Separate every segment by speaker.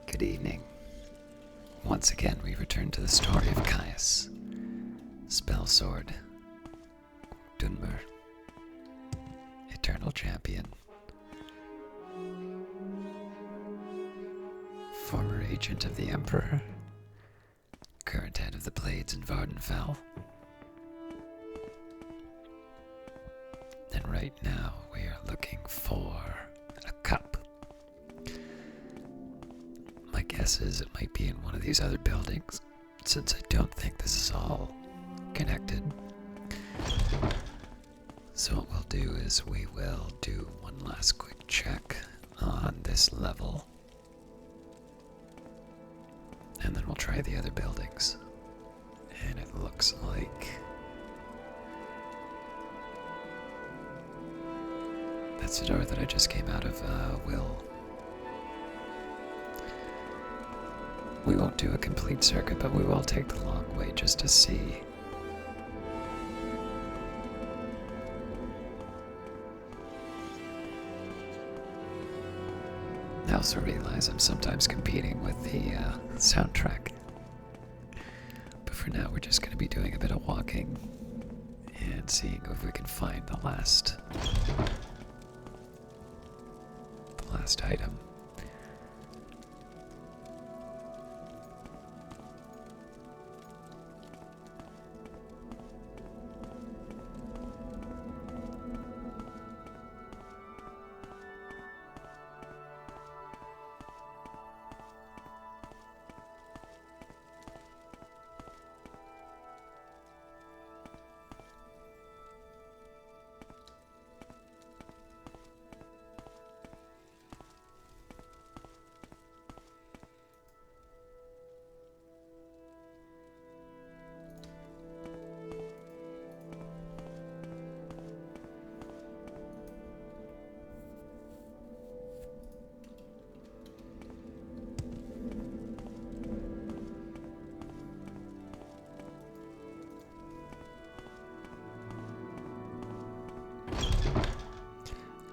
Speaker 1: Good evening. Once again, we return to the story of Caius, Spell Sword, Dunmer, Eternal Champion, former agent of the Emperor, current head of the Blades in Vardenfell. And right now, we are looking for a cup. My guess is it might be in one of these other buildings, since I don't think this is all connected. So what we'll do is we will do one last quick check on this level, and then we'll try the other buildings. And it looks like that's the door that I just came out of. We won't do a complete circuit, but we will take the long way just to see. I also realize I'm sometimes competing with the soundtrack. But for now, we're just going to be doing a bit of walking and seeing if we can find the last item.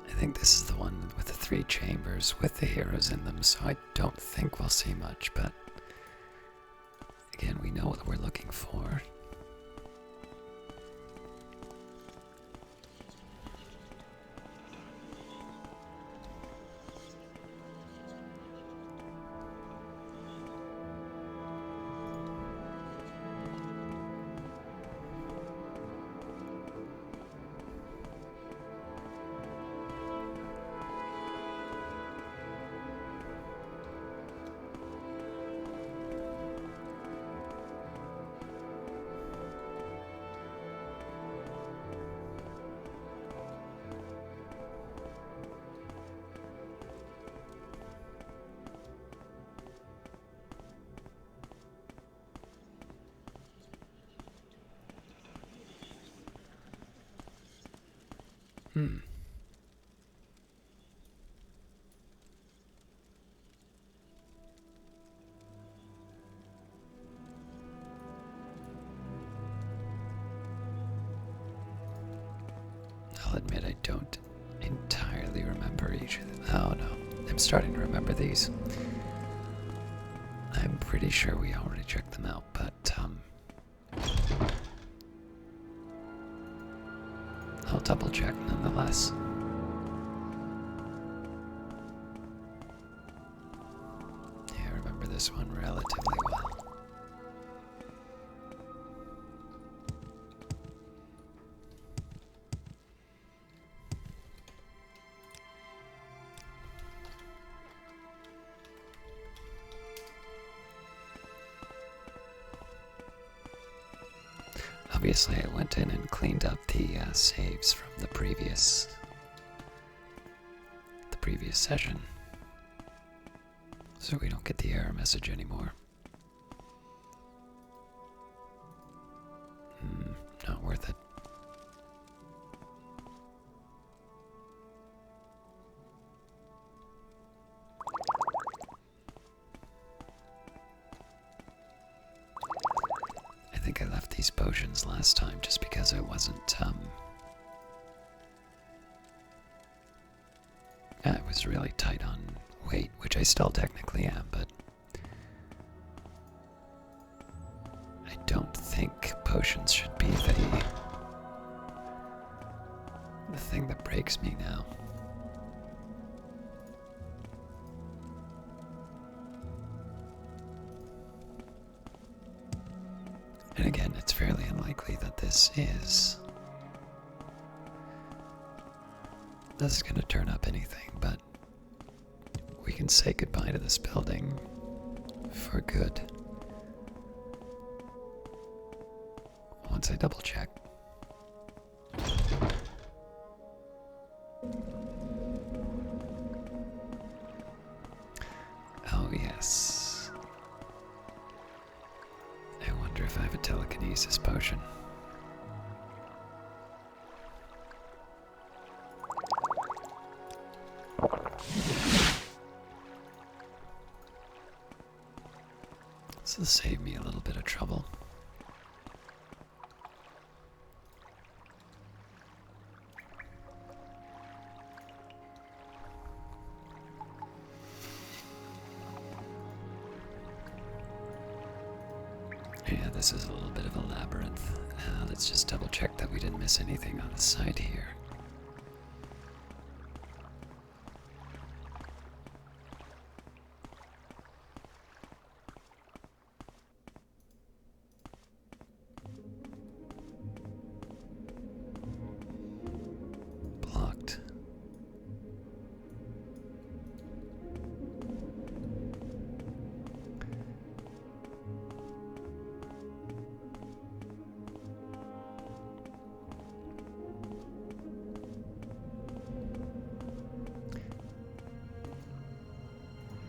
Speaker 1: I think this is the one with the 3 chambers with the heroes in them, so I don't think we'll see much, but again, we know what we're looking for. I'll admit I don't entirely remember each of them. Oh no, I'm starting to remember these. I'm pretty sure we already checked them out, but I'll double check nonetheless. Yeah, I remember this one relatively well. Obviously, I went in and cleaned up the saves from the previous session, so we don't get the error message anymore. Not worth it. I think I left these potions last time just because I wasn't, I was really tight on weight, which I still technically am, but potions should be the thing that breaks me now. And again, it's fairly unlikely that this is going to turn up anything, but we can say goodbye to this building for good. Once I double check. Oh, yes. I wonder if I have a telekinesis potion. This will save me a little bit of trouble. Yeah, this is a little bit of a labyrinth. Let's just double check that we didn't miss anything on the side here. Blocked.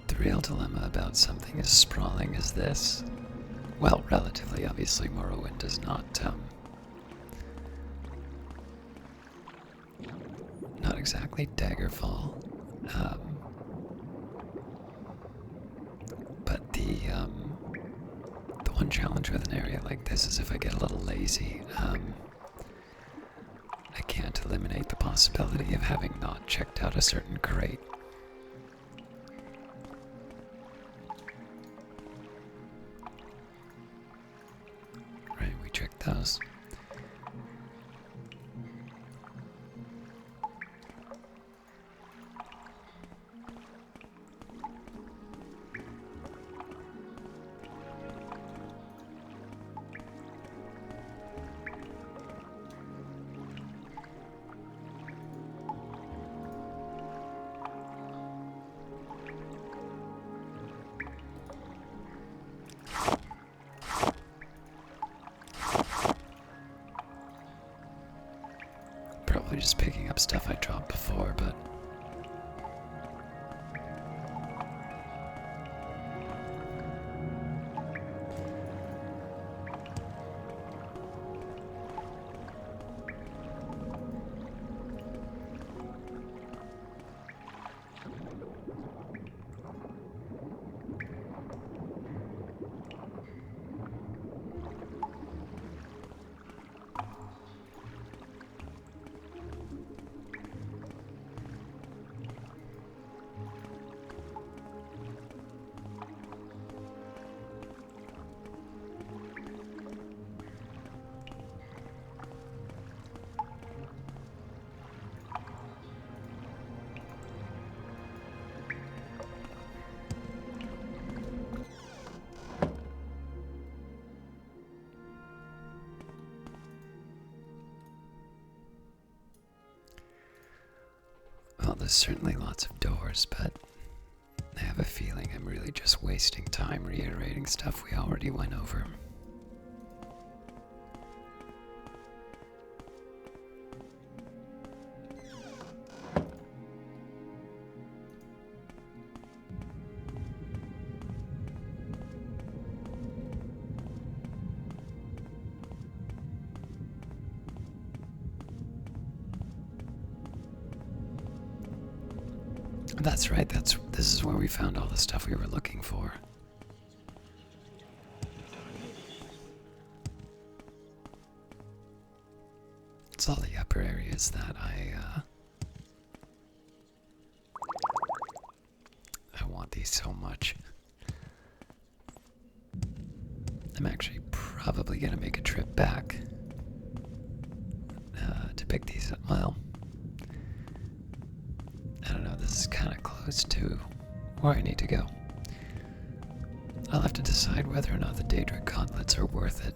Speaker 1: The real dilemma about something as sprawling as this, well, relatively, obviously, Morrowind does not exactly Daggerfall, but the one challenge with an area like this is if I get a little lazy, I can't eliminate the possibility of having not checked out a certain crate. Right, we checked those. Probably just picking up stuff I dropped before, but well, there's certainly lots of doors, but I have a feeling I'm really just wasting time reiterating stuff we already went over. That's right, this is where we found all the stuff we were looking for. It's all the upper areas that I want these so much. I'm actually probably gonna make a trip back to pick these up. Well, I don't know, this is kind of close to where I need to go. I'll have to decide whether or not the Daedric gauntlets are worth it.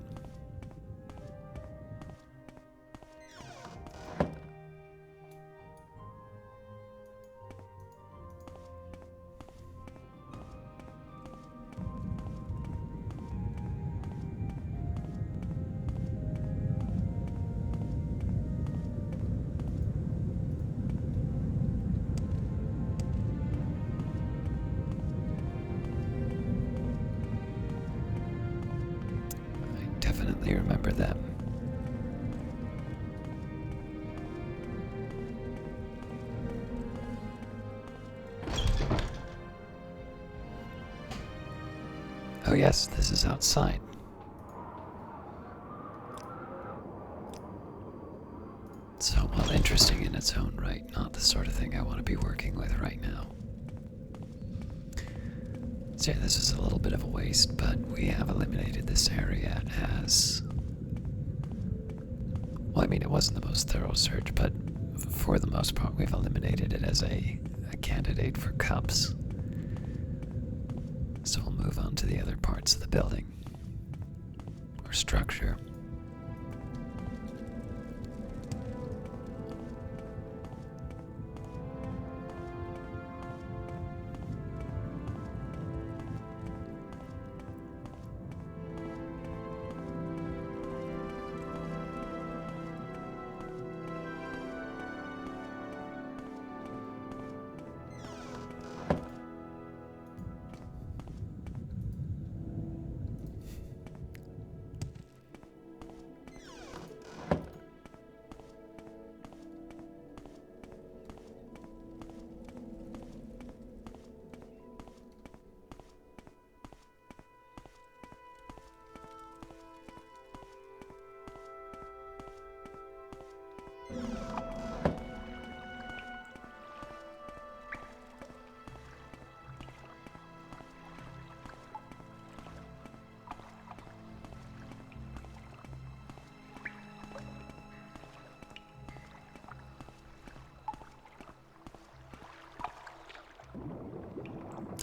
Speaker 1: Definitely remember them. Oh yes, this is outside. So, while interesting in its own right, not the sort of thing I want to be working with right now. So yeah, this is a little bit of a waste, but we have eliminated this area as... Well, I mean, it wasn't the most thorough search, but for the most part, we've eliminated it as a candidate for cups. So we'll move on to the other parts of the building, or structure.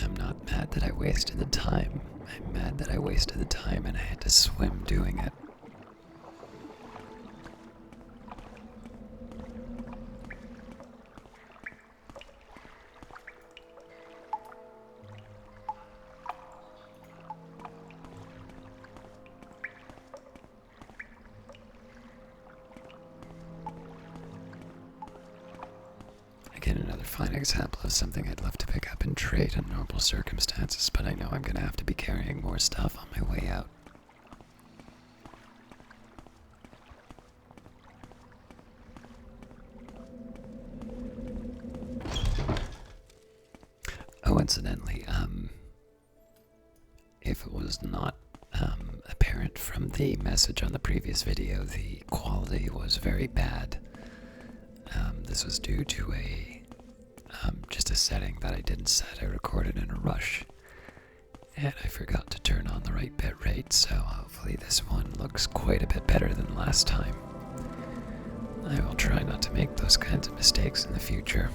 Speaker 1: I'm not mad that I wasted the time. I'm mad that I wasted the time and I had to swim doing it. Again, another fine example of something I'd love to pick up and trade in normal circumstances, but I know I'm going to have to be carrying more stuff on my way out. Oh, incidentally, if it was not apparent from the message on the previous video, the quality was very bad. This was due to just a setting that I didn't set. I recorded in a rush, and I forgot to turn on the right bit rate, so hopefully this one looks quite a bit better than last time. I will try not to make those kinds of mistakes in the future.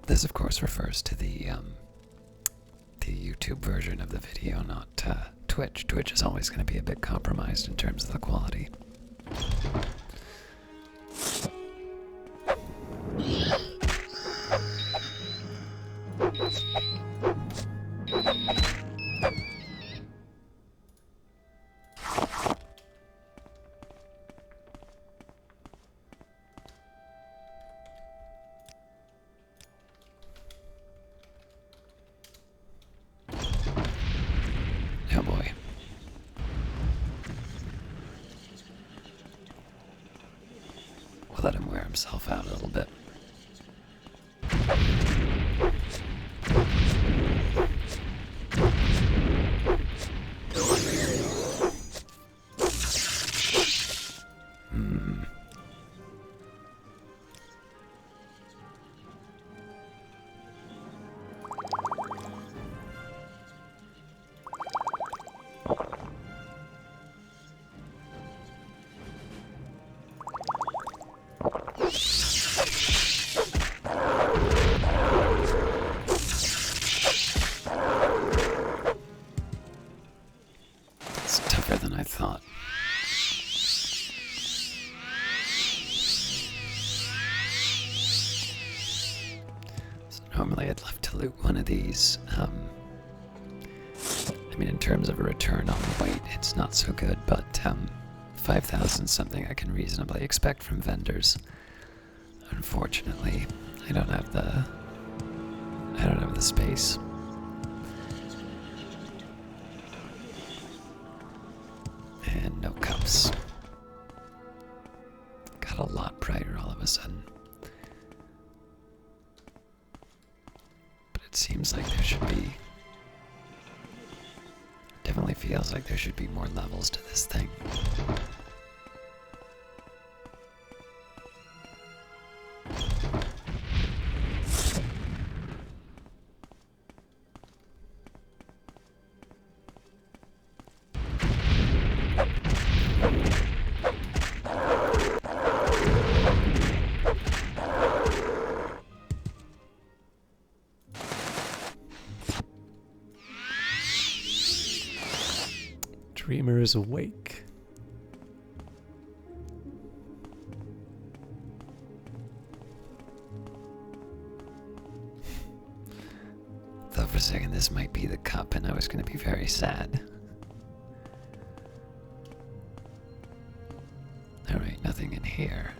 Speaker 1: This, of course, refers to the YouTube version of the video, not Twitch. Twitch is always going to be a bit compromised in terms of the quality. Oh boy. We'll let him wear himself out a little bit. It's tougher than I thought. So normally I'd love to loot one of these. I mean, in terms of a return on weight, it's not so good, but 5,000 is something I can reasonably expect from vendors. Unfortunately, I don't have the space. And no cups. Got a lot brighter all of a sudden. But it seems like there should be... Definitely feels like there should be more levels to this thing.
Speaker 2: Dreamer is awake.
Speaker 1: Thought for a second this might be the cup and I was going to be very sad. Alright, nothing in here.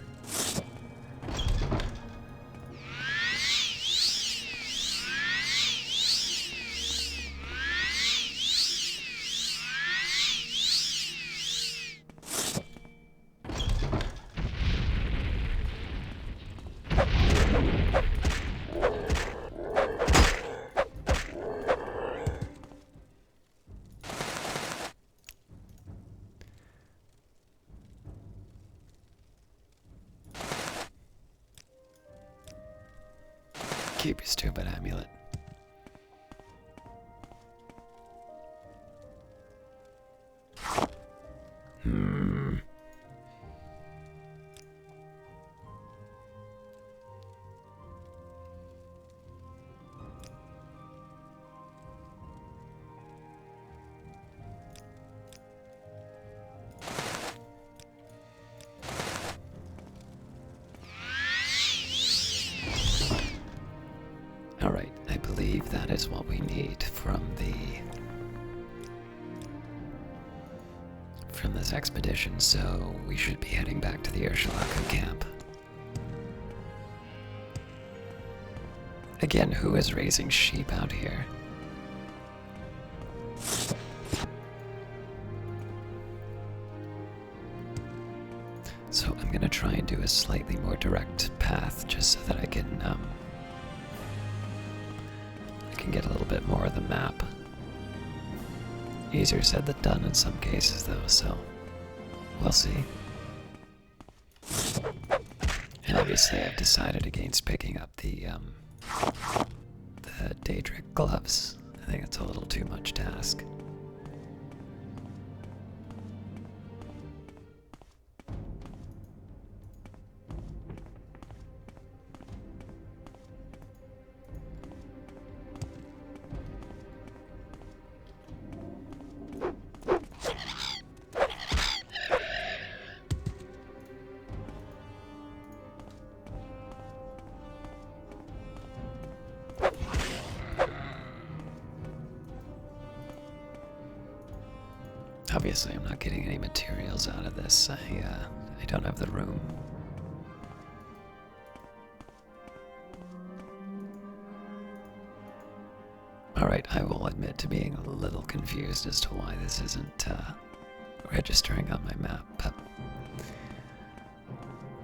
Speaker 1: Keep your stupid amulet. Alright, I believe that is what we need from this expedition, so we should be heading back to the Urshilaku camp. Again, who is raising sheep out here? So I'm gonna try and do a slightly more direct path just so that I can get a little bit more of the map. Easier said than done in some cases though, so we'll see. And obviously I've decided against picking up the Daedric gloves. I think it's a little too much to ask. Obviously, I'm not getting any materials out of this. I don't have the room. Alright, I will admit to being a little confused as to why this isn't registering on my map, but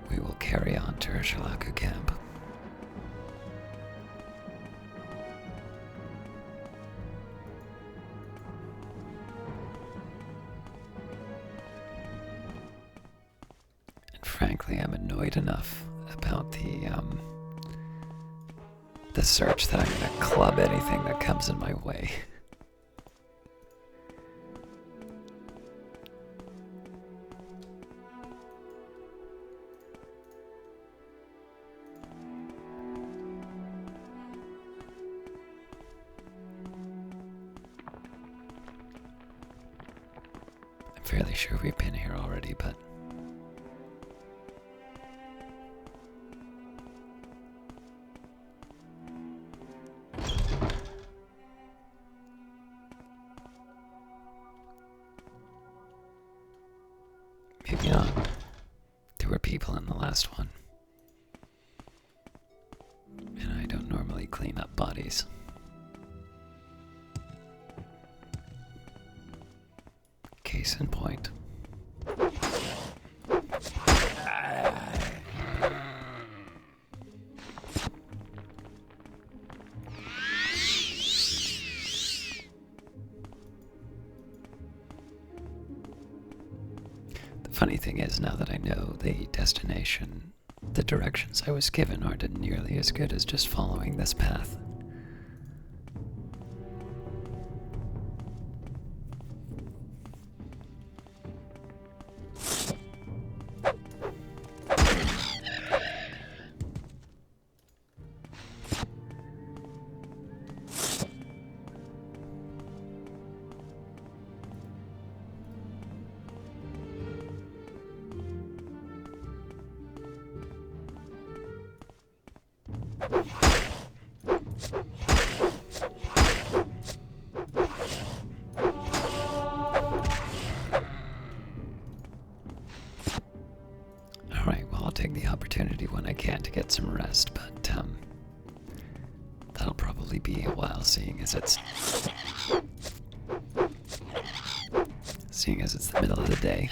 Speaker 1: we will carry on to Urshilaku camp. Frankly, I'm annoyed enough about the search that I'm gonna club anything that comes in my way. fairly sure we've been here already, but... maybe not. There were people in the last one. And I don't normally clean up bodies. Case in point. The funny thing is, now that I know the destination, the directions I was given aren't nearly as good as just following this path. Alright, well, I'll take the opportunity when I can to get some rest, but that'll probably be a while, seeing as it's the middle of the day.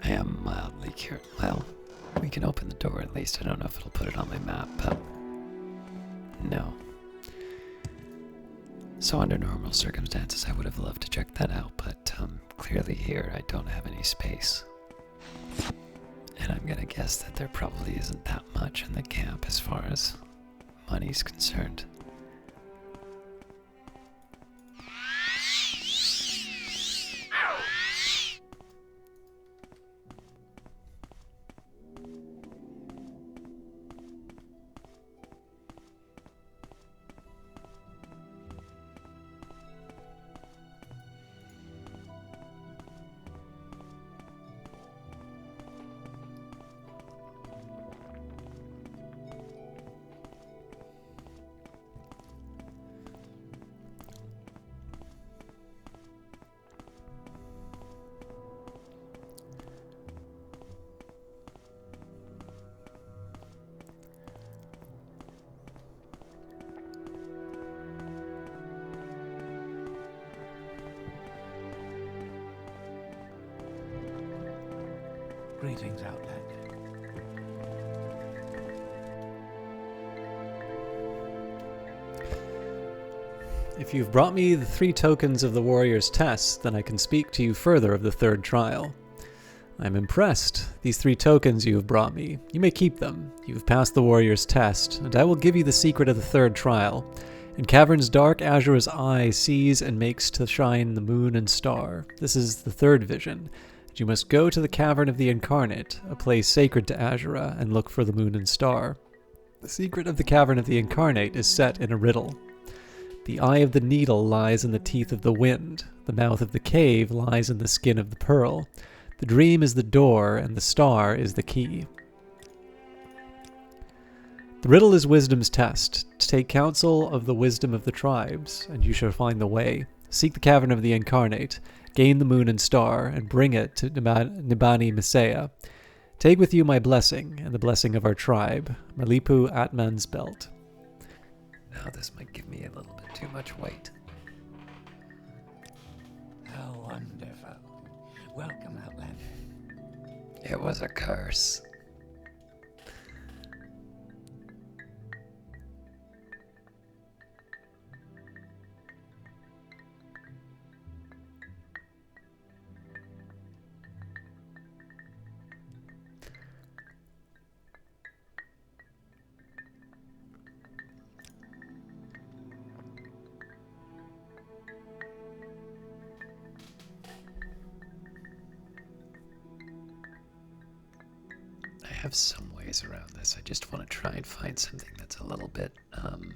Speaker 1: I am mildly curious. Well, we can open the door at least. I don't know if it'll put it on my map, but no. So under normal circumstances, I would have loved to check that out, but clearly here I don't have any space. And I'm gonna guess that there probably isn't that much in the camp as far as money's concerned.
Speaker 3: Greetings, Outlander.
Speaker 2: If you've brought me the 3 tokens of the warrior's test, then I can speak to you further of the 3rd trial. I'm impressed. These 3 tokens you have brought me. You may keep them. You've passed the warrior's test, and I will give you the secret of the 3rd trial. In caverns dark, Azura's eye sees and makes to shine the moon and star. This is the 3rd vision. You must go to the Cavern of the Incarnate, a place sacred to Azura, and look for the moon and star. The secret of the Cavern of the Incarnate is set in a riddle. The eye of the needle lies in the teeth of the wind. The mouth of the cave lies in the skin of the pearl. The dream is the door, and the star is the key. The riddle is wisdom's test. Take counsel of the wisdom of the tribes, and you shall find the way. Seek the Cavern of the Incarnate. Gain the moon and star, and bring it to Nibani Misea. Take with you my blessing, and the blessing of our tribe, Malipu Atman's belt.
Speaker 1: Now this might give me a little bit too much weight.
Speaker 3: How wonderful. Welcome, Outlander.
Speaker 1: It was a curse. have some ways around this. I just want to try and find something that's a little bit, I don't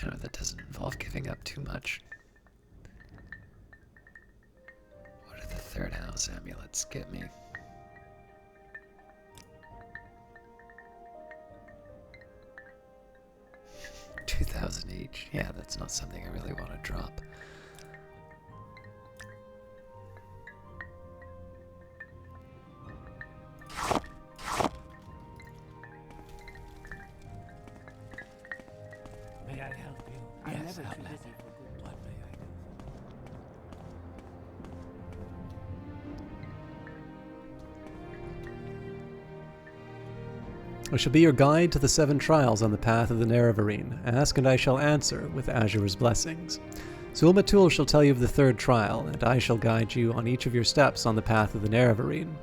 Speaker 1: know, that doesn't involve giving up too much. What do the third house amulets get me? $2,000 each. Yeah, that's not something I really want to drop.
Speaker 3: May I help you?
Speaker 4: I'm
Speaker 3: Yes,
Speaker 4: never too
Speaker 3: Outlander.
Speaker 4: busy for good.
Speaker 3: What may I do?
Speaker 2: I shall be your guide to the 7 trials on the path of the Nerevarine. Ask and I shall answer with Azura's blessings. Zulmatul shall tell you of the 3rd trial, and I shall guide you on each of your steps on the path of the Nerevarine.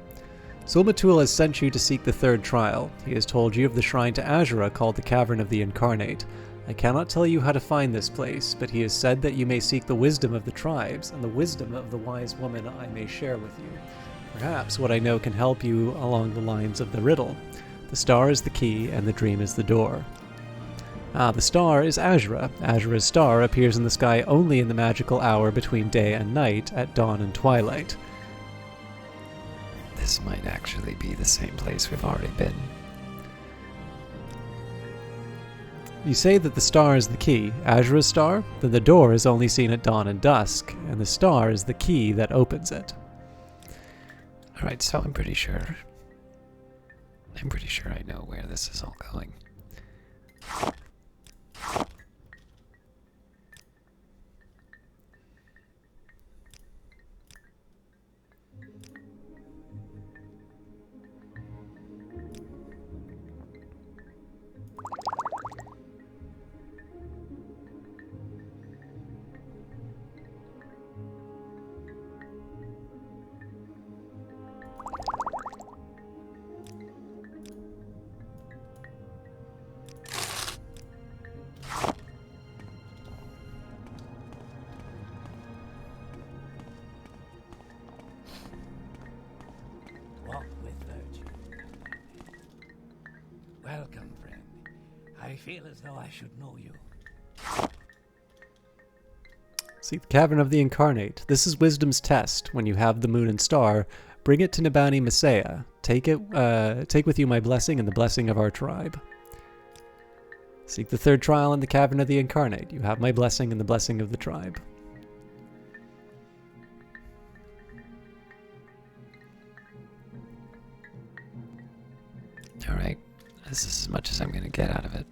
Speaker 2: Zulmatul has sent you to seek the 3rd trial. He has told you of the shrine to Azura called the Cavern of the Incarnate. I cannot tell you how to find this place, but he has said that you may seek the wisdom of the tribes, and the wisdom of the wise woman I may share with you. Perhaps what I know can help you along the lines of the riddle. The star is the key, and the dream is the door. The star is Azura. Azura's star appears in the sky only in the magical hour between day and night, at dawn and twilight.
Speaker 1: This might actually be the same place we've already been.
Speaker 2: You say that the star is the key, Azura's star? Then the door is only seen at dawn and dusk, and the star is the key that opens it.
Speaker 1: Alright, so I'm pretty sure I know where this is all going.
Speaker 3: Walk with virtue. Welcome, friend. I feel as though I should know you.
Speaker 2: Seek the Cavern of the Incarnate. This is Wisdom's test. When you have the moon and star, bring it to Nibani Masaya. Take with you my blessing and the blessing of our tribe. Seek the 3rd trial in the Cavern of the Incarnate. You have my blessing and the blessing of the tribe.
Speaker 1: Alright, this is as much as I'm going to get out of it.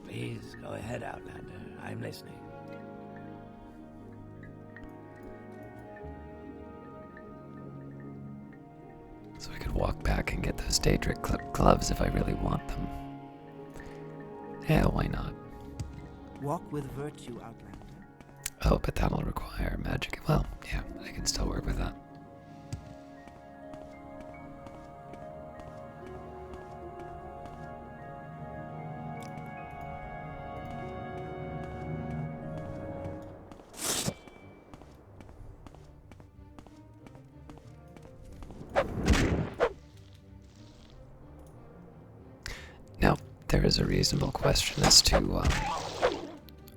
Speaker 3: Please go ahead, Outlander. I'm listening.
Speaker 1: So I could walk back and get those Daedric gloves if I really want them. Yeah, why not?
Speaker 4: Walk with virtue, Outlander.
Speaker 1: Oh, but that'll require magic. Well, yeah, I can still work with that. Now, there is a reasonable question as to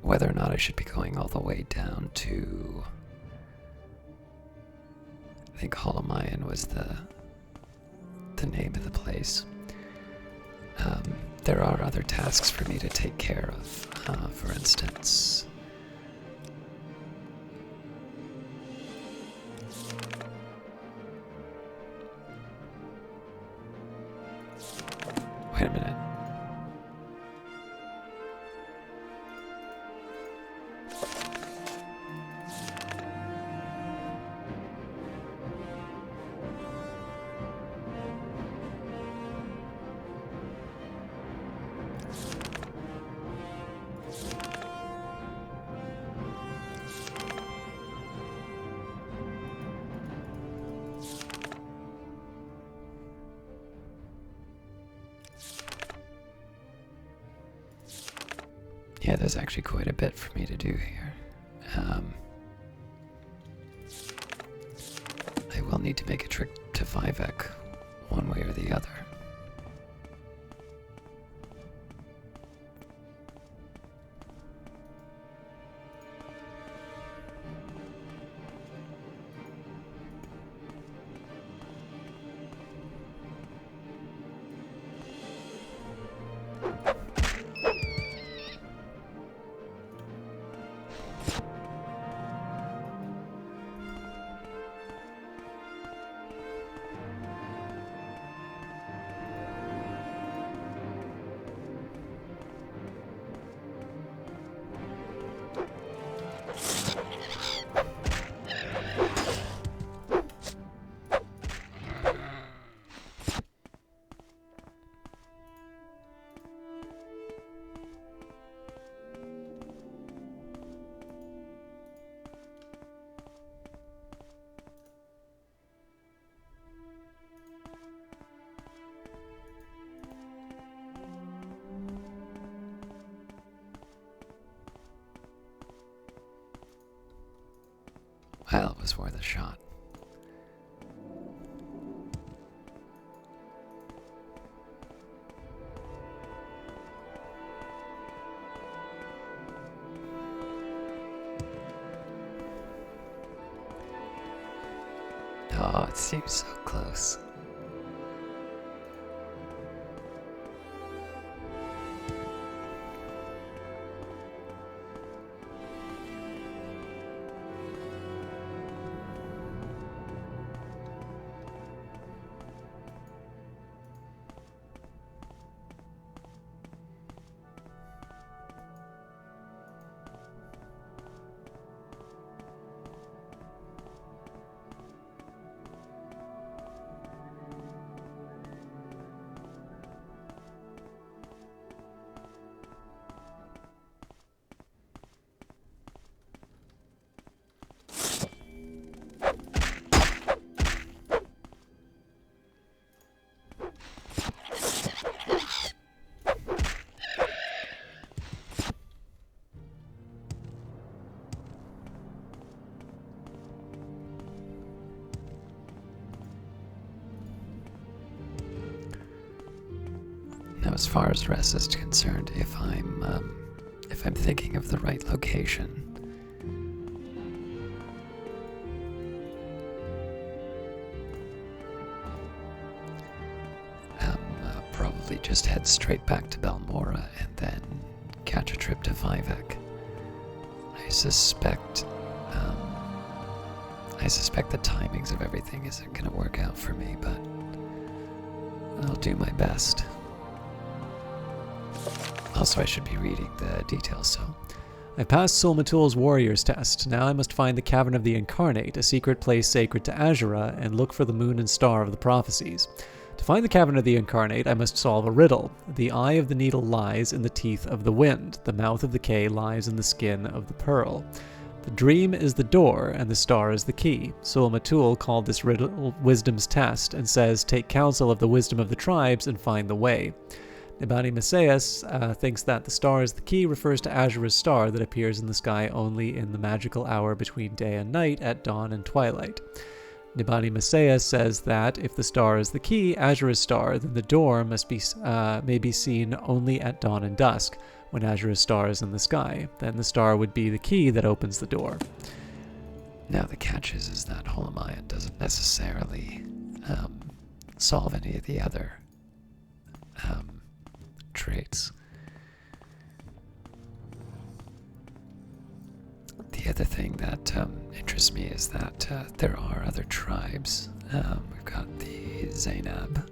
Speaker 1: whether or not I should be going all the way down to... I think Holomayan was the name of the place. There are other tasks for me to take care of. For instance... Wait a minute. Yeah, there's actually quite a bit for me to do here. I will need to make a trip to Vivek one way or the other. Well, it was worth a shot. Oh, it seems so close. Now, as far as rest is concerned, if I'm thinking of the right location, probably just head straight back to Balmora and then catch a trip to Vivek. I suspect the timings of everything isn't going to work out for me, but I'll do my best. Also, I should be reading the details, so...
Speaker 2: I passed Sulmatul's warrior's test. Now I must find the Cavern of the Incarnate, a secret place sacred to Azura, and look for the moon and star of the prophecies. To find the Cavern of the Incarnate, I must solve a riddle. The eye of the needle lies in the teeth of the wind. The mouth of the K lies in the skin of the pearl. The dream is the door, and the star is the key. Sulmatul called this riddle wisdom's test, and says, take counsel of the wisdom of the tribes and find the way. Nibani Maceus thinks that the star is the key refers to Azura's star that appears in the sky only in the magical hour between day and night at dawn and twilight. Nibani Maceus says that if the star is the key, Azura's star, then the door may be seen only at dawn and dusk, when Azura's star is in the sky. Then the star would be the key that opens the door.
Speaker 1: Now the catch is that Holomaya doesn't necessarily solve any of the other traits. The other thing that interests me is that there are other tribes. We've got the Zainab.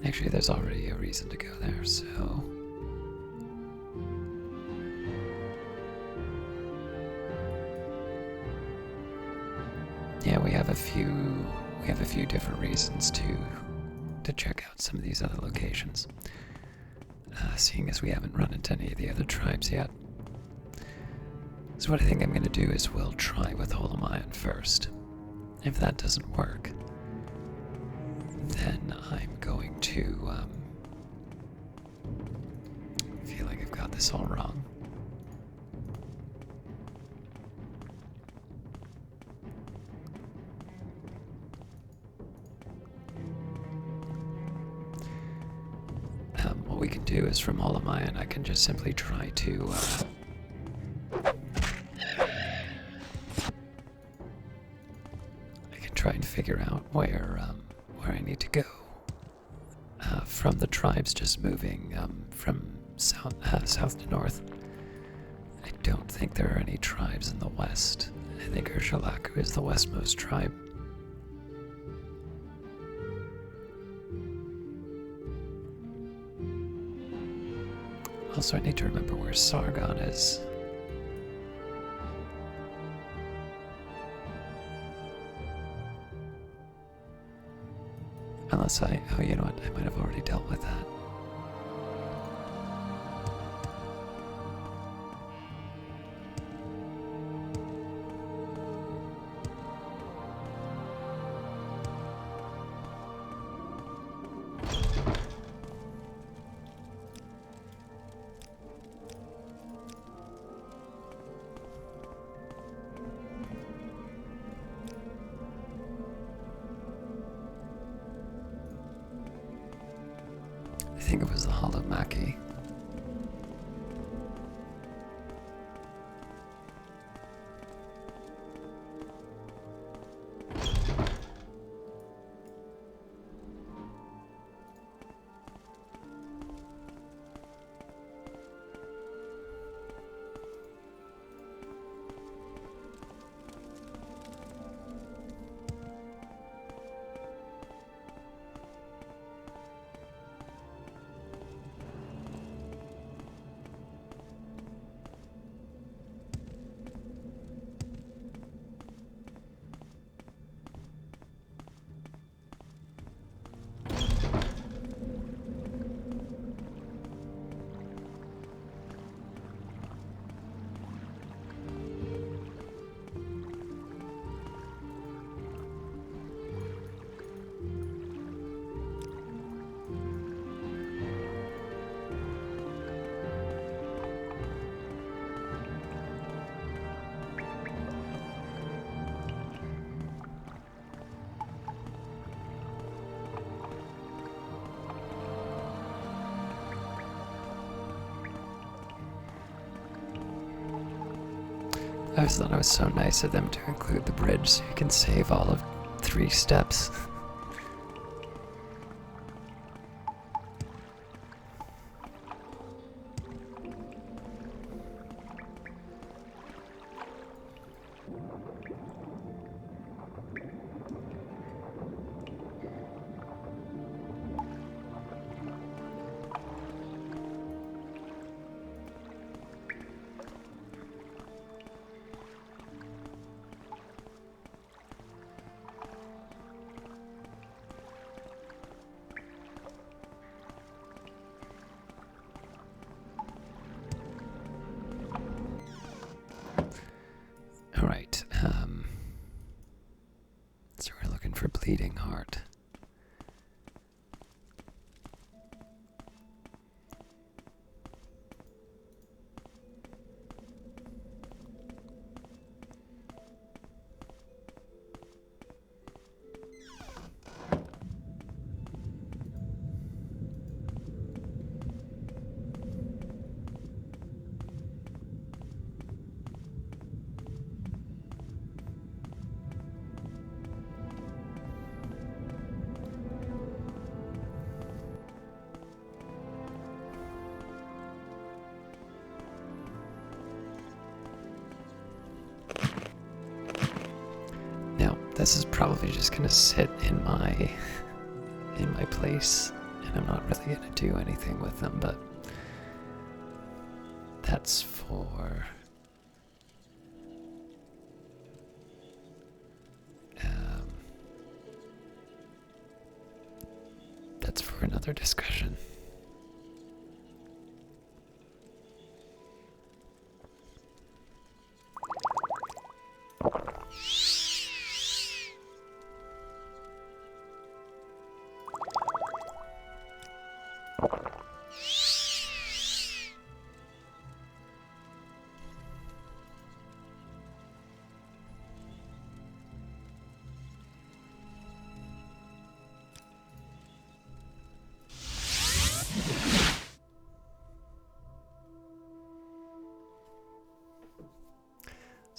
Speaker 1: Actually, there's already a reason to go there, so... Yeah, we have a few different reasons to check out some of these other locations. Seeing as we haven't run into any of the other tribes yet. So what I think I'm going to do is we'll try with Holomayan first. If that doesn't work, then I'm going to this all wrong. What we can do is from all of mine, I can just simply try to I can try and figure out where I need to go. From the tribes just moving from south to north. I don't think there are any tribes in the west. I think Urshilaku is the westmost tribe. Also, I need to remember where Sargon is. Unless oh, you know what, I might have already dealt with that. I think it was the Hlaalu. I always thought it was so nice of them to include the bridge so you can save all of 3 steps. Alright, so we're looking for Bleeding Heart. This is probably just gonna sit in my place, and I'm not really gonna do anything with them, but that's for another discussion.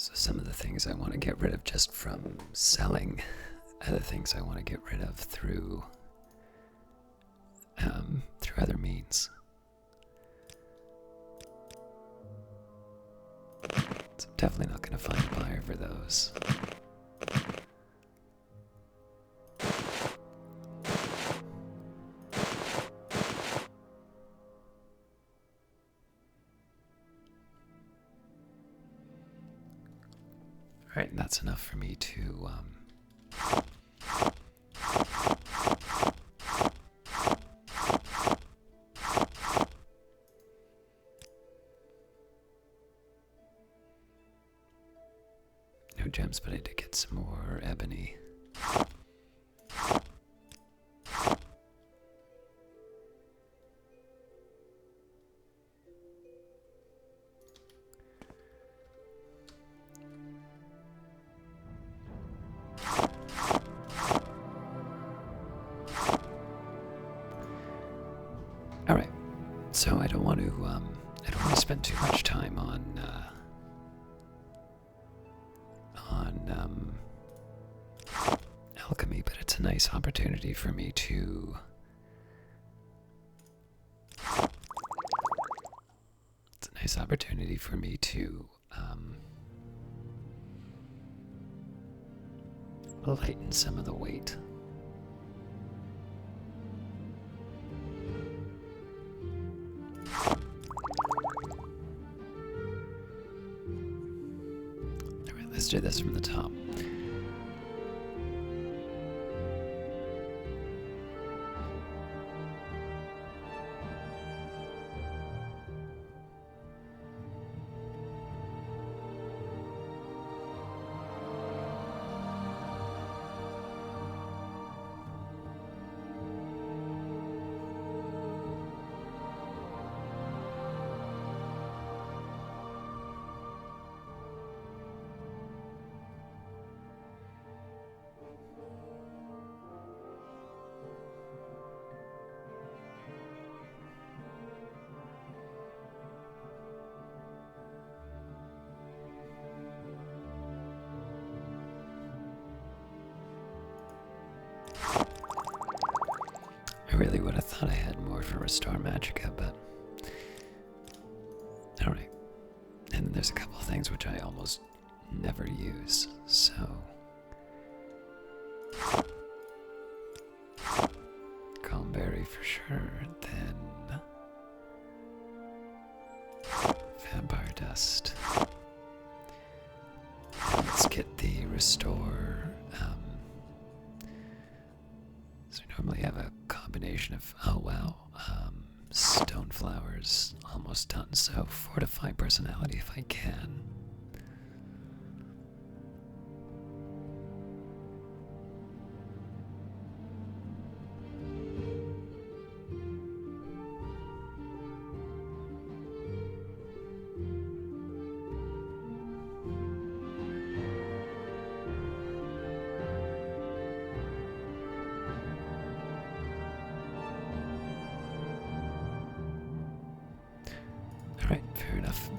Speaker 1: So some of the things I want to get rid of just from selling, other things I want to get rid of through other means. So I'm definitely not going to find a buyer for those. Alright, and that's enough for me to no gems, but I did get some more ebony. Alright, so I don't want to spend too much time on alchemy, but it's a nice opportunity for me to lighten some of the weight. Alright, let's do this from the top. I really would have thought I had more for Restore Magica, but alright. And there's a couple of things which I almost never use, so Calmberry for sure, then Vampire Dust. Let's get the Restore. So we normally have a combination of, oh wow, stone flowers almost done, so Fortify Personality if I can. Alright, fair enough.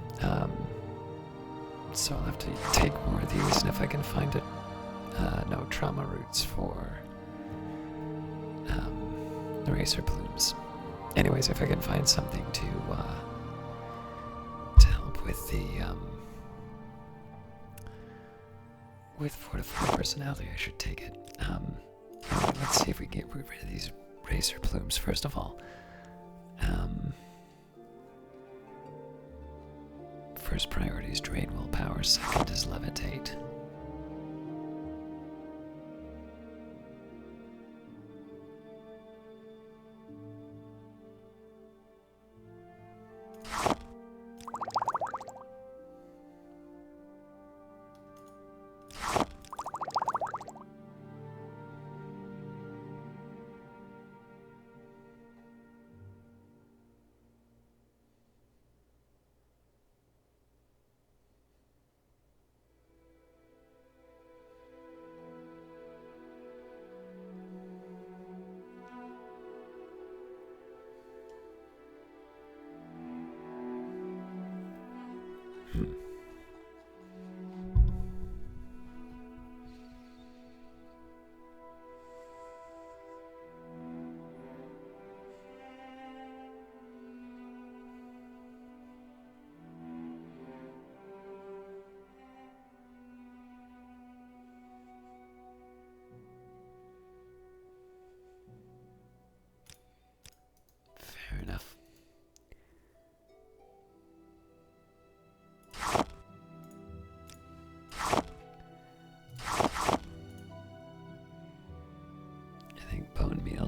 Speaker 1: So I'll have to take more of these, and if I can find it, no trauma roots for eraser plumes. Anyways, if I can find something to help with the with Fortify Personality, I should take it. Anyway, let's see if we can get rid of these eraser plumes first of all. First priority is drain willpower, second is levitate.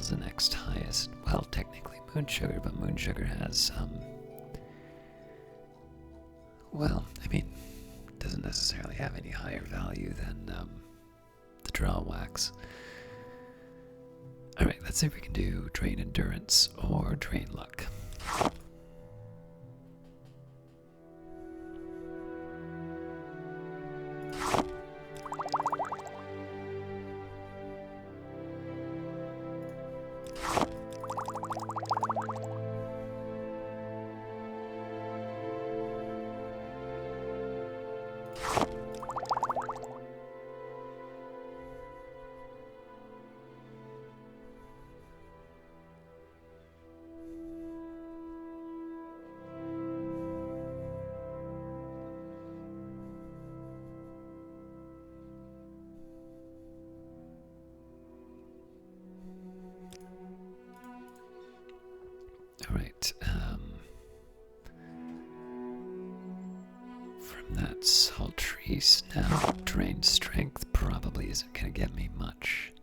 Speaker 1: the next highest. Well, technically moon sugar, but moon sugar has, well, I mean, doesn't necessarily have any higher value than the draw wax. Alright, let's see if we can do drain endurance or drain luck. Alright, from that sultry snout, drain strength probably isn't going to get me much.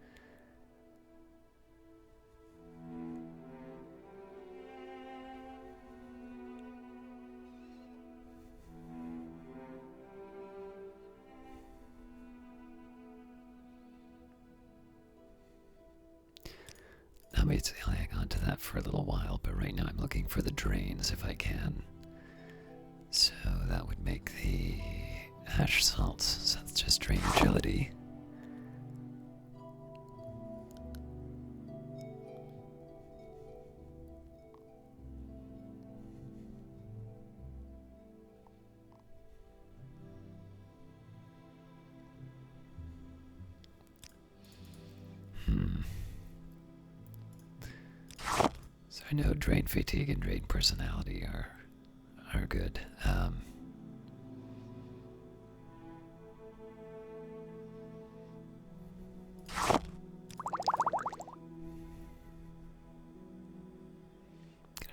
Speaker 1: I'll basically hang on to that for a little while, but right now I'm looking for the drains if I can. So that would make the ash salts, so that's just drain agility. So I know drain fatigue and drain personality are good. Gonna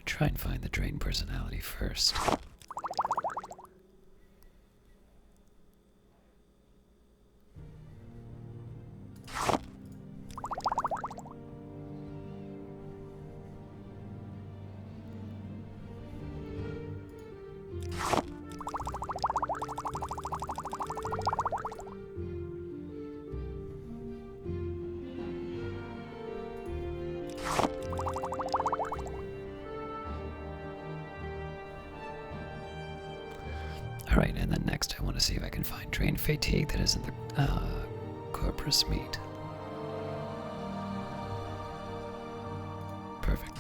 Speaker 1: try and find the drain personality first. Alright, and then next I want to see if I can find drain fatigue that isn't the corpus meat. Perfect.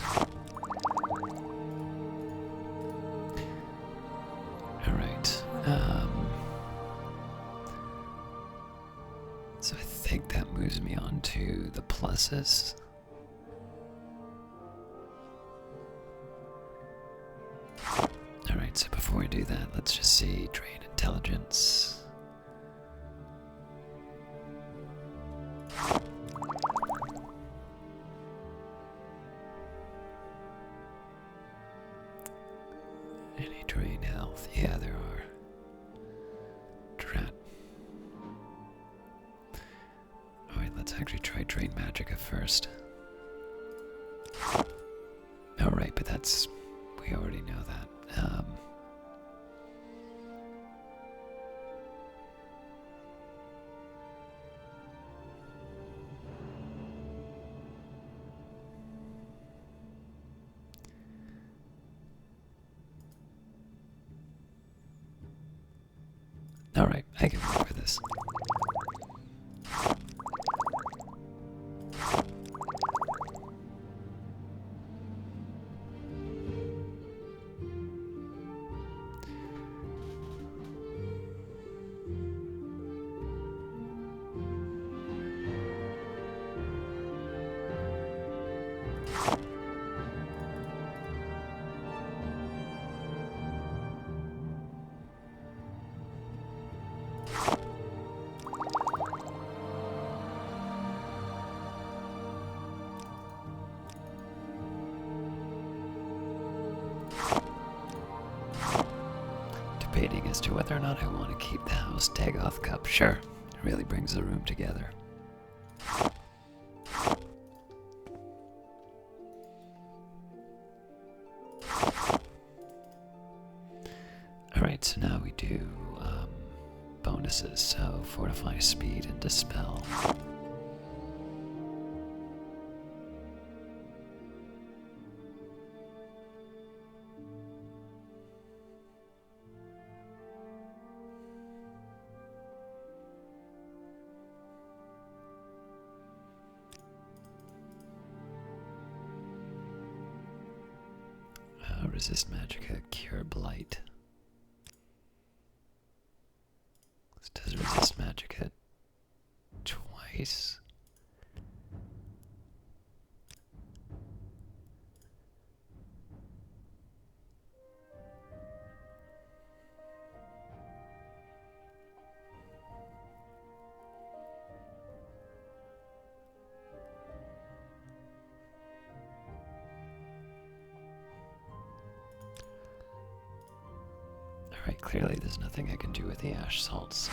Speaker 1: Alright. So I think that moves me on to the pluses. Alright, so before we do that, let's just see drain intelligence. Any drain health? Yeah, there are. Drat. Alright, let's actually try drain magicka first. Alright, but that's... we already know that. Alright, I can work with this. Debating as to whether or not I want to keep the house Dagoth cup. Sure, it really brings the room together. Alright, so now we do bonuses, so fortify speed and dispel. Resist Magicka, Cure Blight. This does resist Magicka twice. Alright, clearly there's nothing I can do with the ash salts.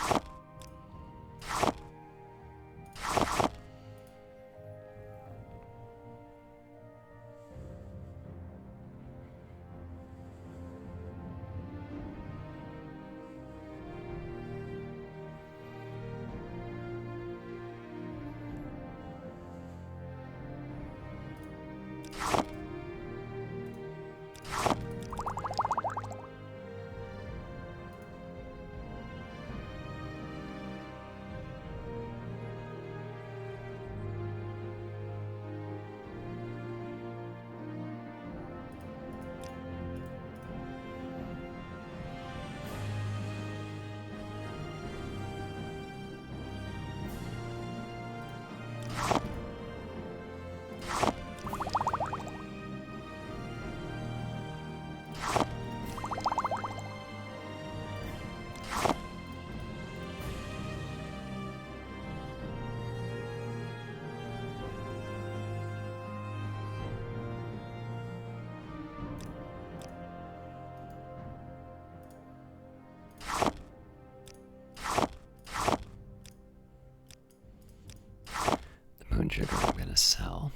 Speaker 1: Moon sugar I'm gonna sell.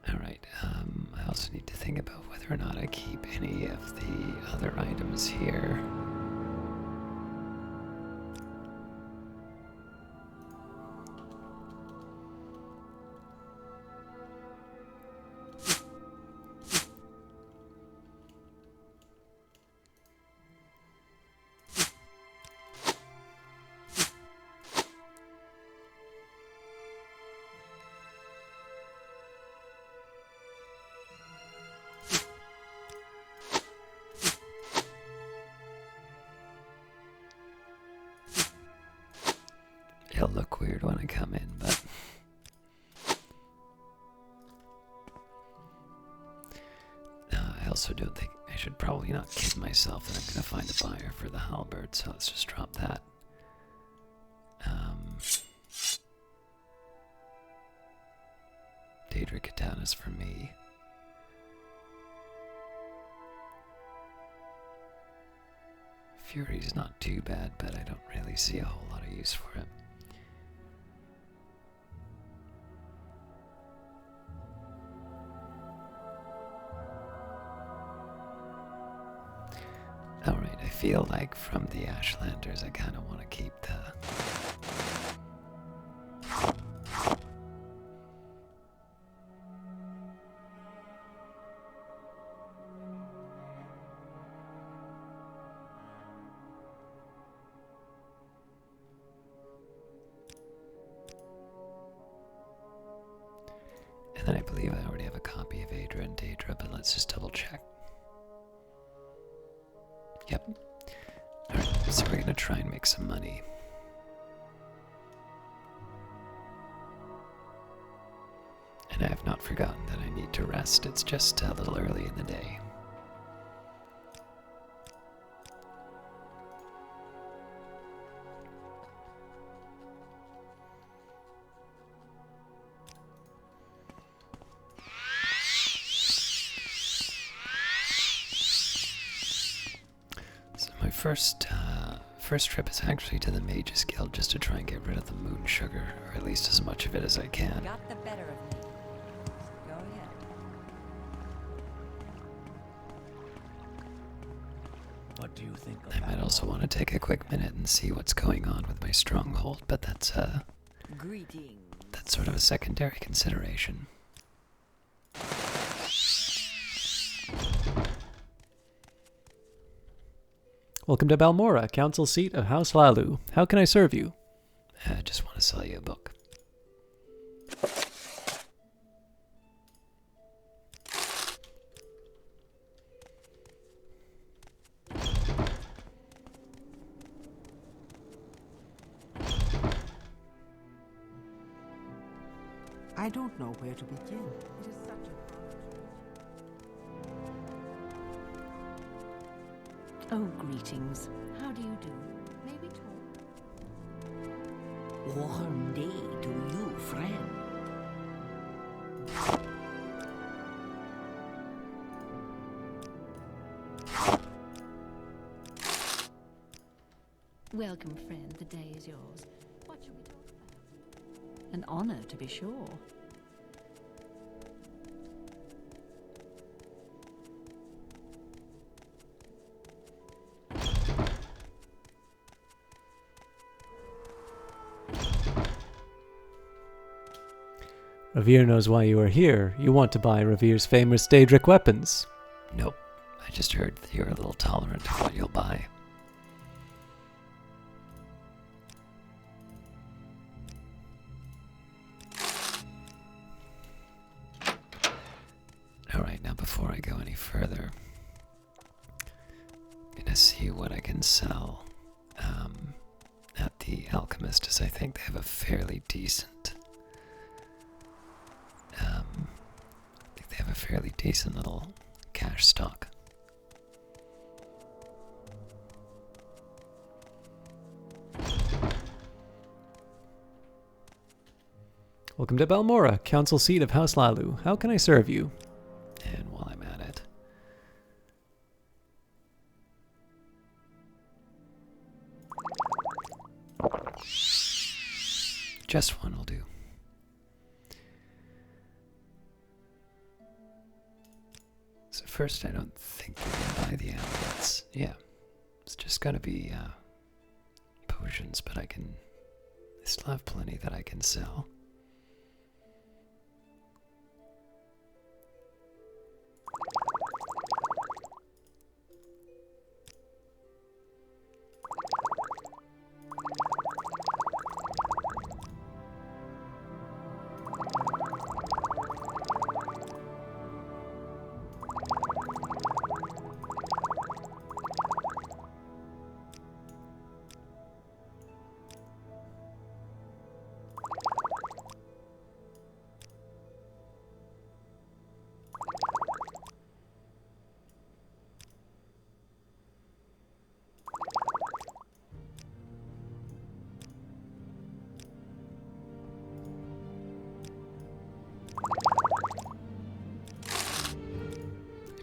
Speaker 1: Alright, I also need to think about whether or not I keep any of the other items here. It'll look weird when I come in, but I also don't think I should probably not kid myself that I'm going to find a buyer for the halberd, so let's just drop that. Daedra Katana's for me. Fury's not too bad, but I don't really see a whole lot of use for it. Alright, I feel like from the Ashlanders I kind of want to keep the... And then I believe I already have a copy of Aedra and Daedra, but let's just double check. Yep. Alright, so we're gonna try and make some money. And I have not forgotten that I need to rest. It's just a little early in the day. first trip is actually to the Mages Guild just to try and get rid of the moon sugar, or at least as much of it as I can.
Speaker 5: Got the better of me. Go ahead.
Speaker 3: What do you think of
Speaker 1: I
Speaker 3: that?
Speaker 1: might also want to take a quick minute and see what's going on with my stronghold, but that's
Speaker 5: Greetings.
Speaker 1: sort of a secondary consideration.
Speaker 2: Welcome to Balmora, council seat of House Hlaalu. How can I serve you?
Speaker 1: I just want to sell you a book.
Speaker 4: I don't know where to begin. It is such a
Speaker 5: Oh, greetings. How do you do? May we talk?
Speaker 3: Warm day to you, friend.
Speaker 5: Welcome, friend. The day is yours. What shall we talk about? An honor, to be sure.
Speaker 2: Revere knows why you are here. You want to buy Revere's famous Daedric weapons.
Speaker 1: Nope. I just heard that you're a little tolerant of what you'll buy. Alright, now before I go any further, I'm gonna see what I can sell at the Alchemist, as I think they have a fairly decent little cash stock.
Speaker 2: Welcome to Balmora, council seat of House Hlaalu. How can I serve you?
Speaker 1: And while I'm at it, just one will do. So first, I don't think we're gonna buy the amulets. Yeah, it's just gonna be potions, but I still have plenty that I can sell.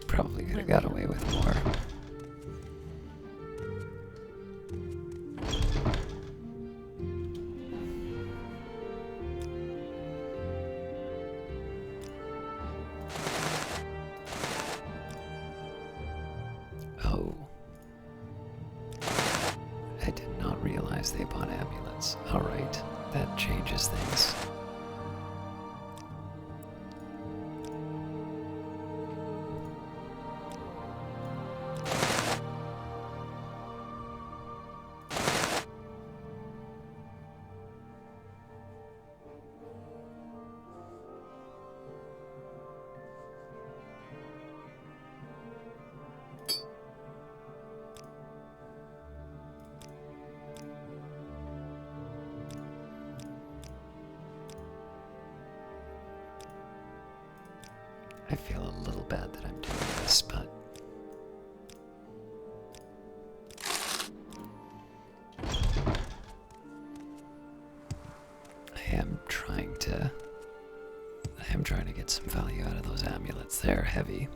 Speaker 1: Probably could have got away with more. Oh. I did not realize they bought amulets. Alright, that changes things. I feel a little bad that I'm doing this, but I am trying to get some value out of those amulets. They're heavy.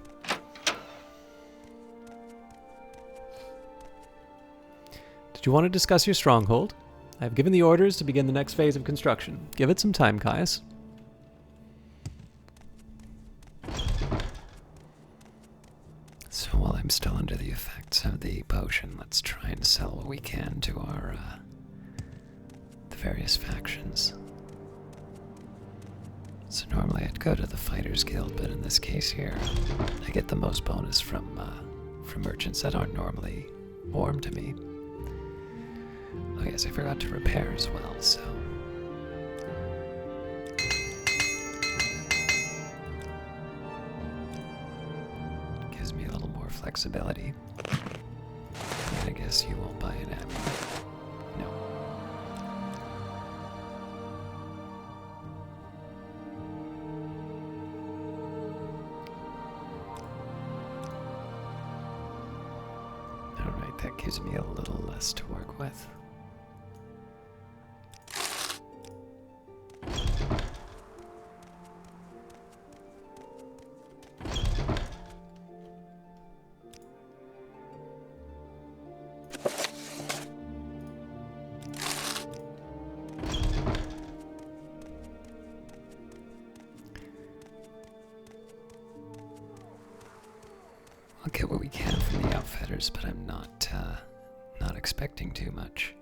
Speaker 2: you want to discuss your stronghold? I have given the orders to begin the next phase of construction. Give it some time, Caius.
Speaker 1: So while I'm still under the effects of the potion, let's try and sell what we can to our, the various factions. So normally I'd go to the Fighters Guild, but in this case here, I get the most bonus from merchants that aren't normally warm to me. Oh yes, I forgot to repair as well, so... gives me a little more flexibility. And I guess you won't buy an amulet. No. Alright, that gives me a little less to work with. I'll get what we can from the outfitters, but I'm not expecting too much.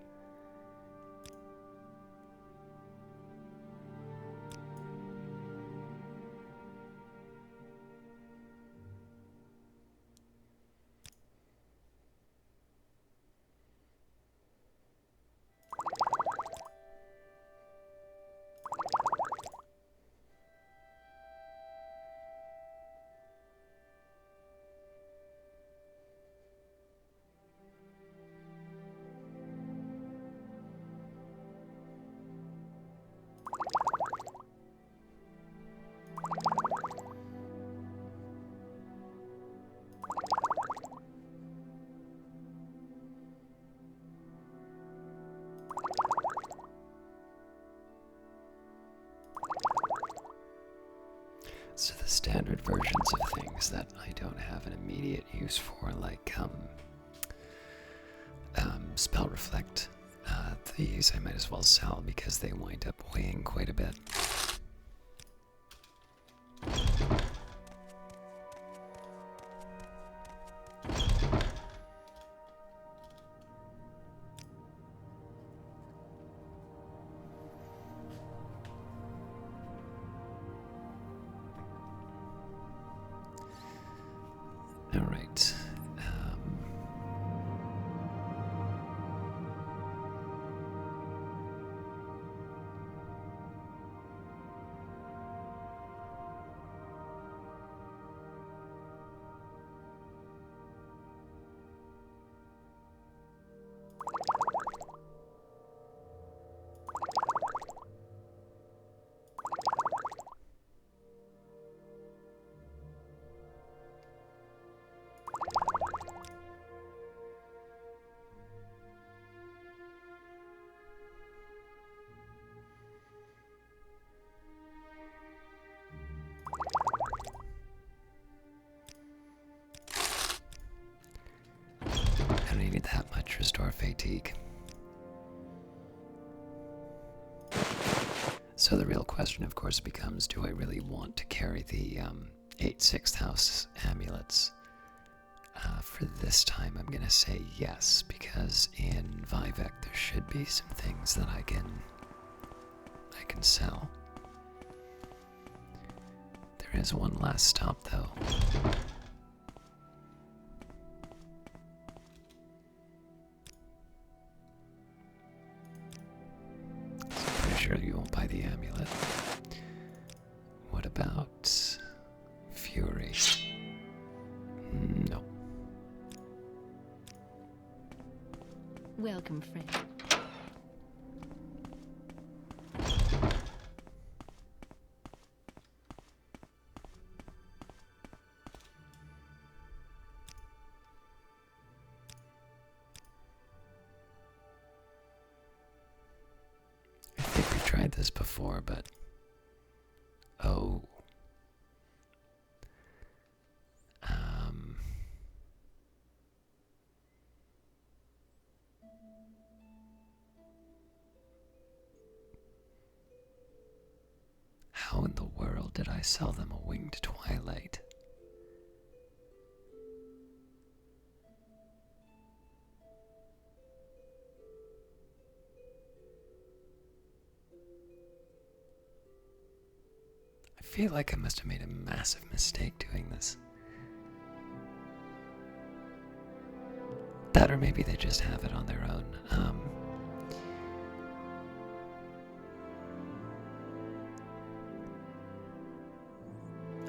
Speaker 1: So the standard versions of things that I don't have an immediate use for, like spell reflect, these I might as well sell because they wind up weighing quite a bit. All right. I don't need that much restore fatigue. So the real question, of course, becomes, do I really want to carry the 8 6th house amulets? For this time, I'm going to say yes, because in Vivek there should be some things that I can sell. There is one last stop, though. Sure you won't buy the amulet. What about Fury? No.
Speaker 5: Welcome, friend.
Speaker 1: I think we've tried this before, but... Oh. did I sell them a winged twilight? I feel like I must have made a massive mistake doing this. That, or maybe they just have it on their own.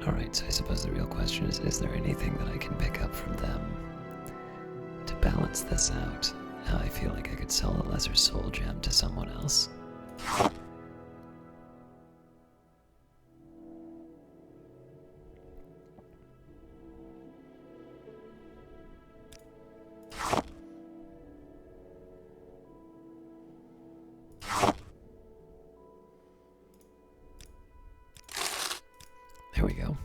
Speaker 1: Alright, so I suppose the real question is there anything that I can pick up from them to balance this out? I feel like I could sell a lesser soul gem to someone else. There we go.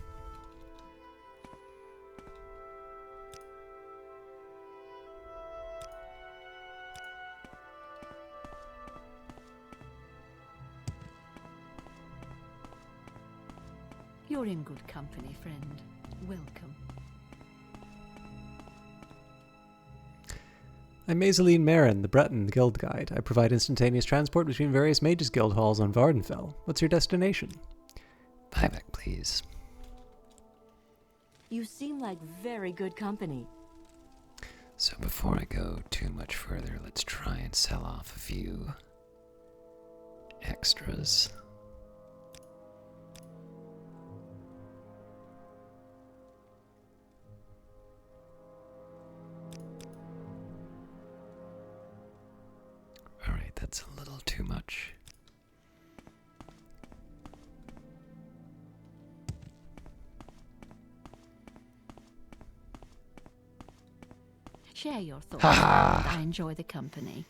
Speaker 5: You're in good company, friend. Welcome.
Speaker 2: I'm Maiseline Marin, the Breton Guild Guide. I provide instantaneous transport between various Mages Guild halls on Vardenfell. What's your destination?
Speaker 1: Buyback, please.
Speaker 6: You seem like very good company.
Speaker 1: So before I go too much further, let's try and sell off a few extras. Alright, that's a little too much.
Speaker 5: Share your thoughts.
Speaker 1: Ha ha!
Speaker 5: friend. I enjoy the company.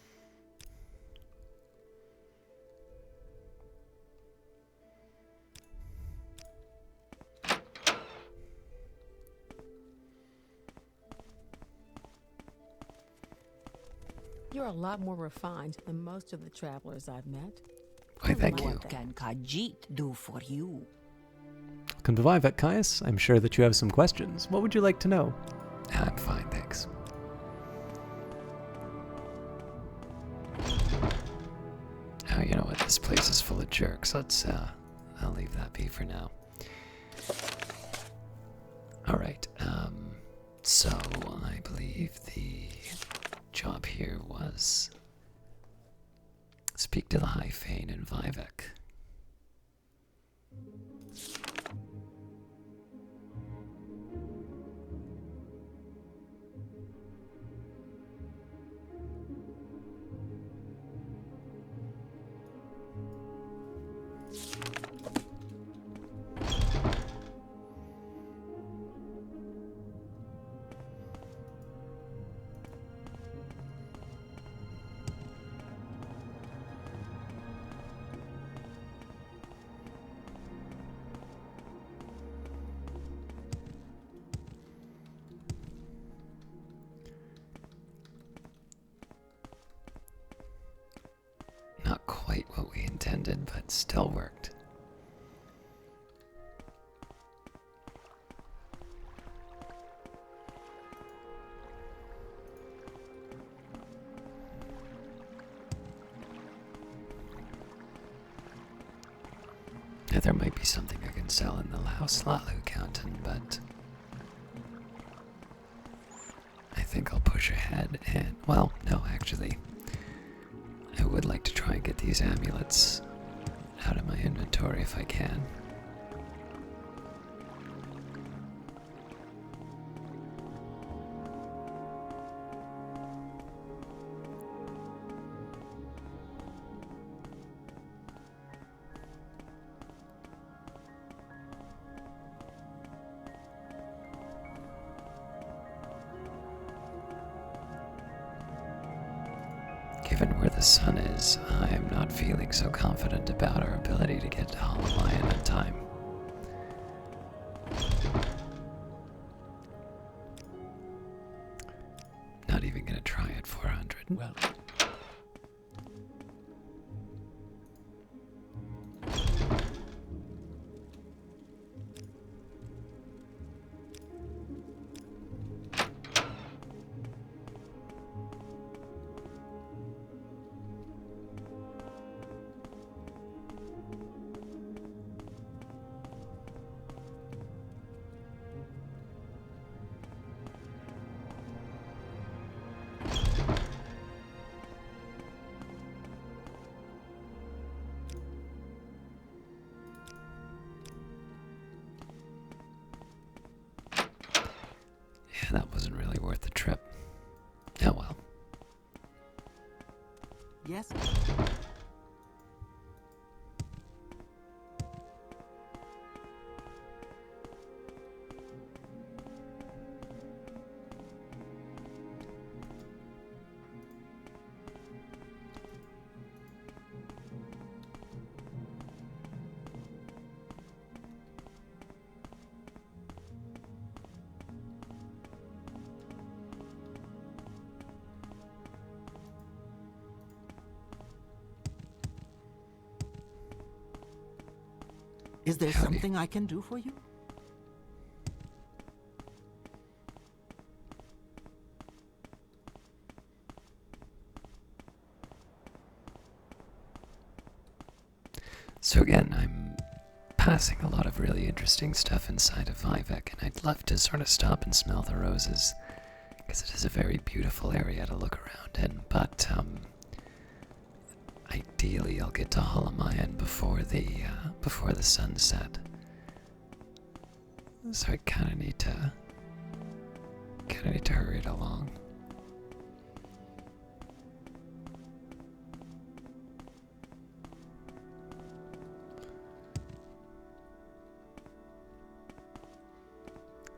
Speaker 7: You're a lot more refined than most of the travelers I've met.
Speaker 1: Why, thank you.
Speaker 4: What can Khajiit do for you?
Speaker 2: Welcome to Vivek, Caius. I'm sure that you have some questions. What would you like to know?
Speaker 1: I'm fine, thanks. Oh, you know what? This place is full of jerks. I'll leave that be for now. Alright, so I believe the job here was speak to the High Fane in Vivek. Not quite what we intended, but still worked. Now, there might be something I can sell in the Hlaalu Countin, but I think I'll push ahead and, well, no, actually, I would like to try and get these amulets out of my inventory if I can. Given where the sun is, I am not feeling so confident about our ability to get to Hlaalu in time. Not even gonna try at 400.
Speaker 3: Well,
Speaker 1: that wasn't really worth the trip. Oh well.
Speaker 4: Yes? Is there
Speaker 1: Howdy.
Speaker 4: something I can do for you?
Speaker 1: So again, I'm passing a lot of really interesting stuff inside of Vivek, and I'd love to sort of stop and smell the roses, because it is a very beautiful area to look around in, but ideally I'll get to Hollomayan before the sunset. So I kinda need to hurry it along.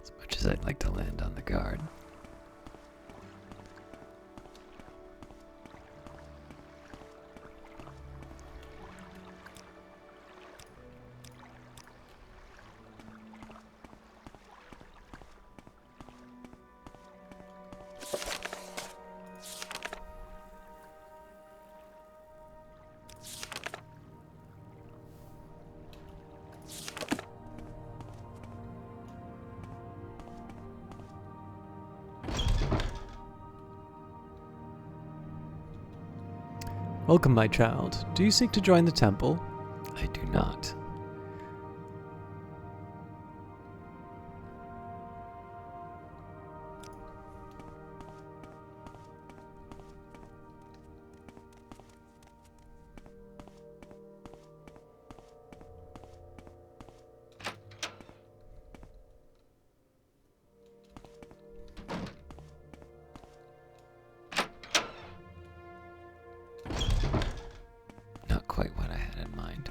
Speaker 1: As much as I'd like to land on the guard.
Speaker 2: Welcome, my child. Do you seek to join the temple?
Speaker 1: I do not. Not quite what I had in mind.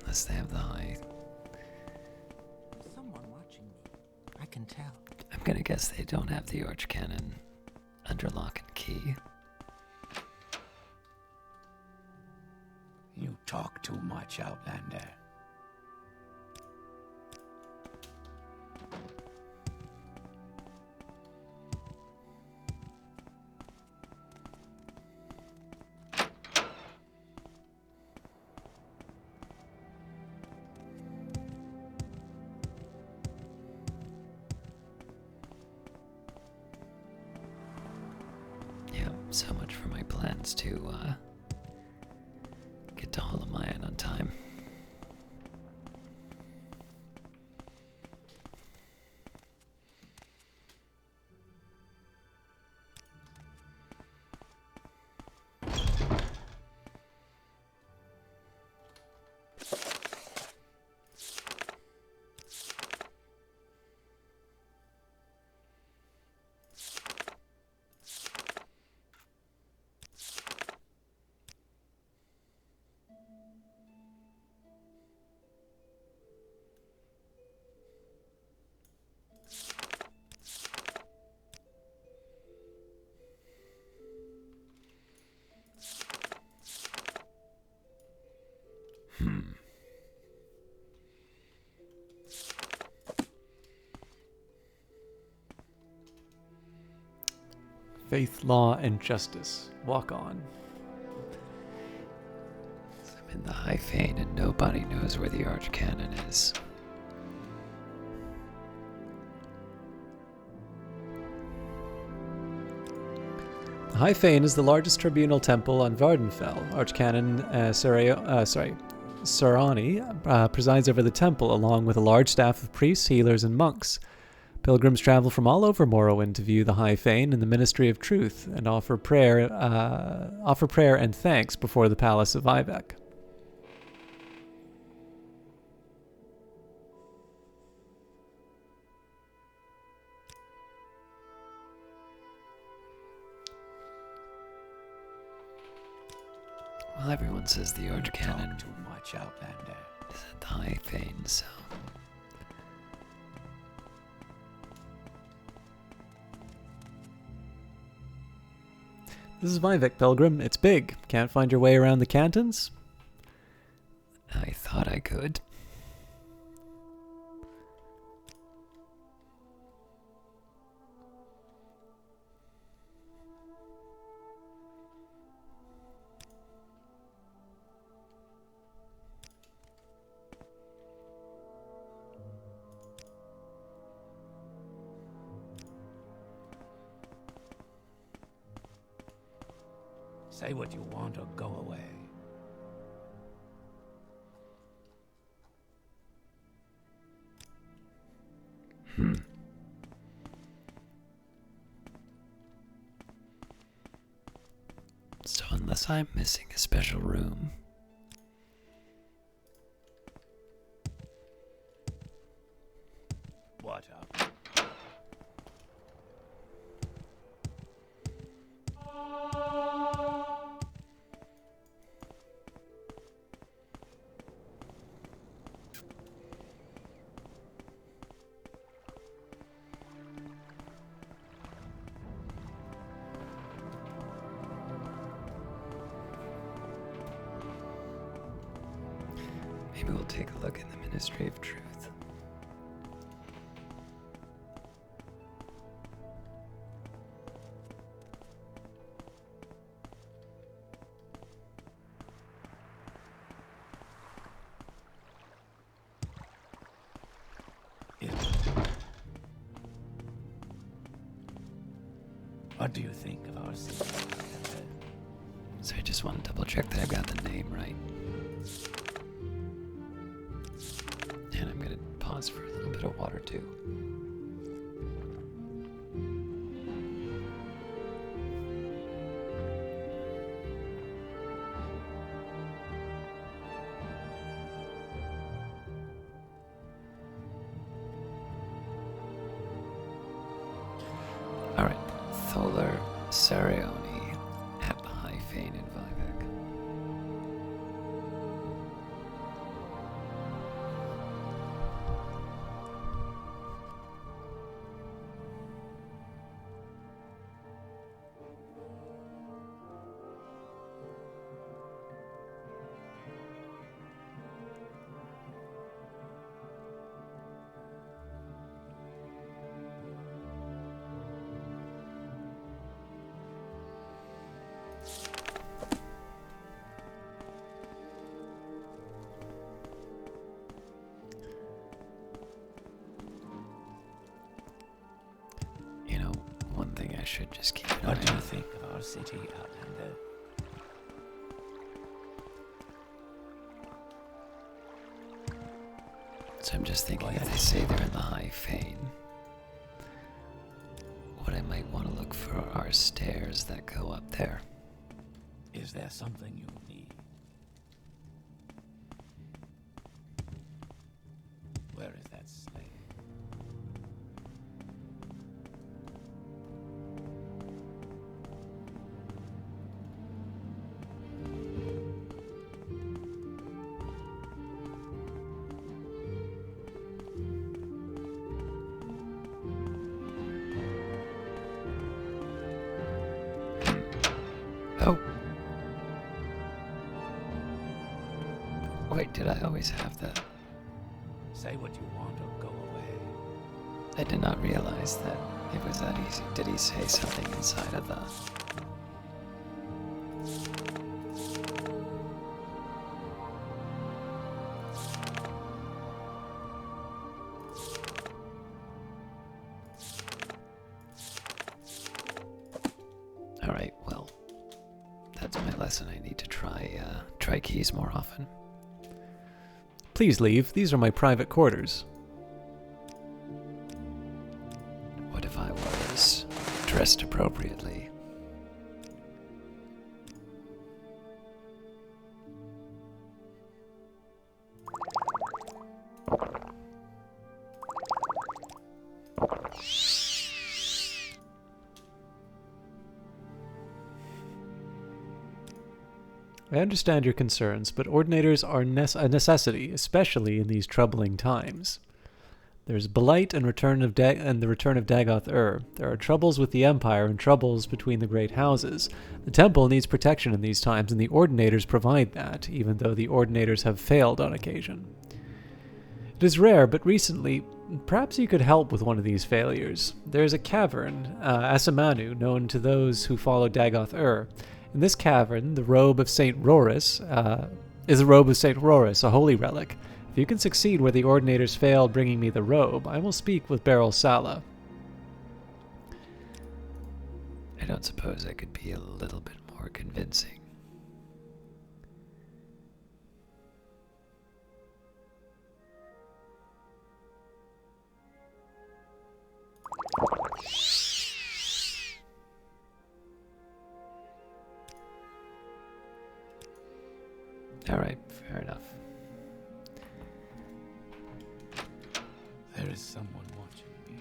Speaker 1: Unless they have the high.
Speaker 4: There's someone watching me. I can tell.
Speaker 1: I'm gonna guess they don't have the arch cannon under lock and key.
Speaker 3: You talk too much, Outlander.
Speaker 1: Yeah, so much for my plans to get to Hollomayan on time.
Speaker 2: Faith, law, and justice. Walk on.
Speaker 1: I'm in the High Fane and nobody knows where the arch cannon is.
Speaker 2: The High Fane is the largest tribunal temple on Vardenfell. Archcanon Sarani presides over the temple along with a large staff of priests, healers, and monks. Pilgrims travel from all over Morrowind to view the High Fane and the Ministry of Truth and offer prayer and thanks before the Palace of Ivek.
Speaker 1: Well, everyone says the Orange Cannon
Speaker 3: Talk too much, Outlander.
Speaker 1: is at the High Fane, so...
Speaker 2: This is Vivek, Pilgrim. It's big. Can't find your way around the cantons?
Speaker 1: I thought I could.
Speaker 3: Say what you want or go away.
Speaker 1: So unless I'm missing a special room...
Speaker 3: What up?
Speaker 1: Maybe we'll take a look in the Ministry of Truth.
Speaker 3: What do you think of our city?
Speaker 1: So I just want to double check that I've got the name right. And I'm going to pause for a little bit of water too. Alright, Tholar Sarioni at the High Fane in Vivek. You know, one thing I should just keep an
Speaker 3: What
Speaker 1: eye
Speaker 3: do you
Speaker 1: on.
Speaker 3: think of our city, Outlander?
Speaker 1: So I'm just thinking
Speaker 3: Go
Speaker 1: if
Speaker 3: ahead.
Speaker 1: they say they're in the High Fane, what I might want to look for are stairs that go up there.
Speaker 3: Is there something you need? Where is that slave?
Speaker 1: Oh! Wait, did I always have that?
Speaker 3: Say what you want or go away.
Speaker 1: I did not realize that it was that easy. Did he say something inside of the... Alright, well, that's my lesson. I need to try keys more often.
Speaker 2: Please leave. These are my private quarters.
Speaker 1: dressed appropriately.
Speaker 2: I understand your concerns, but ordinators are a necessity, especially in these troubling times. There's Blight and the return of Dagoth-Ur. There are troubles with the Empire and troubles between the great houses. The temple needs protection in these times, and the Ordinators provide that, even though the Ordinators have failed on occasion. It is rare, but recently, perhaps you could help with one of these failures. There is a cavern, Asamanu, known to those who follow Dagoth-Ur. In this cavern, the robe of St. Rorus is the robe of St. Rorus, a holy relic. If you can succeed where the Ordinators failed bringing me the robe, I will speak with Beryl Sala.
Speaker 1: I don't suppose I could be a little bit more convincing. Alright, fair enough.
Speaker 3: There is someone watching me.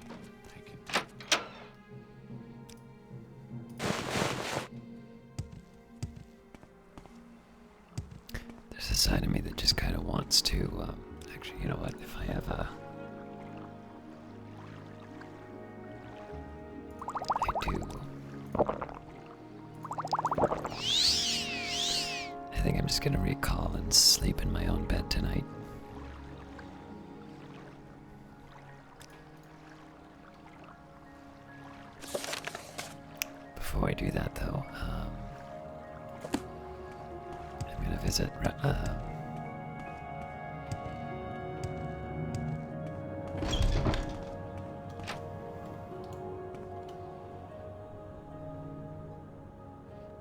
Speaker 1: There's a side of me that just kind of wants to, actually, you know what, if I have a... I do. I think I'm just gonna recall and sleep in my own bed tonight. Before I do that, though, I'm gonna visit.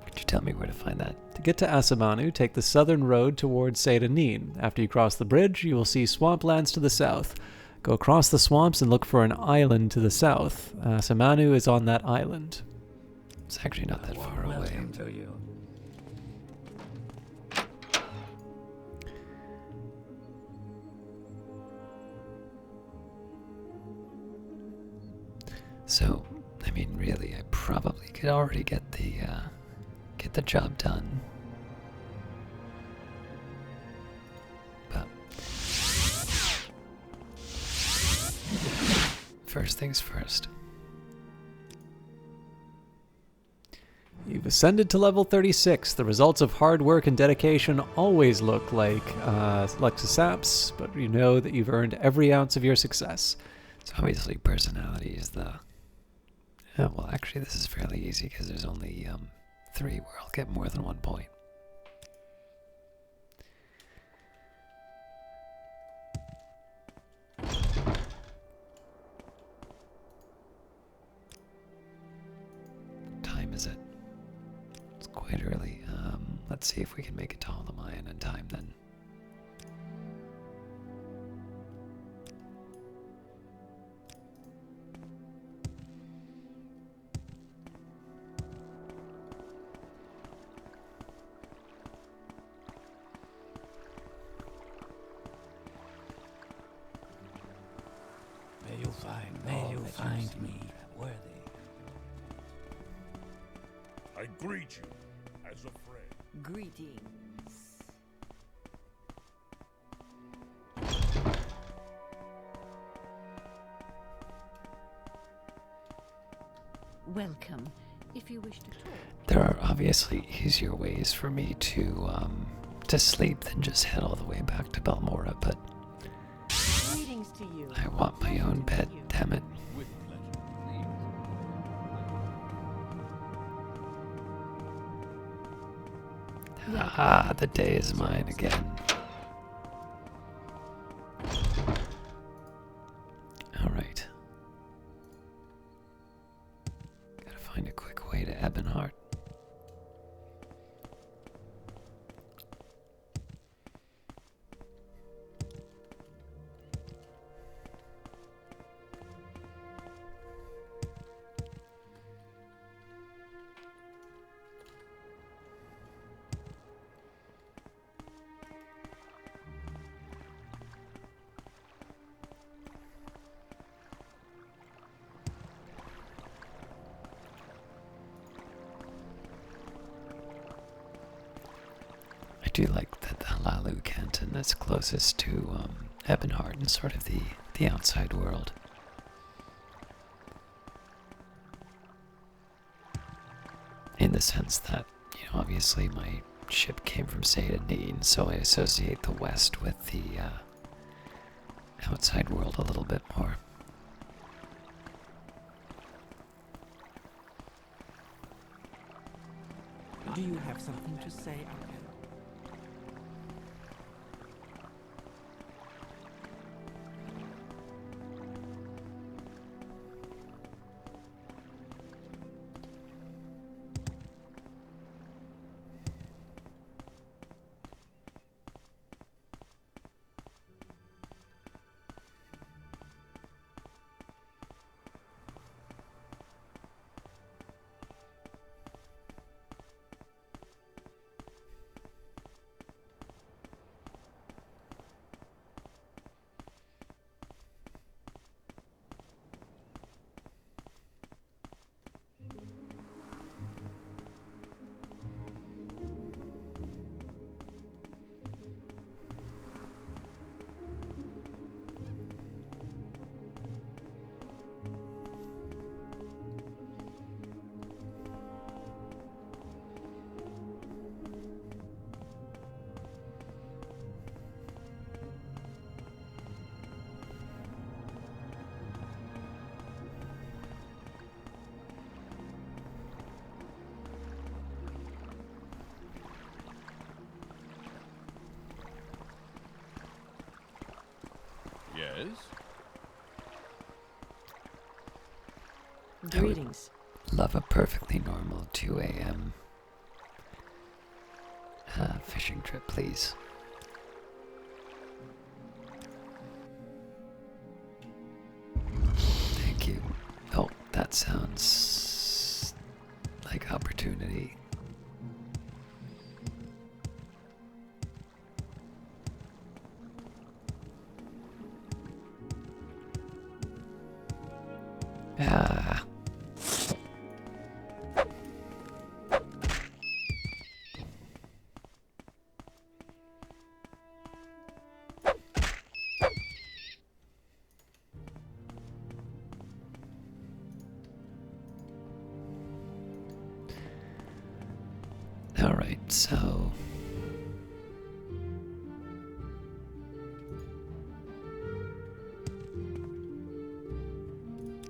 Speaker 1: Could you tell me where to find that?
Speaker 2: To get to Asamanu, take the southern road towards Seyda Neen. After you cross the bridge, you will see swamplands to the south. Go across the swamps and look for an island to the south. Asamanu is on that island.
Speaker 1: It's actually not that far away.
Speaker 3: Welcome to you.
Speaker 1: So, I mean, really, I probably could already get the job done. But first things first.
Speaker 2: You've ascended to level 36. The results of hard work and dedication always look like saps, but you know that you've earned every ounce of your success.
Speaker 1: So obviously personality is the... Oh, well, actually, this is fairly easy because there's only 3 where I'll get more than 1 point. What time is it? It's quite early. Let's see if we can make it to Hollow-Mayan in time then.
Speaker 3: May you find me worthy.
Speaker 8: I greet you as a friend.
Speaker 4: Greetings.
Speaker 5: Welcome. If you wish to talk.
Speaker 1: There are obviously easier ways for me to sleep than just head all the way back to Balmora, but
Speaker 6: Greetings to you.
Speaker 1: I want my own bed, damn it.
Speaker 8: With pleasure.
Speaker 1: Ah, the day is mine again. Alright. Gotta find a quick way to Ebonheart. do like that the Hlaalu canton is closest to Ebonheart and sort of the outside world. In the sense that, you know, obviously my ship came from Seyda, so I associate the west with the outside world a little bit more.
Speaker 4: Do you have something to say, Uncle?
Speaker 8: Yes?
Speaker 6: Greetings.
Speaker 1: Love a perfectly normal 2 a.m. Fishing trip, please. Thank you. Oh, that sounds like opportunity. Ah. All right, so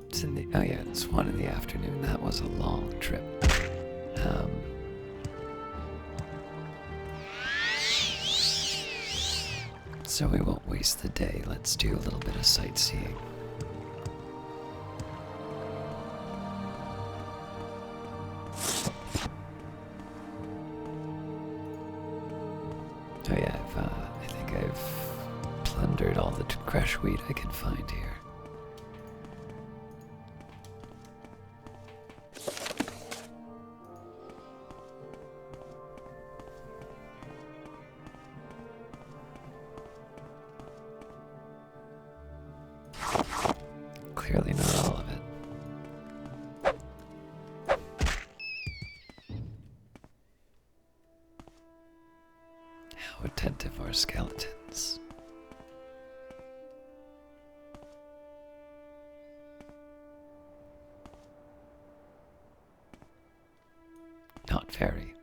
Speaker 1: it's in the, oh yeah, it's 1 in the afternoon. That was a long trip. So we won't waste the day. Let's do a little bit of sightseeing. Oh yeah, I think I've plundered all the crush wheat I can find here. Clearly not all of it. How attentive are skeletons? Not very.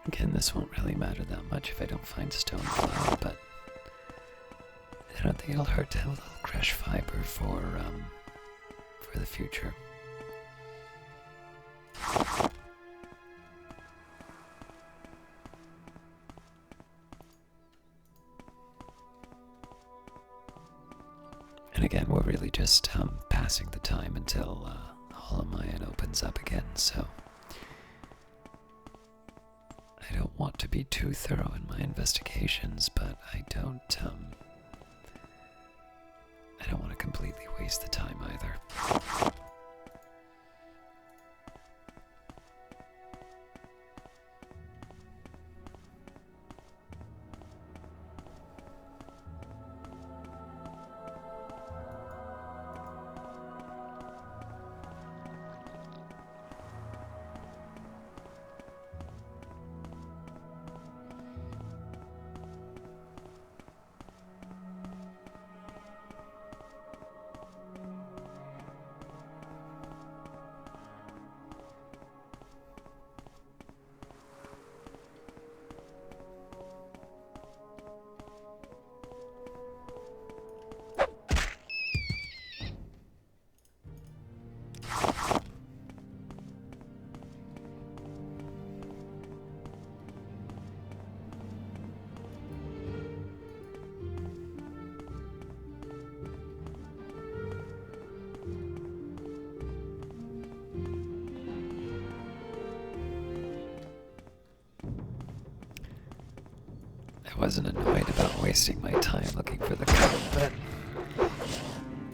Speaker 1: Again, this won't really matter that much if I don't find stone flour, but I don't think it'll hurt to have a little crushed fiber for the future. And again, we're really just passing the time until Hollow opens up again, so I don't want to be too thorough in my investigations, but I don't want to completely waste the time either. I wasn't annoyed about wasting my time looking for the code,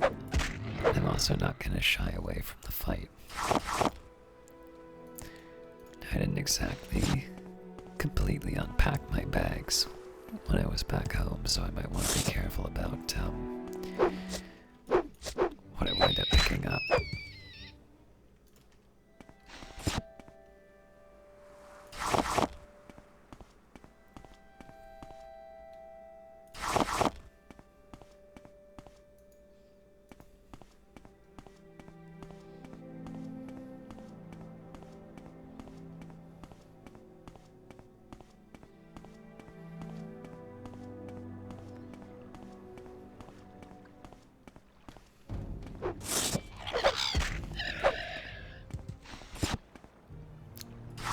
Speaker 1: but I'm also not going to shy away from the fight. I didn't exactly completely unpack my bags when I was back home, so I might want to be careful about what I wind up picking up.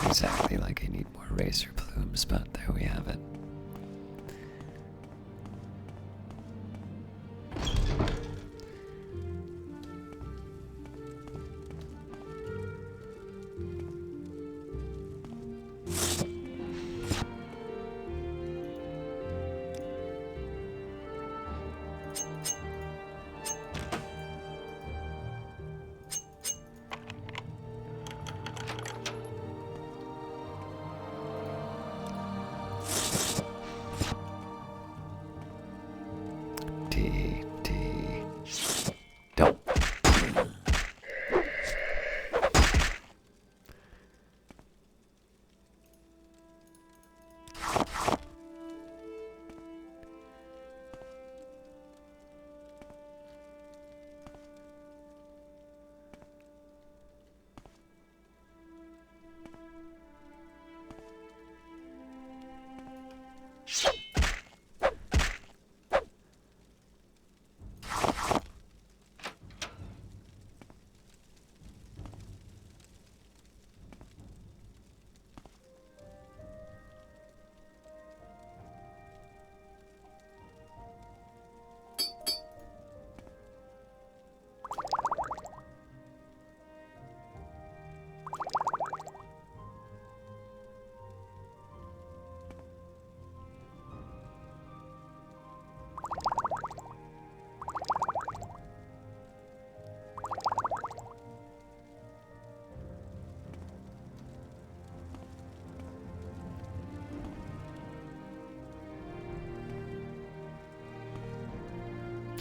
Speaker 1: Exactly like I need more racer plumes, but there we have it. Don't.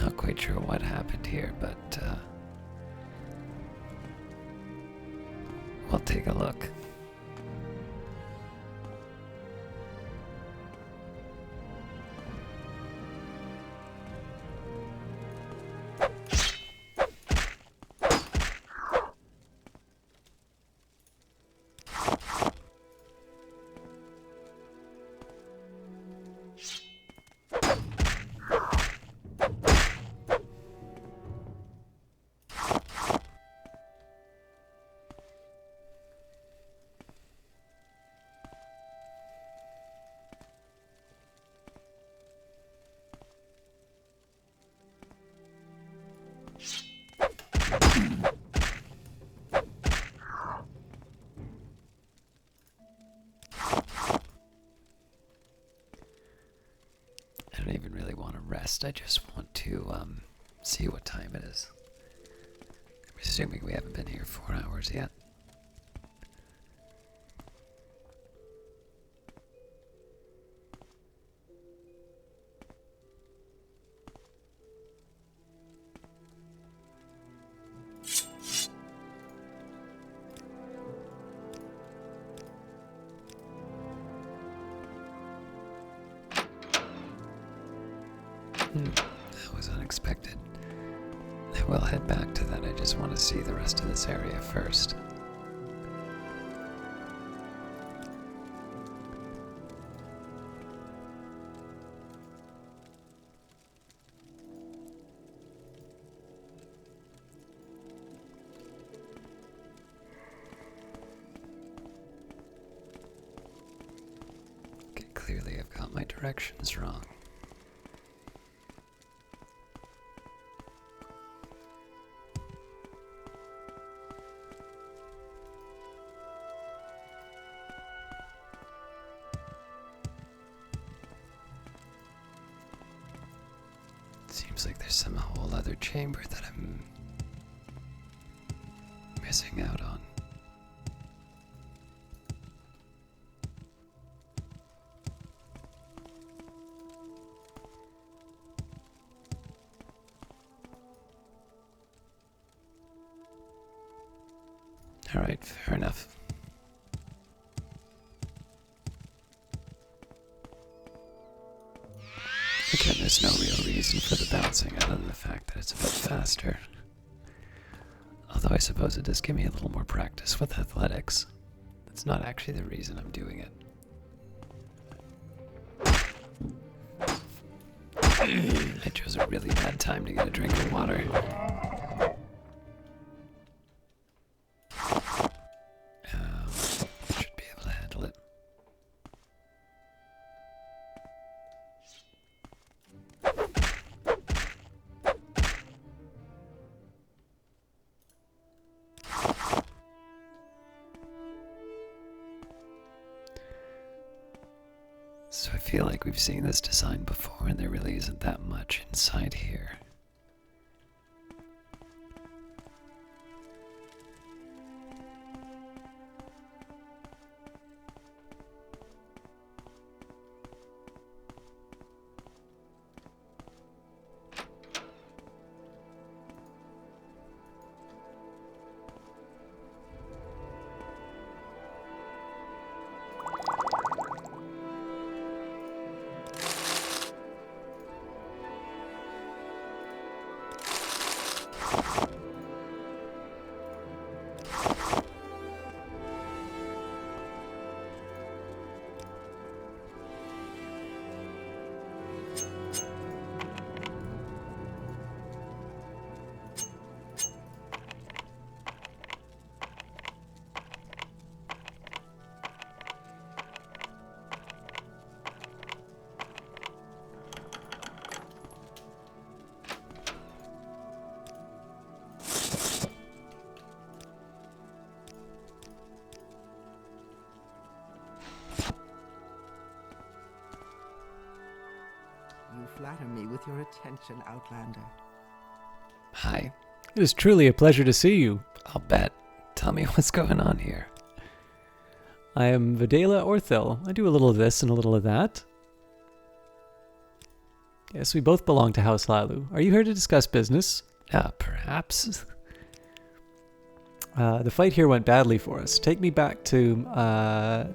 Speaker 1: Not quite sure what happened here, but we'll take a look. don't even really want to rest. I just want to see what time it is. I'm assuming we haven't been here 4 hours yet. That was unexpected. I will head back to that. I just want to see the rest of this area first. Okay, clearly I've got my directions wrong. Seems like there's some whole other chamber that I'm missing out on. Alright, fair enough. Again, there's no real reason for the bouncing other than the fact that it's a bit faster. Although I suppose it does give me a little more practice with athletics. That's not actually the reason I'm doing it. I chose a really bad time to get a drink of water. Should be able to handle it. So I feel like we've seen this design before, and there really isn't that much inside here.
Speaker 4: You flatter me with your attention, Outlander.
Speaker 1: Hi,
Speaker 2: It is truly a pleasure to see you.
Speaker 1: I'll bet. Tell me what's going on here.
Speaker 2: I am Videla Orthil. I do a little of this and a little of that. Yes, we both belong to House Hlaalu. Are you here to discuss business?
Speaker 1: Perhaps?
Speaker 2: The fight here went badly for us. Take me back to my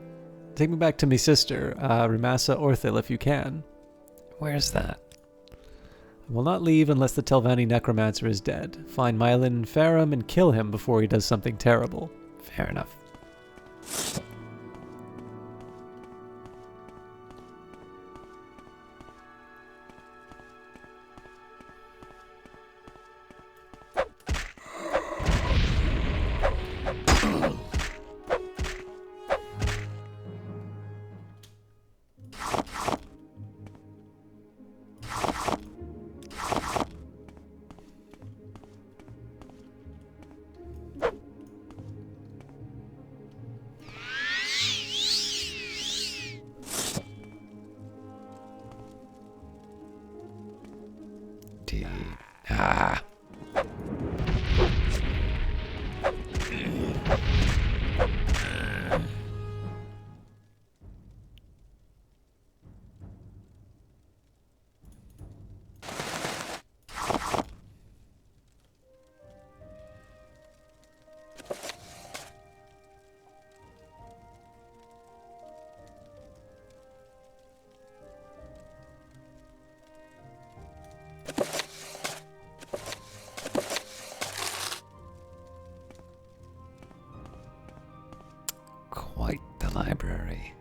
Speaker 2: sister, Ramasa Orthil, if you can.
Speaker 1: Where's that?
Speaker 2: I will not leave unless the Telvanni necromancer is dead. Find Mylan Farum and kill him before he does something terrible.
Speaker 1: Fair enough. Ah. Quite the library.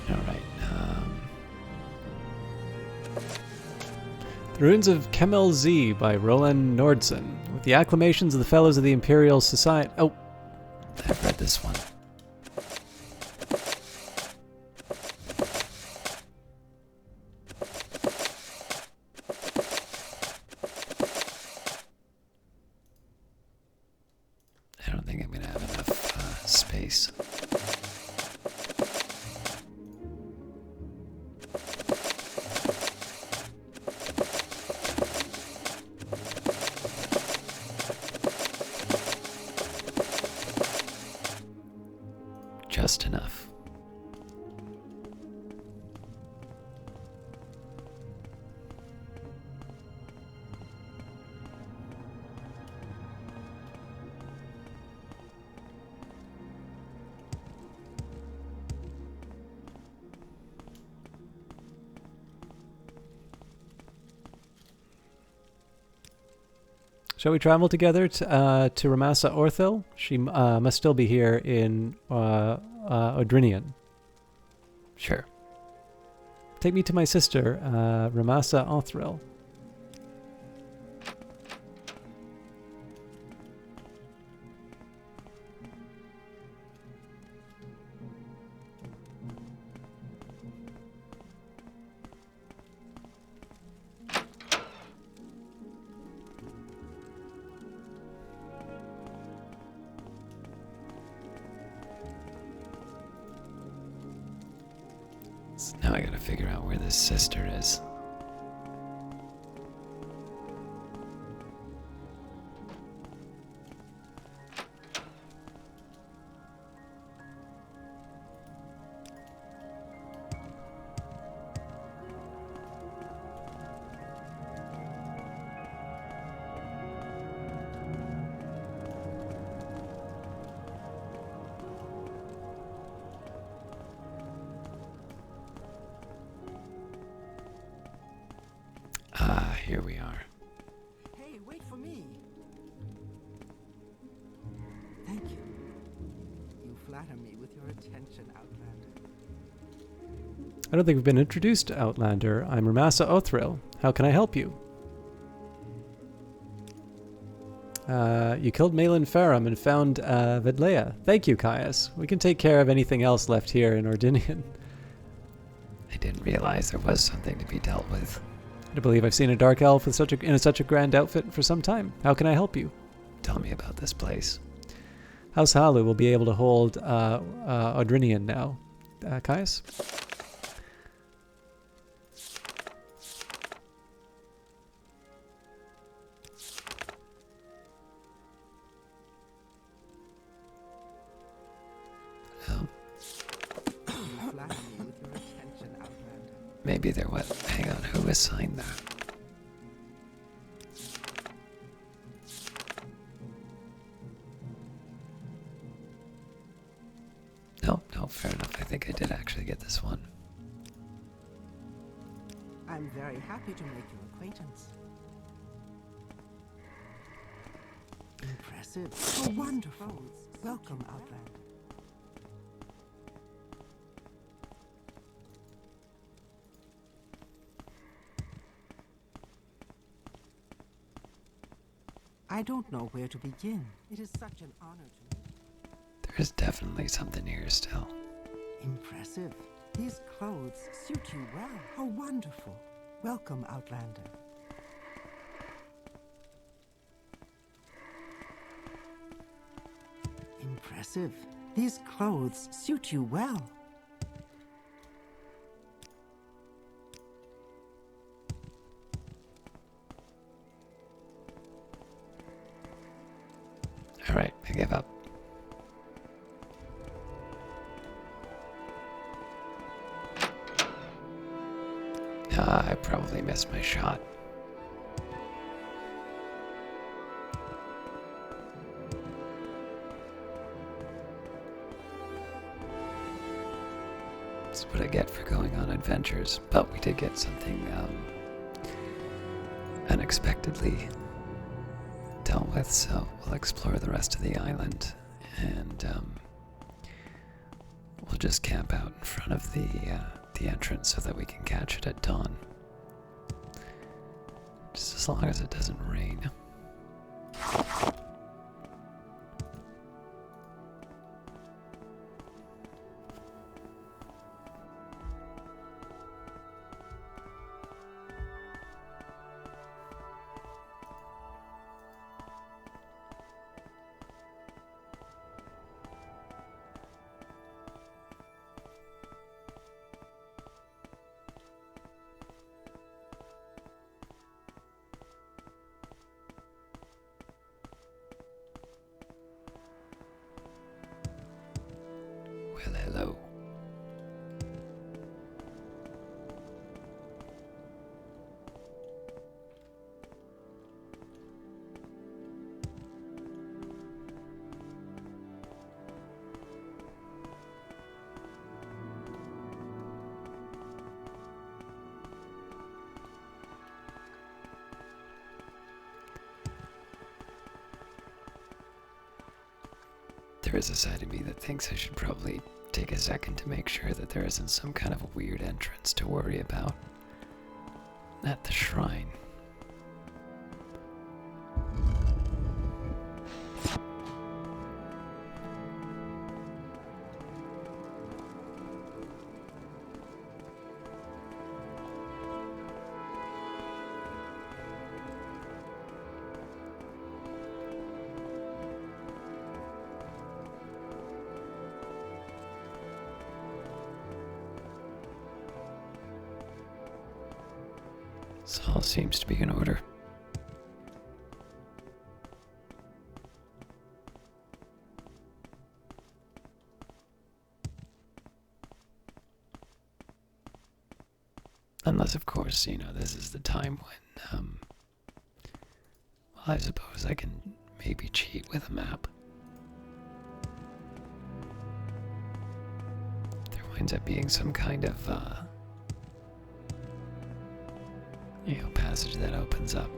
Speaker 1: Alright,
Speaker 2: The Ruins of Kemel Z by Roland Nordsen. With the acclamations of the Fellows of the Imperial Society. Oh,
Speaker 1: I've read this one. I don't think I'm gonna have enough space. Just enough.
Speaker 2: shall we travel together to Ramasa Orthil? She must still be here in Odrinian.
Speaker 1: Sure.
Speaker 2: Take me to my sister, Ramasa Orthil.
Speaker 1: So now I gotta figure out where this sister is. Ah, here we are.
Speaker 4: Hey, wait for me. Thank you. You flatter me with your attention, Outlander.
Speaker 2: I don't think we've been introduced to Outlander. I'm Ramasa Othril. How can I help you? You killed Malin Farum and found Vedleia. Thank you, Caius. We can take care of anything else left here in Ordinian.
Speaker 1: I didn't realize there was something to be dealt with.
Speaker 2: I believe I've seen a dark elf with such a grand outfit for some time. How can I help you?
Speaker 1: Tell me about this place.
Speaker 2: House Hlaalu will be able to hold Odrinian now. Caius?
Speaker 4: You flatter me with your attention, Outlander.
Speaker 1: Maybe there was. Hang on, who assigned that? fair enough. I think I did actually get this one.
Speaker 4: I'm very happy to make your acquaintance. Impressive. Oh, wonderful. Welcome, Outlander. I don't know where to begin. It is such an honor to meet you.
Speaker 1: There's definitely something here still.
Speaker 4: Impressive. These clothes suit you well. How wonderful. Welcome, Outlander. Impressive. These clothes suit you well.
Speaker 1: Alright, I give up. I probably missed my shot. That's what I get for going on adventures. But we did get something unexpectedly dealt with, so we'll explore the rest of the island, and we'll just camp out in front of the entrance so that we can catch it at dawn. Just as long as it doesn't rain. Well, hello. There is a side of me that thinks I should probably take a second to make sure that there isn't some kind of a weird entrance to worry about at the shrine. This all seems to be in order. Unless, of course, this is the time when, well, I suppose I can maybe cheat with a map. There winds up being some kind of, passage that opens up.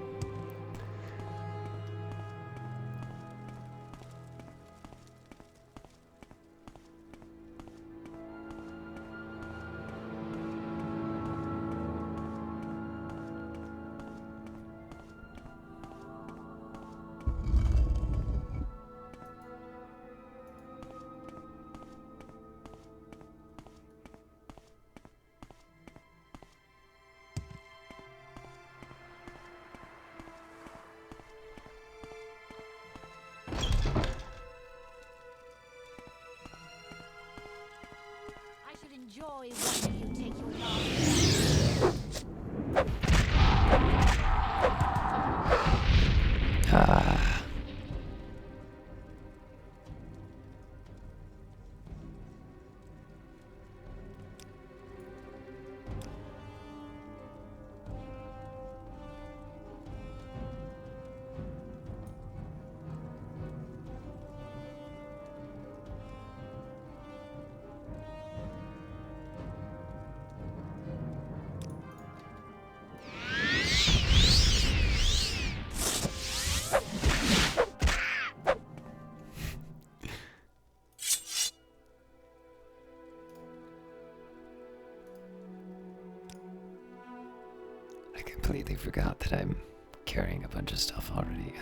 Speaker 1: forgot that I'm carrying a bunch of stuff already.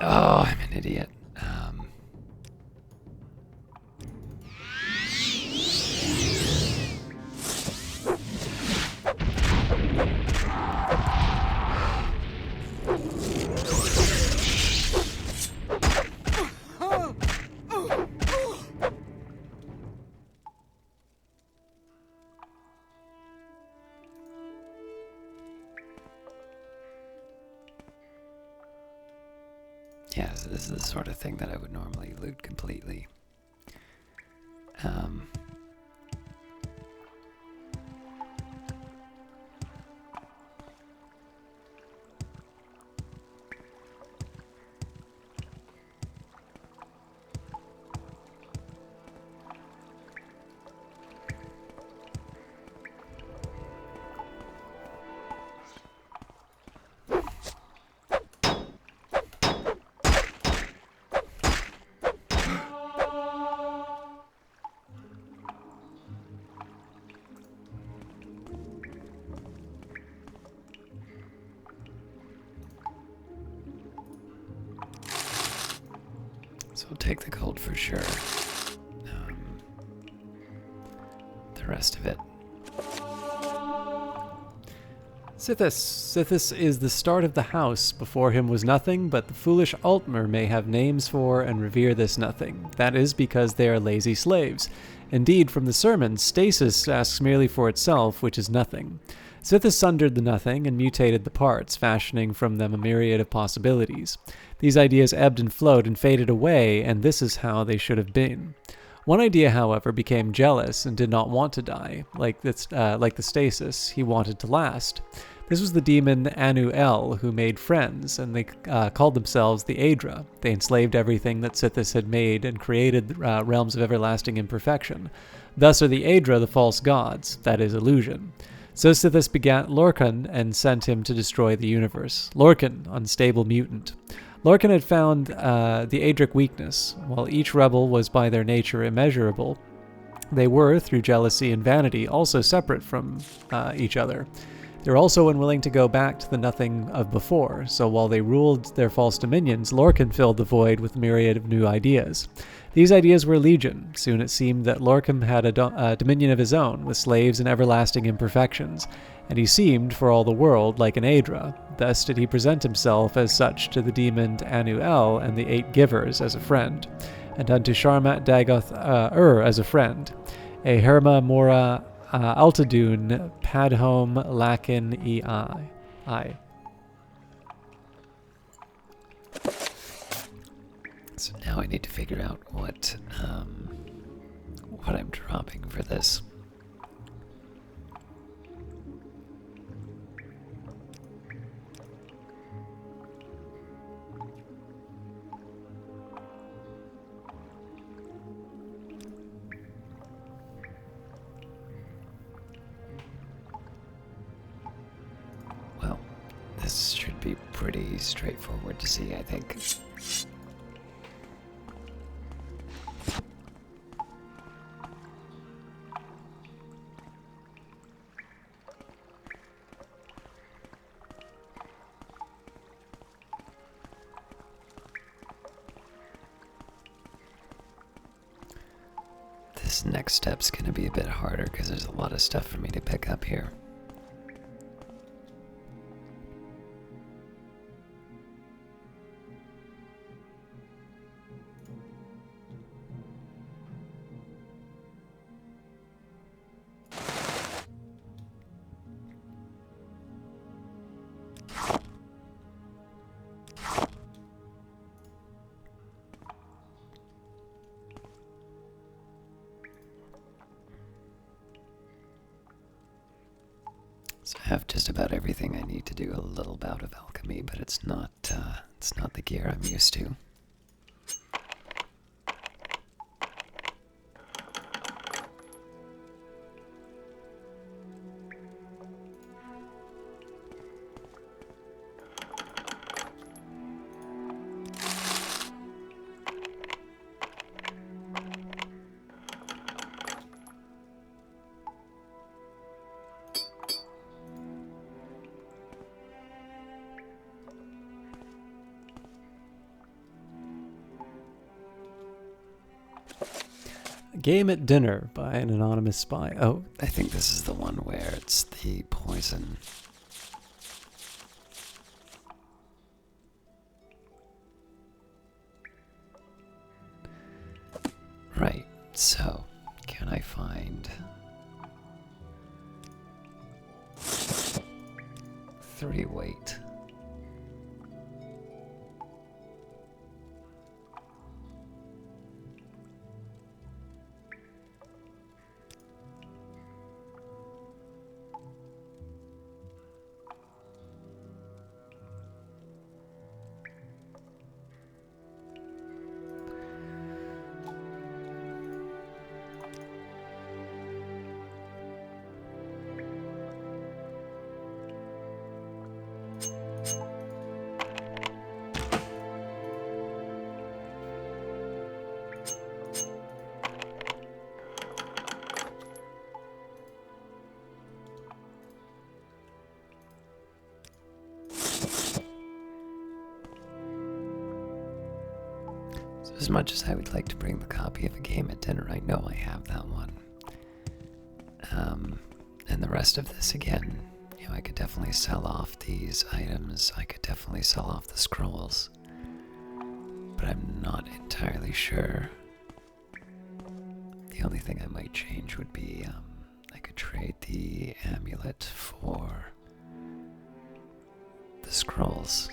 Speaker 1: Oh, I'm an idiot. Yeah, so this is the sort of thing that I would normally loot completely. So we'll take the gold for sure. The rest of it.
Speaker 2: Sithis is the start of the house. Before him was nothing, but the foolish Altmer may have names for and revere this nothing. That is because they are lazy slaves. Indeed, from the sermon, stasis asks merely for itself, which is nothing. Sithis sundered the nothing and mutated the parts, fashioning from them a myriad of possibilities. These ideas ebbed and flowed and faded away, and this is how they should have been. One idea, however, became jealous and did not want to die. Like the stasis, he wanted to last. This was the demon Anu El, who made friends, and they called themselves the Aedra. They enslaved everything that Sithis had made and created realms of everlasting imperfection. Thus are the Aedra the false gods, that is, illusion. So Sithis begat Lorcan and sent him to destroy the universe. Lorcan, unstable mutant. Lorcan had found the Aedric weakness. While each rebel was by their nature immeasurable, they were, through jealousy and vanity, also separate from each other. They were also unwilling to go back to the nothing of before, so while they ruled their false dominions, Lorcan filled the void with a myriad of new ideas. These ideas were legion. Soon it seemed that Lorcan had a dominion of his own, with slaves and everlasting imperfections, and he seemed, for all the world, like an Aedra. Thus did he present himself as such to the demon Anu El and the 8 givers as a friend, and unto Sharmat Dagoth as a friend. A Herma Mora Altadun Padhom Lakin I.
Speaker 1: So now I need to figure out what I'm dropping for this. Well, this should be pretty straightforward to see, I think. This next step's gonna be a bit harder because there's a lot of stuff for me to pick up here. So I have just about everything I need to do a little bout of alchemy, but it's not the gear I'm used to.
Speaker 2: Game at Dinner by an anonymous spy. Oh,
Speaker 1: I think this is the one where it's the poison. Right, so can I find 3 weight? As much as I would like to bring the copy of A Game at Dinner, I know I have that one. And the rest of this, again, you know, I could definitely sell off these items. I could definitely sell off the scrolls. But I'm not entirely sure. The only thing I might change would be, I could trade the amulet for the scrolls.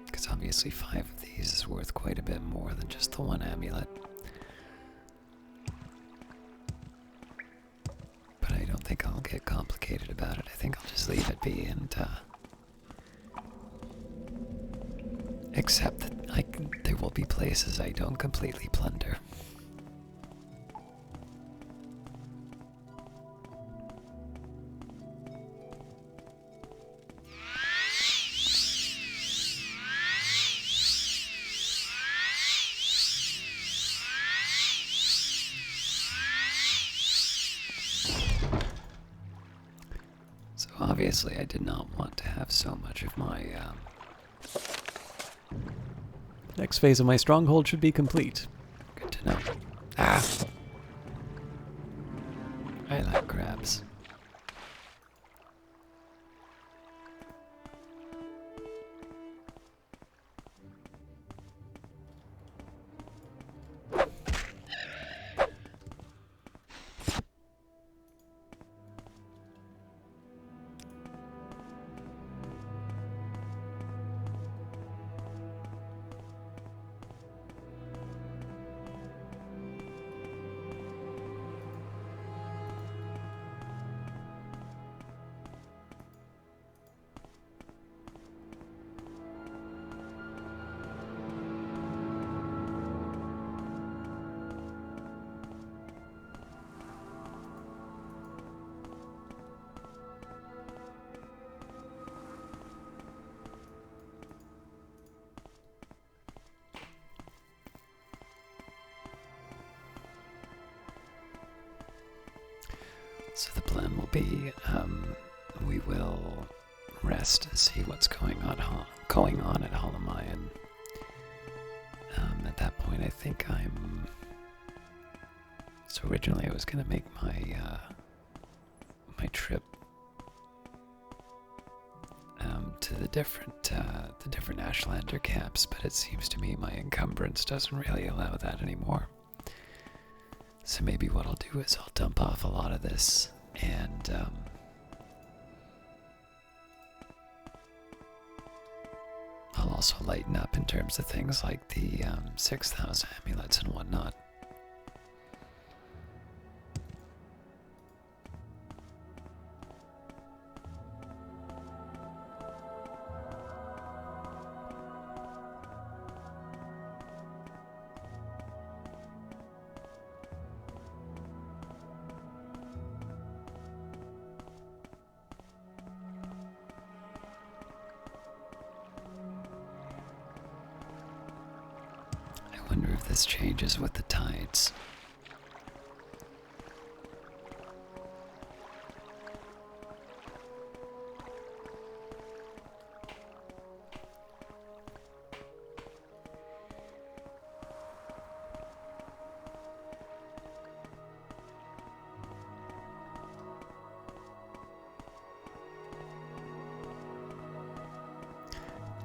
Speaker 1: Because obviously 5 of these is worth quite a bit more than just the 1 amulet. But I don't think I'll get complicated about it. I think I'll just leave it be and accept that there will be places I don't completely plunder. Obviously, I did not want to have so much of my,
Speaker 2: next phase of my stronghold should be complete.
Speaker 1: Good to know. Ah! I like crabs. So the plan will be, we will rest and see what's going on at Hlaalu. At that point, I think so originally I was going to make my trip to the different Ashlander camps, but it seems to me my encumbrance doesn't really allow that anymore. So maybe what I'll do is I'll dump off a lot of this and I'll also lighten up in terms of things like the 6,000 amulets and whatnot. wonder if this changes with the tides.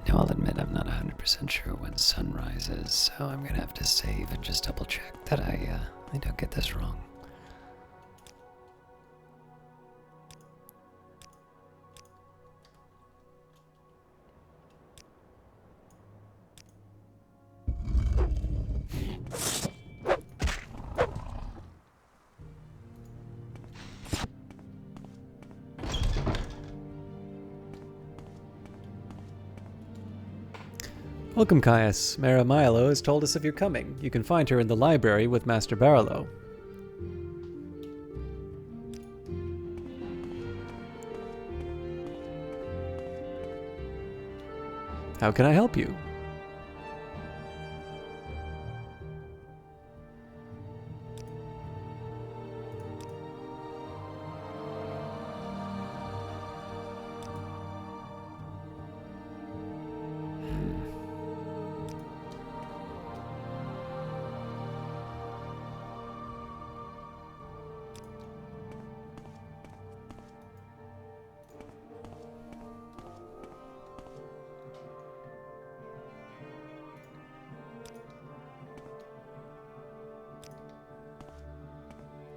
Speaker 1: Now I'll admit I'm not 100% sure when sunrise is, so I'm gonna have to save and just double check that I don't get this wrong.
Speaker 2: Welcome, Caius. Mara Milo has told us of your coming. You can find her in the library with Master Barlow. How can I help you?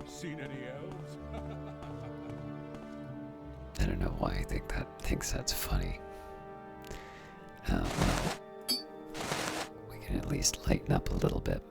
Speaker 8: Seen any elves?
Speaker 1: I don't know why I thinks that's funny. Well, we can at least lighten up a little bit.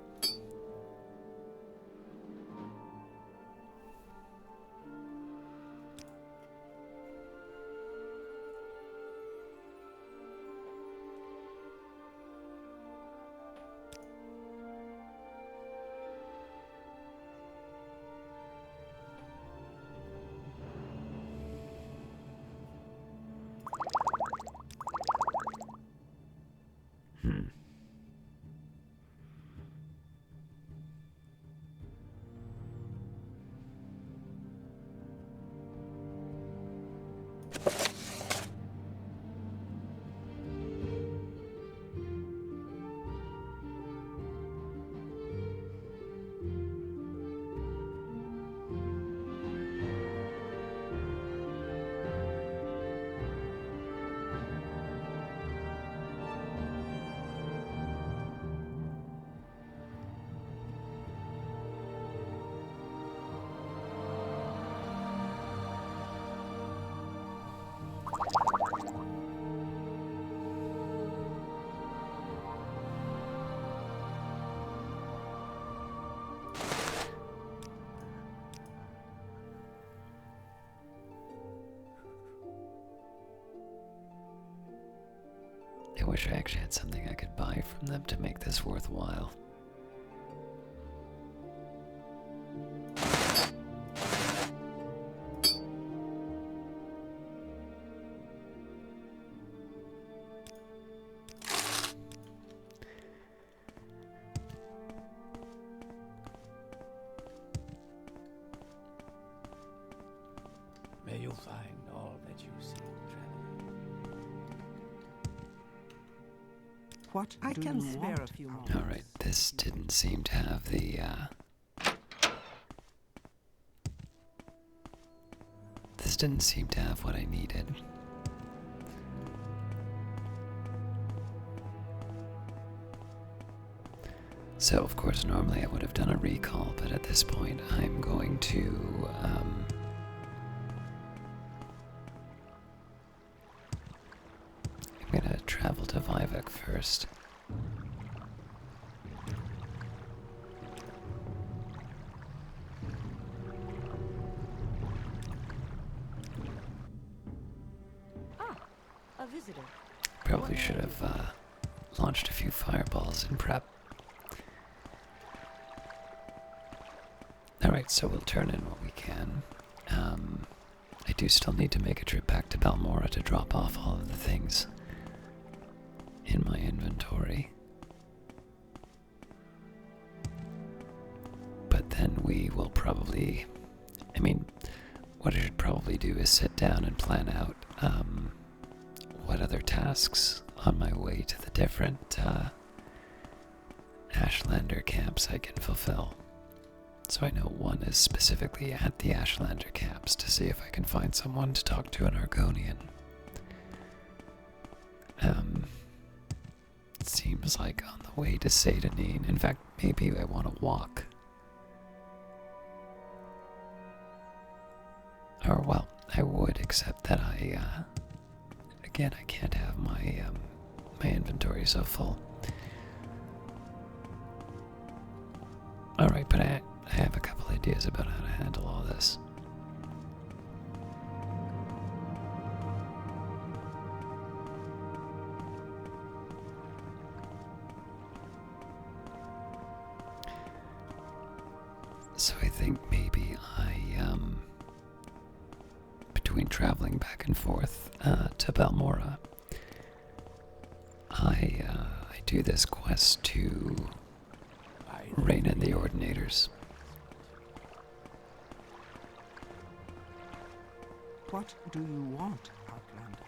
Speaker 1: I wish I actually had something I could buy from them to make this worthwhile.
Speaker 3: May you find all that you seek, traveler.
Speaker 4: What I can spare a few moments.
Speaker 1: Alright, this didn't seem to have the, This didn't seem to have what I needed. So, of course, normally I would have done a recall, but at this point I'm going to, I'm gonna travel to Vivek first.
Speaker 6: A visitor.
Speaker 1: Probably should have launched a few fireballs in prep. Alright, so we'll turn in what we can. I do still need to make a trip back to Balmora to drop off all of the things in my inventory. we will probably, I mean, what I should probably do is sit down and plan out what other tasks on my way to the different Ashlander camps I can fulfill. So I know one is specifically at the Ashlander camps to see if I can find someone to talk to in Argonian. It seems like on the way to Seydanine, in fact, maybe I want to walk. Or, well, I would, except that again, I can't have my inventory so full. Alright, but I have a couple ideas about how to handle all this. So I think maybe between traveling back and forth to Balmora, I do this quest to rein in the Ordinators.
Speaker 4: What do you want, Outlander?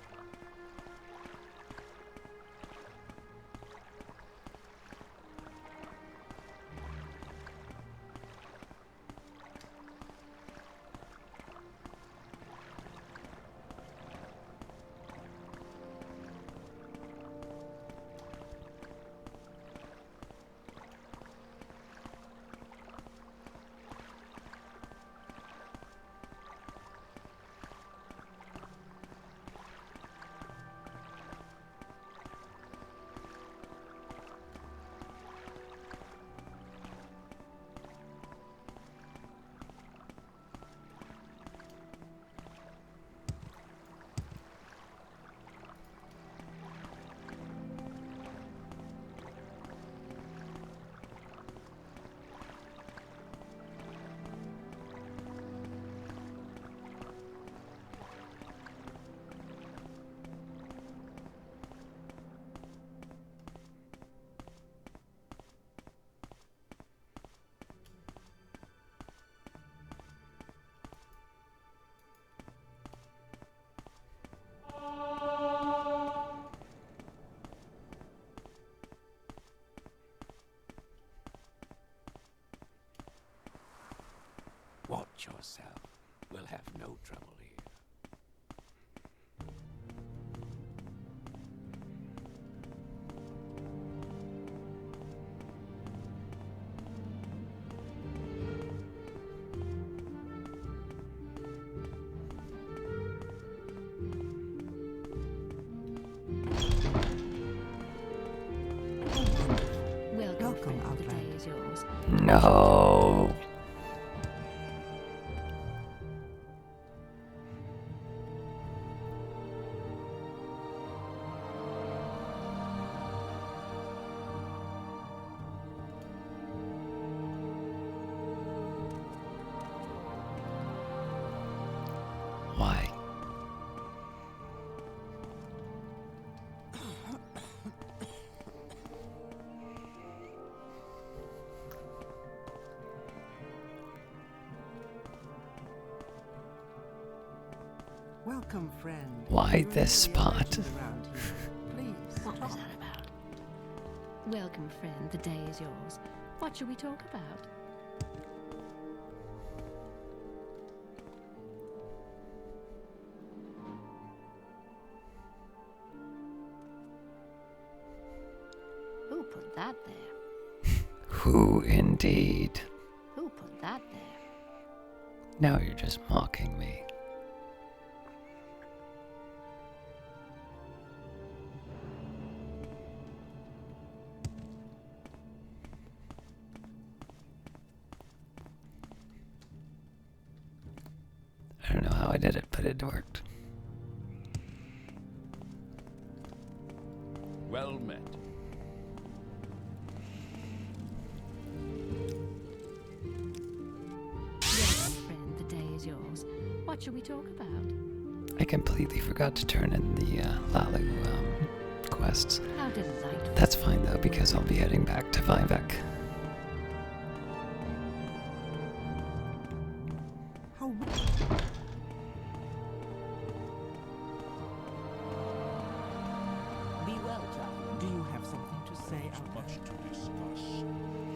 Speaker 3: Watch yourself. We'll have no trouble here.
Speaker 5: Welcome, friend. The day is yours.
Speaker 1: No. Why?
Speaker 4: Welcome, friend.
Speaker 1: Why
Speaker 4: You're
Speaker 1: this
Speaker 4: really
Speaker 1: spot?
Speaker 4: legend around here. Please,
Speaker 5: What was
Speaker 4: talk.
Speaker 5: that about? Welcome, friend. The day is yours. What shall we talk about? Who put that there?
Speaker 1: Who indeed?
Speaker 5: Who put that there?
Speaker 1: Now you're just mocking me. I don't know how I did it, but it worked.
Speaker 8: Well met.
Speaker 5: Welcome, friend. The day is yours. What shall we talk about?
Speaker 1: I completely forgot to turn in the Hlaalu quests.
Speaker 5: How delightful.
Speaker 1: That's fine though, because I'll be heading back to Vivek.
Speaker 4: Be well, child. Do you have something to say,
Speaker 8: Much
Speaker 4: Outlander?
Speaker 8: to discuss.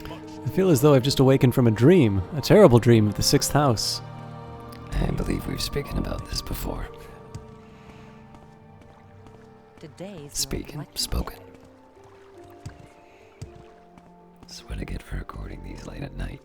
Speaker 8: Much
Speaker 2: I feel as though I've just awakened from a dream, a terrible dream of the sixth house.
Speaker 1: I believe we've spoken about this before. Spoken. That's what I get for recording these late at night.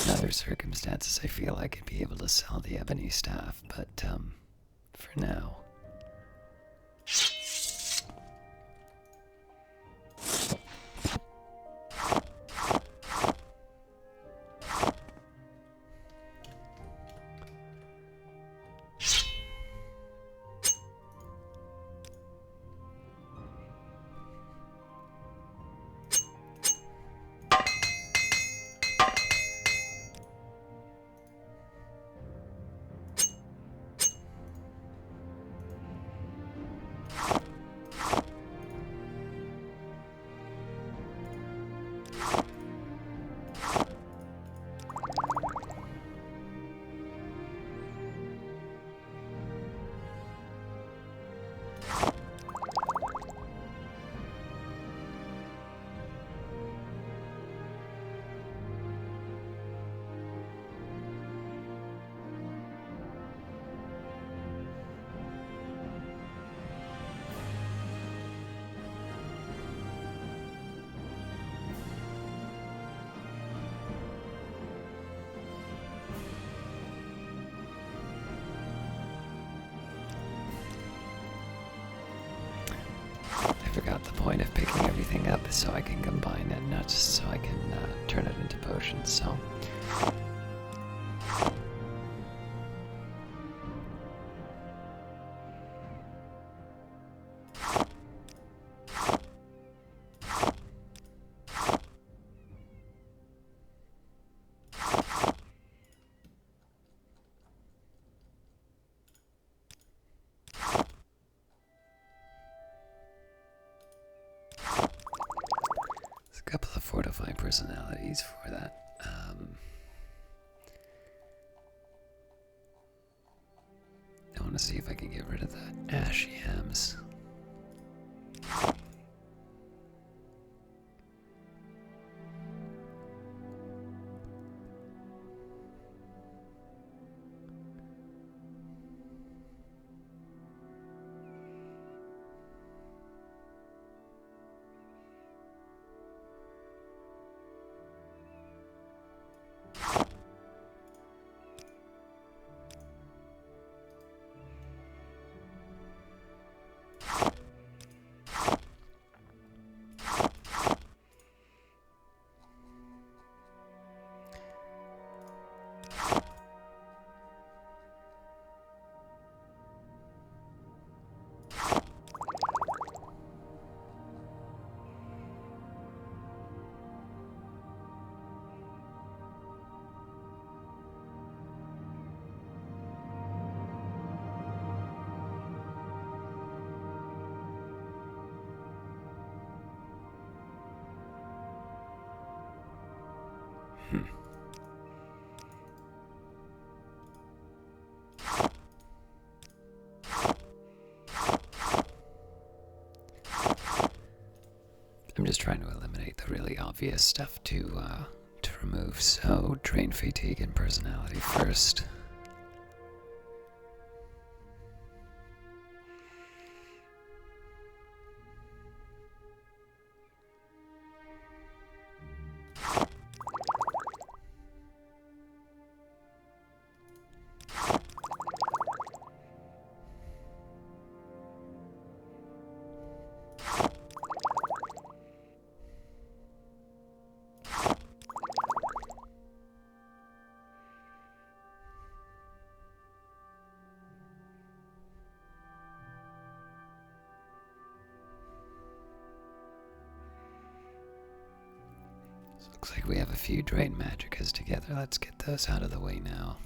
Speaker 1: In other circumstances, I feel like I'd be able to sell the ebony staff, but, for now. I forgot the point of picking everything up is so I can combine it, not just so I can turn it into potions, so... There's a couple of fortified personalities for that. I want to see if I can get rid of the ash yams. I'm just trying to eliminate the really obvious stuff to remove, so drain fatigue and personality first. Looks like we have a few drain magicas together. Let's get those out of the way now.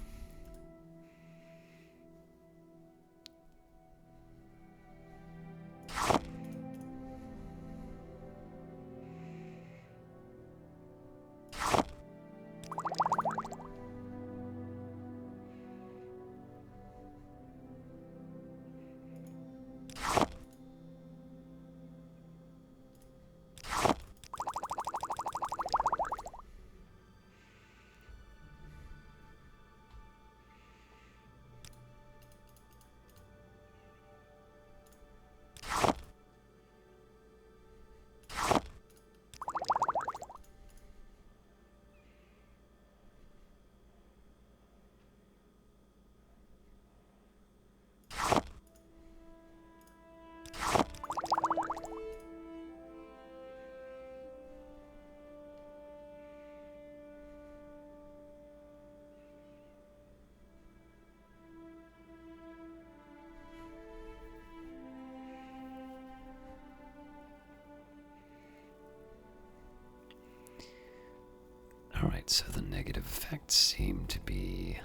Speaker 1: Alright, so the negative effects seem to be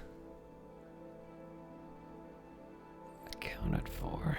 Speaker 1: accounted for.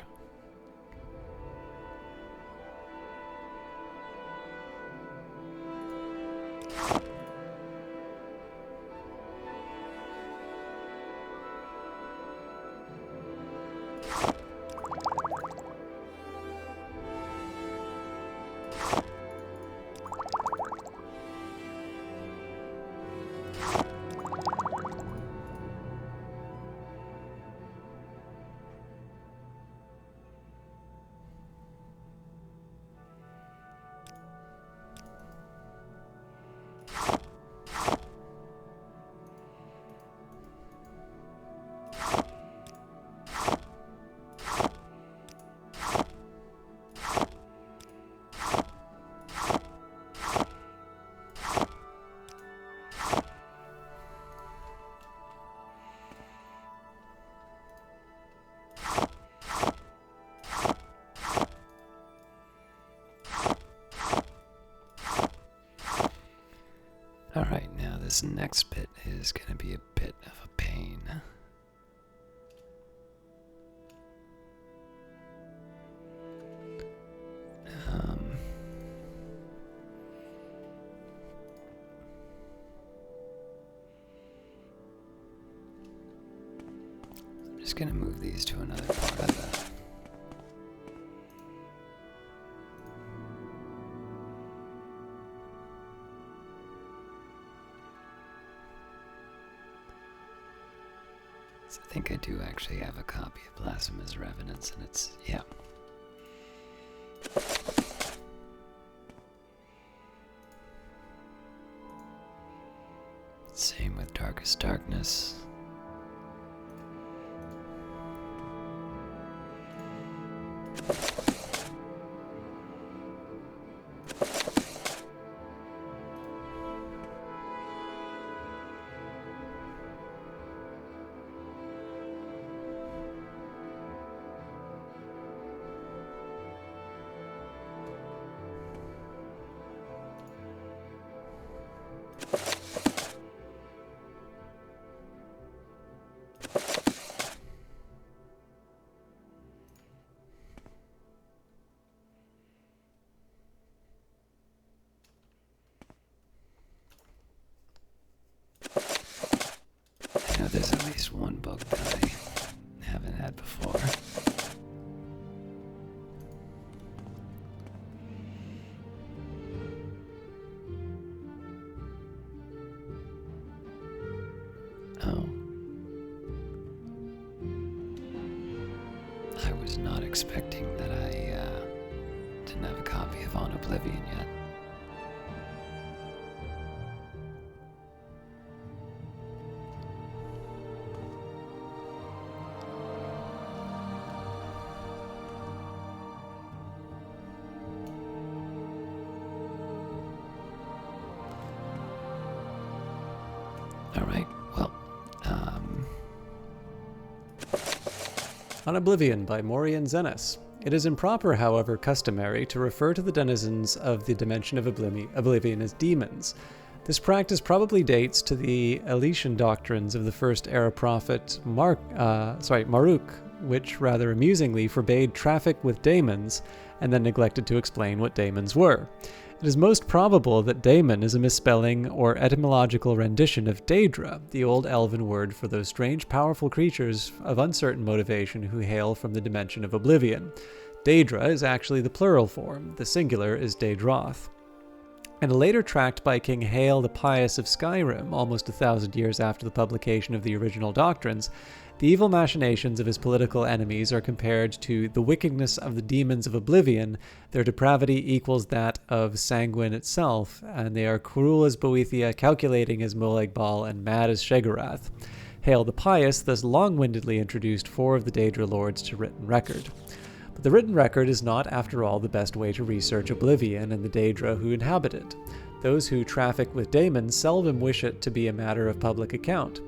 Speaker 1: Alright, now this next bit is going to be a bit of a pain. I'm just going to move these to another part of the... I think I do actually have a copy of Blasphemous Revenants, and it's, yeah. Same with Darkest Darkness. I know there's at least one book that I haven't had before. Oh. I was not expecting that I didn't have a copy of On Oblivion yet. Alright, well,
Speaker 2: On Oblivion by Morian Zenes. It is improper, however, customary to refer to the denizens of the dimension of Oblivion as demons. This practice probably dates to the Elysian doctrines of the first era prophet Maruk, which rather amusingly forbade traffic with daemons and then neglected to explain what daemons were. It is most probable that daemon is a misspelling or etymological rendition of Daedra, the old elven word for those strange, powerful creatures of uncertain motivation who hail from the dimension of Oblivion. Daedra is actually the plural form, the singular is Daedroth. In a later tract by King Hael the Pious of Skyrim, almost 1,000 years after the publication of the original doctrines, the evil machinations of his political enemies are compared to the wickedness of the demons of Oblivion. Their depravity equals that of Sanguine itself, and they are cruel as Boethia, calculating as Molag Bal, and mad as Shegarath. Hael the Pious thus long-windedly introduced 4 of the Daedra lords to written record. But the written record is not, after all, the best way to research Oblivion and the Daedra who inhabit it. Those who traffic with daemons seldom wish it to be a matter of public account.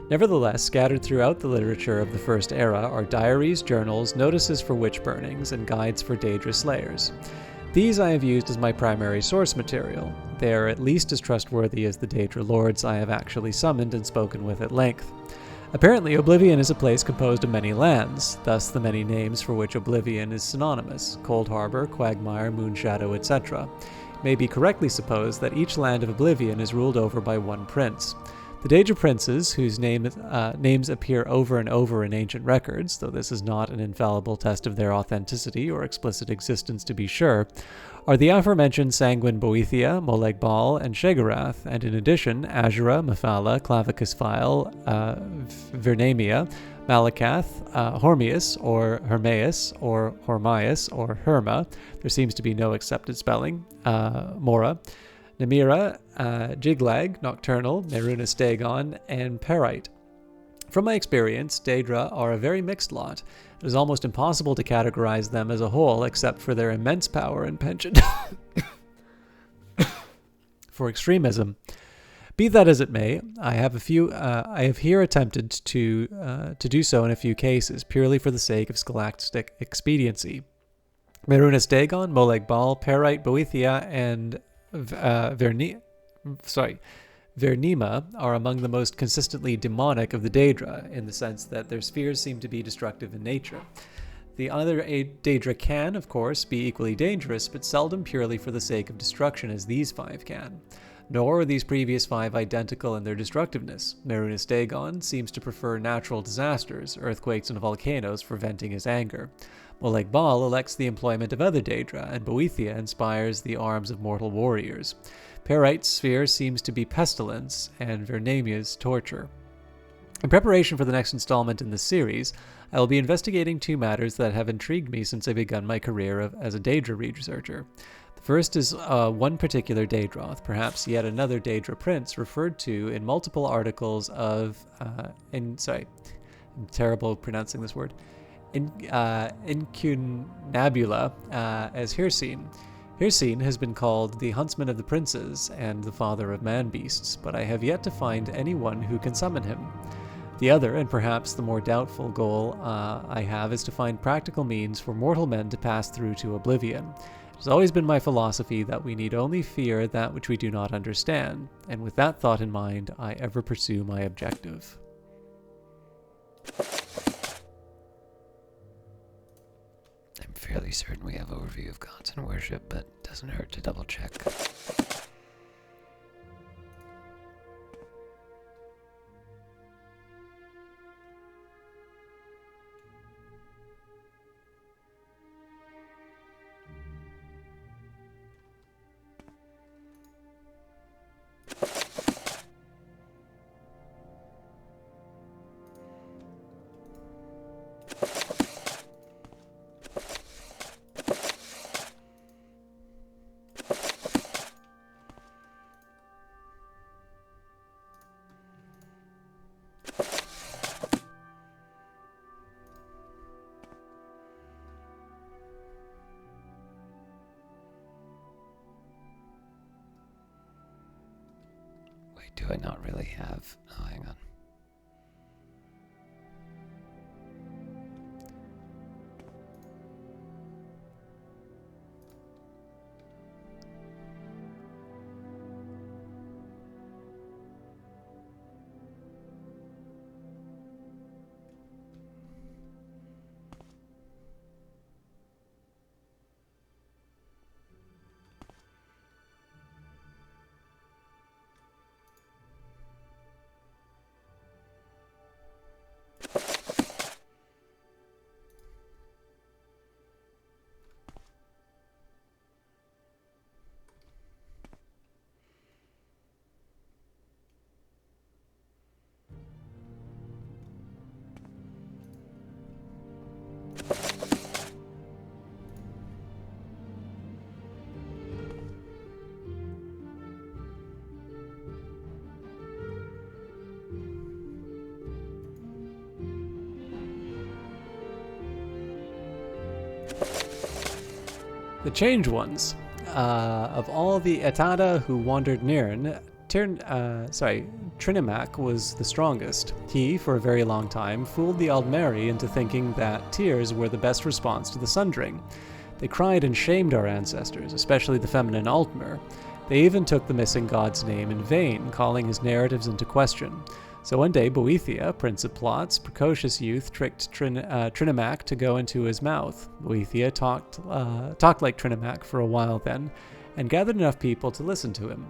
Speaker 2: Nevertheless, scattered throughout the literature of the First Era are diaries, journals, notices for witch burnings, and guides for Daedra slayers. These I have used as my primary source material. They are at least as trustworthy as the Daedra lords I have actually summoned and spoken with at length. Apparently, Oblivion is a place composed of many lands, thus the many names for which Oblivion is synonymous: Cold Harbor, Quagmire, Moonshadow, etc. It may be correctly supposed that each land of Oblivion is ruled over by one prince. The Daedra princes, whose names appear over and over in ancient records, though this is not an infallible test of their authenticity or explicit existence to be sure, are the aforementioned Sanguine Boethia, Molag Bal, and Shegarath, and in addition, Azura, Mephala, Clavicus File, Vernamia, Malakath, Hormius, or Hermaeus, or Hormius, or Herma, there seems to be no accepted spelling, Mora, Namira, Jiglag, Nocturnal, Merunus Dagon, and Perite. From my experience, Daedra are a very mixed lot. It is almost impossible to categorize them as a whole except for their immense power and penchant for extremism. Be that as it may, I have here attempted to do so in a few cases, purely for the sake of scholastic expediency. Merunus Dagon, Molag Bal, Perite, Boethia, and Vernima are among the most consistently demonic of the Daedra, in the sense that their spheres seem to be destructive in nature. The other Daedra can, of course, be equally dangerous, but seldom purely for the sake of destruction as these 5 can. Nor are these previous 5 identical in their destructiveness. Merunus Dagon seems to prefer natural disasters, earthquakes and volcanoes, for venting his anger. Molag Bal elects the employment of other Daedra, and Boethia inspires the arms of mortal warriors. Perite's sphere seems to be pestilence, and Vernamia's torture. In preparation for the next installment in this series, I will be investigating 2 matters that have intrigued me since I begun my career as a Daedra researcher. The first is one particular Daedroth, perhaps yet another Daedra prince, referred to in multiple articles of... I'm terrible pronouncing this word. Incunabula as Hircine. Hircine has been called the huntsman of the princes and the father of man-beasts, but I have yet to find anyone who can summon him. The other, and perhaps the more doubtful goal I have, is to find practical means for mortal men to pass through to Oblivion. It has always been my philosophy that we need only fear that which we do not understand, and with that thought in mind, I ever pursue my objective.
Speaker 1: I'm fairly certain we have overview of gods and worship, but it doesn't hurt to double check. do I not really have? Oh, hang on.
Speaker 2: The Change Ones. Of all the Etada who wandered Nirn, Trinimac was the strongest. He, for a very long time, fooled the Aldmeri into thinking that tears were the best response to the Sundering. They cried and shamed our ancestors, especially the feminine Altmer. They even took the missing god's name in vain, calling his narratives into question. So one day, Boethia, Prince of Plots, precocious youth, tricked Trinimac to go into his mouth. Boethia talked like Trinimac for a while then, and gathered enough people to listen to him.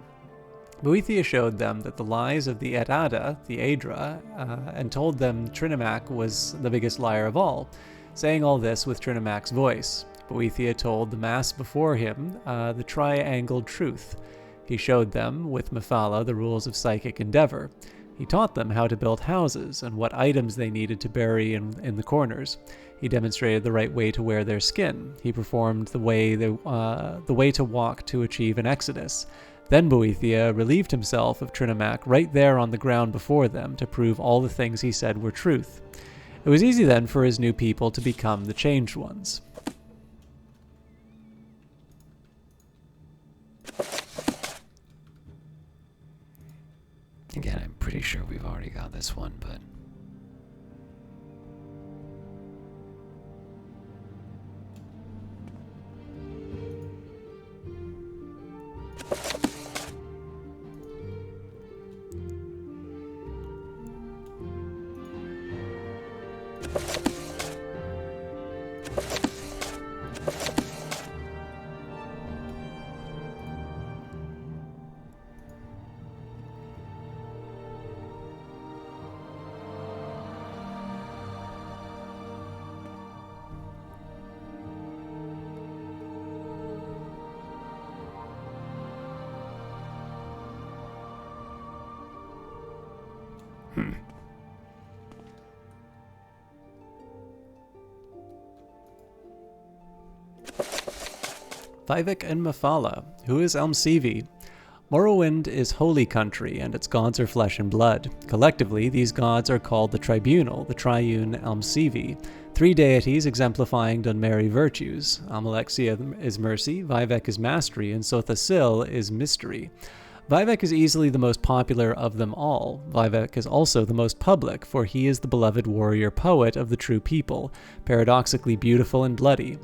Speaker 2: Boethia showed them that the lies of the Etada, the Aedra, and told them Trinimac was the biggest liar of all, saying all this with Trinimac's voice. Boethia told the mass before him the triangled truth. He showed them, with Mephala, the rules of psychic endeavor. He taught them how to build houses and what items they needed to bury in the corners. He demonstrated the right way to wear their skin. He performed the way to walk to achieve an exodus. Then Boethia relieved himself of Trinimac right there on the ground before them to prove all the things he said were truth. It was easy then for his new people to become the Changed Ones.
Speaker 1: Again, I'm pretty sure we've already got this one, but...
Speaker 2: Vivek and Mephala. Who is Elmsivi? Morrowind is holy country, and its gods are flesh and blood. Collectively, these gods are called the Tribunal, the Triune Elmsivi, three deities exemplifying Dunmeri virtues. Amalexia is mercy, Vivek is mastery, and Sothasil is mystery. Vivek is easily the most popular of them all. Vivek is also the most public, for he is the beloved warrior poet of the true people, paradoxically beautiful and bloody.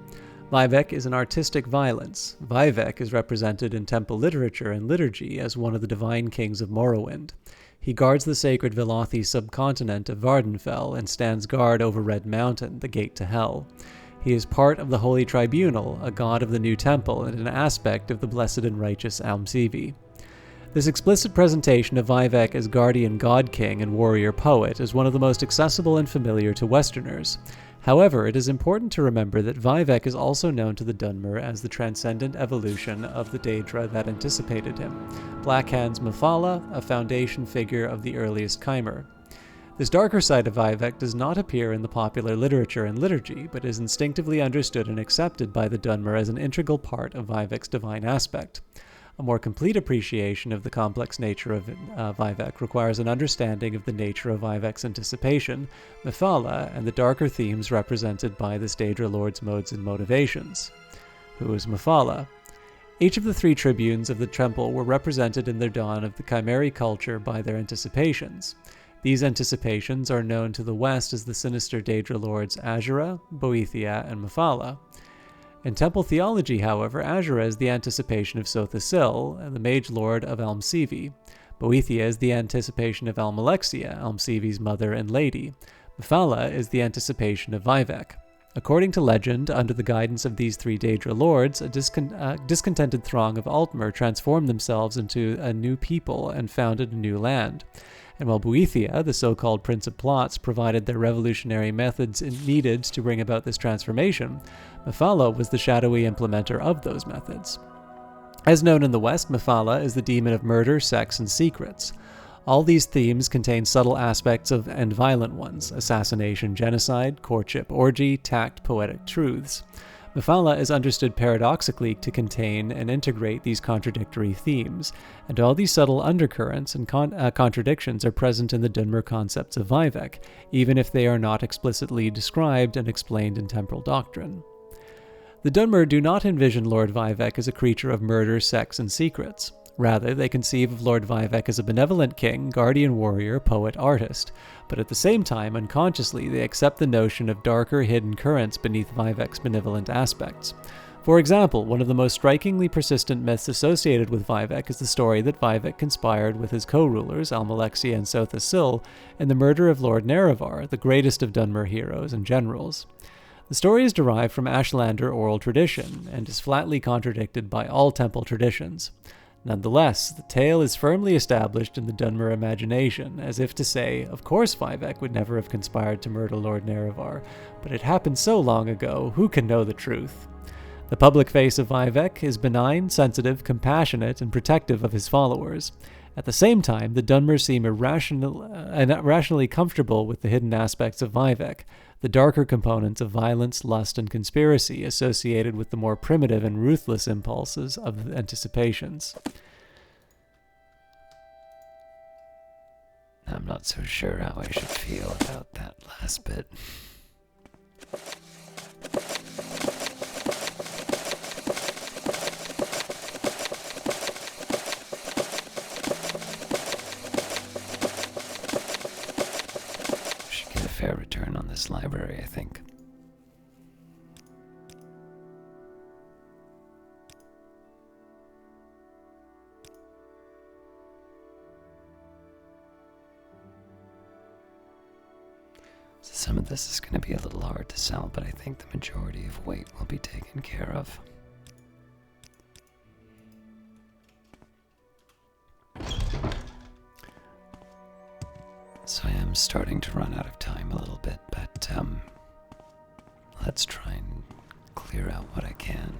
Speaker 2: Vivek is an artistic violence. Vivek is represented in temple literature and liturgy as one of the divine kings of Morrowind. He guards the sacred Velothi subcontinent of Vardenfell and stands guard over Red Mountain, the gate to hell. He is part of the Holy Tribunal, a god of the new temple and an aspect of the blessed and righteous Almsivi. This explicit presentation of Vivek as guardian god king and warrior poet is one of the most accessible and familiar to Westerners. However, it is important to remember that Vivek is also known to the Dunmer as the transcendent evolution of the Daedra that anticipated him, Blackhand's Mephala, a foundation figure of the earliest Chimer. This darker side of Vivek does not appear in the popular literature and liturgy, but is instinctively understood and accepted by the Dunmer as an integral part of Vivek's divine aspect. A more complete appreciation of the complex nature of Vivek requires an understanding of the nature of Vivek's anticipation, Mephala, and the darker themes represented by this Daedra Lord's modes and motivations. Who is Mephala? Each of the 3 tribunes of the temple were represented in their dawn of the Chimeri culture by their anticipations. These anticipations are known to the west as the sinister Daedra lords Azura, Boethia, and Mephala. In temple theology, however, Azura is the anticipation of Sotha-Sil, and the mage lord of Almsivi. Boethia is the anticipation of Almalexia, Almsivi's mother and lady. Mephala is the anticipation of Vivek. According to legend, under the guidance of these 3 Daedra lords, a discontented throng of Altmer transformed themselves into a new people and founded a new land. And while Boethia, the so-called Prince of Plots, provided their revolutionary methods needed to bring about this transformation, Mephala was the shadowy implementer of those methods. As known in the West, Mephala is the demon of murder, sex, and secrets. All these themes contain subtle aspects and violent ones: assassination, genocide, courtship, orgy, tact, poetic truths. Mephala is understood paradoxically to contain and integrate these contradictory themes, and all these subtle undercurrents and contradictions are present in the Dunmer concepts of Vivek, even if they are not explicitly described and explained in temporal doctrine. The Dunmer do not envision Lord Vivek as a creature of murder, sex, and secrets. Rather, they conceive of Lord Vivek as a benevolent king, guardian warrior, poet, artist, but at the same time, unconsciously, they accept the notion of darker, hidden currents beneath Vivek's benevolent aspects. For example, one of the most strikingly persistent myths associated with Vivek is the story that Vivek conspired with his co-rulers, Almalexia and Sotha-Sil, in the murder of Lord Nerevar, the greatest of Dunmer heroes and generals. The story is derived from Ashlander oral tradition, and is flatly contradicted by all temple traditions. Nonetheless, the tale is firmly established in the Dunmer imagination, as if to say, of course Vivek would never have conspired to murder Lord Nerevar, but it happened so long ago, who can know the truth? The public face of Vivek is benign, sensitive, compassionate, and protective of his followers. At the same time, the Dunmer seem irrationally comfortable with the hidden aspects of Vivek, the darker components of violence, lust, and conspiracy associated with the more primitive and ruthless impulses of the anticipations.
Speaker 1: I'm not so sure how I should feel about that last bit. Should get a fair return on this library, I think. Some of this is going to be a little hard to sell, but I think the majority of weight will be taken care of. So I am starting to run out of time a little bit, but let's try and clear out what I can.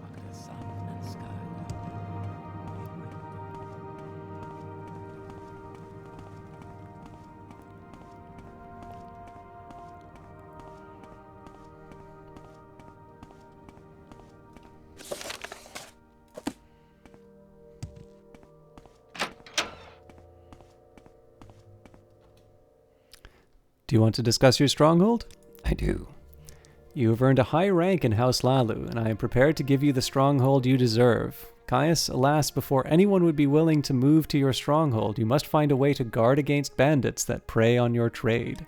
Speaker 3: Under sun and sky.
Speaker 2: Do you want to discuss your stronghold?
Speaker 1: I do.
Speaker 2: You have earned a high rank in House Hlaalu, and I am prepared to give you the stronghold you deserve. Caius, alas, before anyone would be willing to move to your stronghold, you must find a way to guard against bandits that prey on your trade.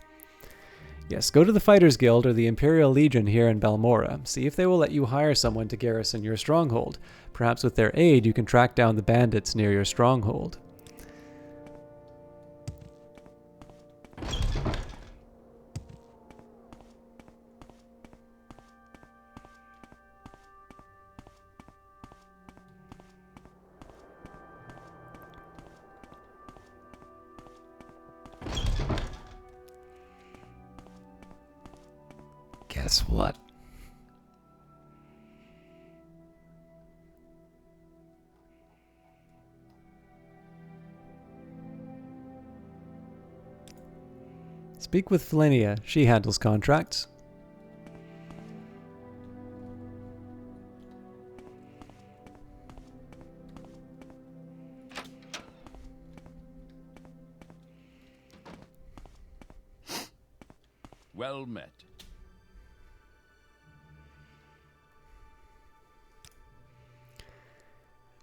Speaker 2: Yes, go to the Fighters Guild or the Imperial Legion here in Balmora. See if they will let you hire someone to garrison your stronghold. Perhaps with their aid you can track down the bandits near your stronghold.
Speaker 1: Guess what?
Speaker 2: Speak with Felinia. She handles contracts.
Speaker 8: Well met.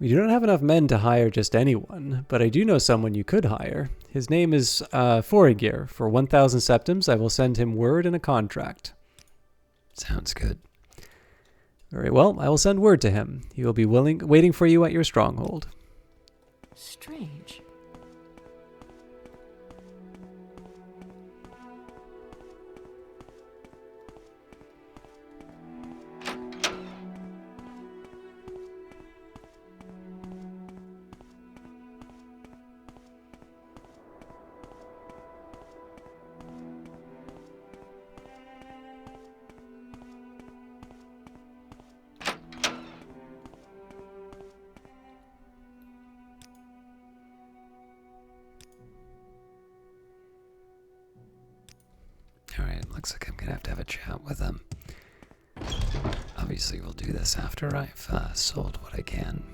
Speaker 2: We do not have enough men to hire just anyone, but I do know someone you could hire. His name is Forigir. For 1,000 septims, I will send him word and a contract.
Speaker 1: Sounds good.
Speaker 2: Very well, I will send word to him. He will be waiting for you at your stronghold.
Speaker 7: Strange.
Speaker 1: Alright, looks like I'm gonna have a chat with him. Obviously, we'll do this after I've sold what I can.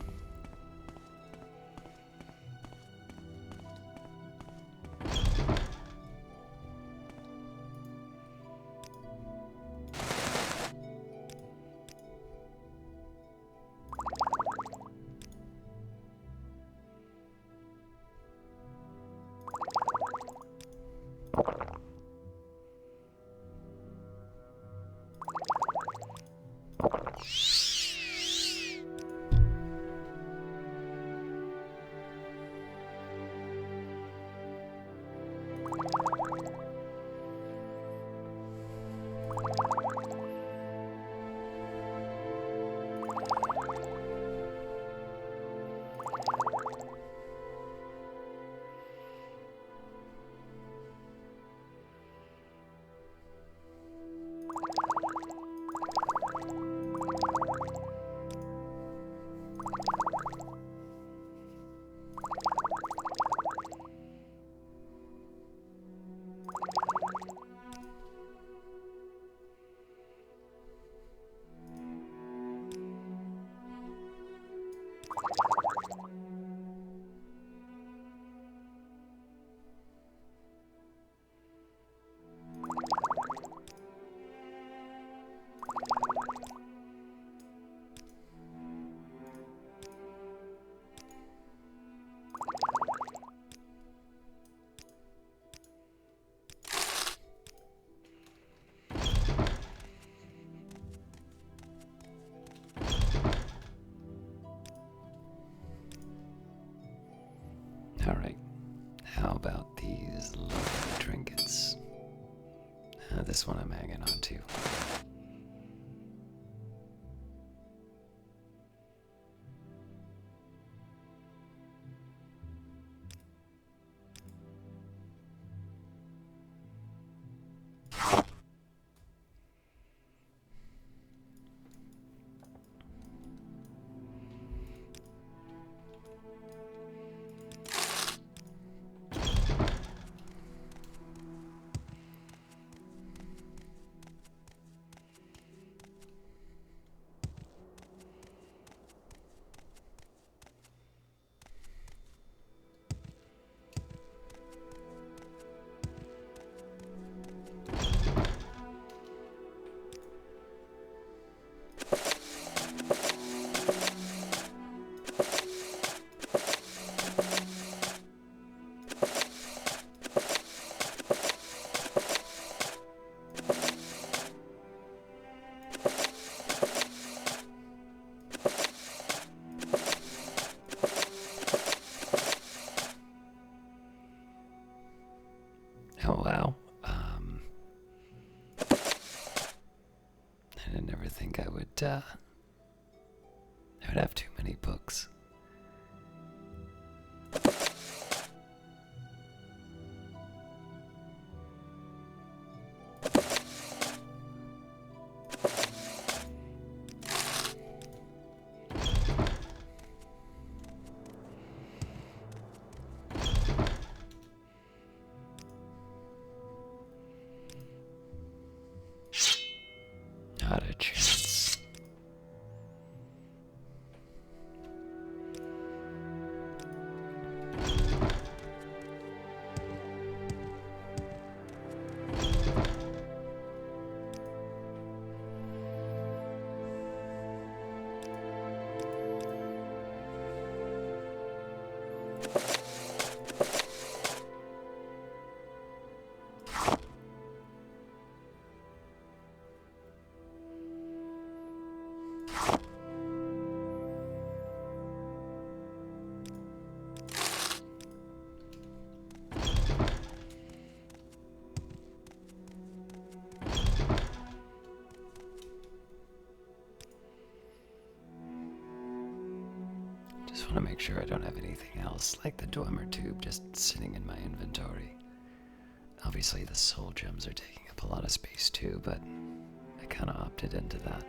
Speaker 1: Alright, how about these lovely trinkets? This one I'm hanging on to. Oh wow. I didn't ever think I would have too many books. Not a chance. want to make sure I don't have anything else, like the Dwemer tube, just sitting in my inventory. Obviously, the soul gems are taking up a lot of space too, but I kind of opted into that.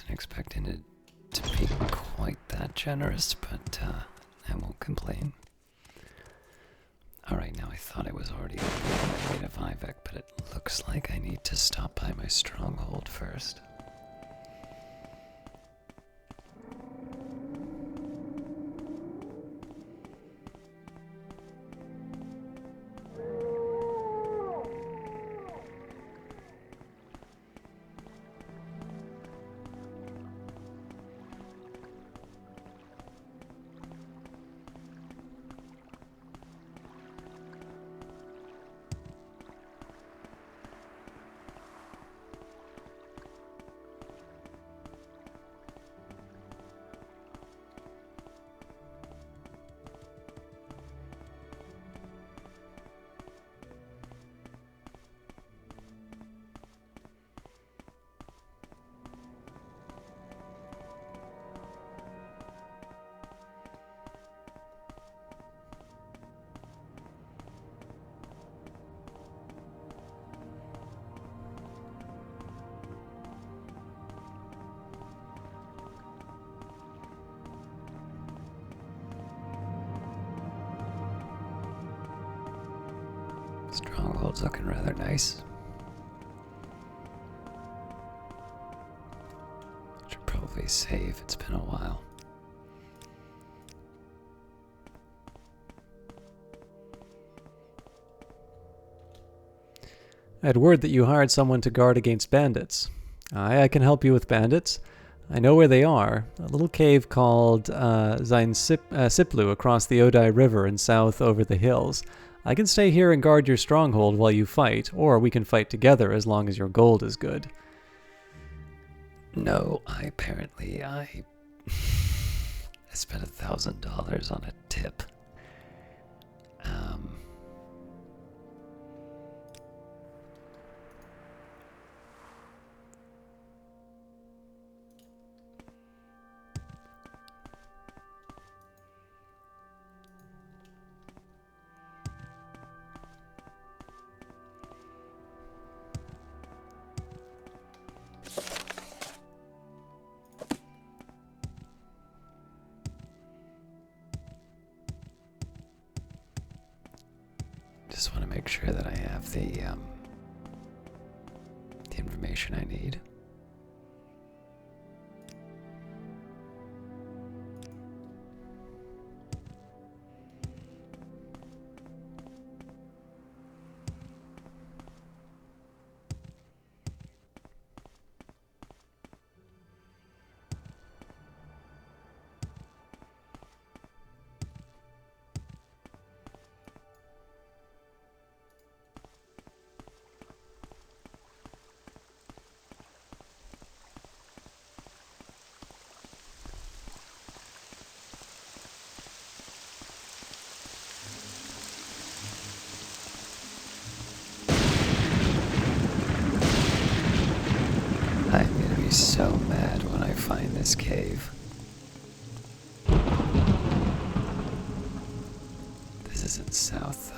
Speaker 1: Expecting it to be quite that generous, but I won't complain. Alright, now I thought I was already on my way to Vivek, but it looks like I need to stop by my stronghold first. Stronghold's looking rather nice. Should probably save, it's been a while.
Speaker 2: I had word that you hired someone to guard against bandits. I can help you with bandits. I know where they are. A little cave called Siplu across the Odai River and south over the hills. I can stay here and guard your stronghold while you fight, or we can fight together as long as your gold is good.
Speaker 1: No, I spent $1,000 on a tip. Just want to make sure that I have the information I need. I'm gonna be so mad when I find this cave. This isn't south, though.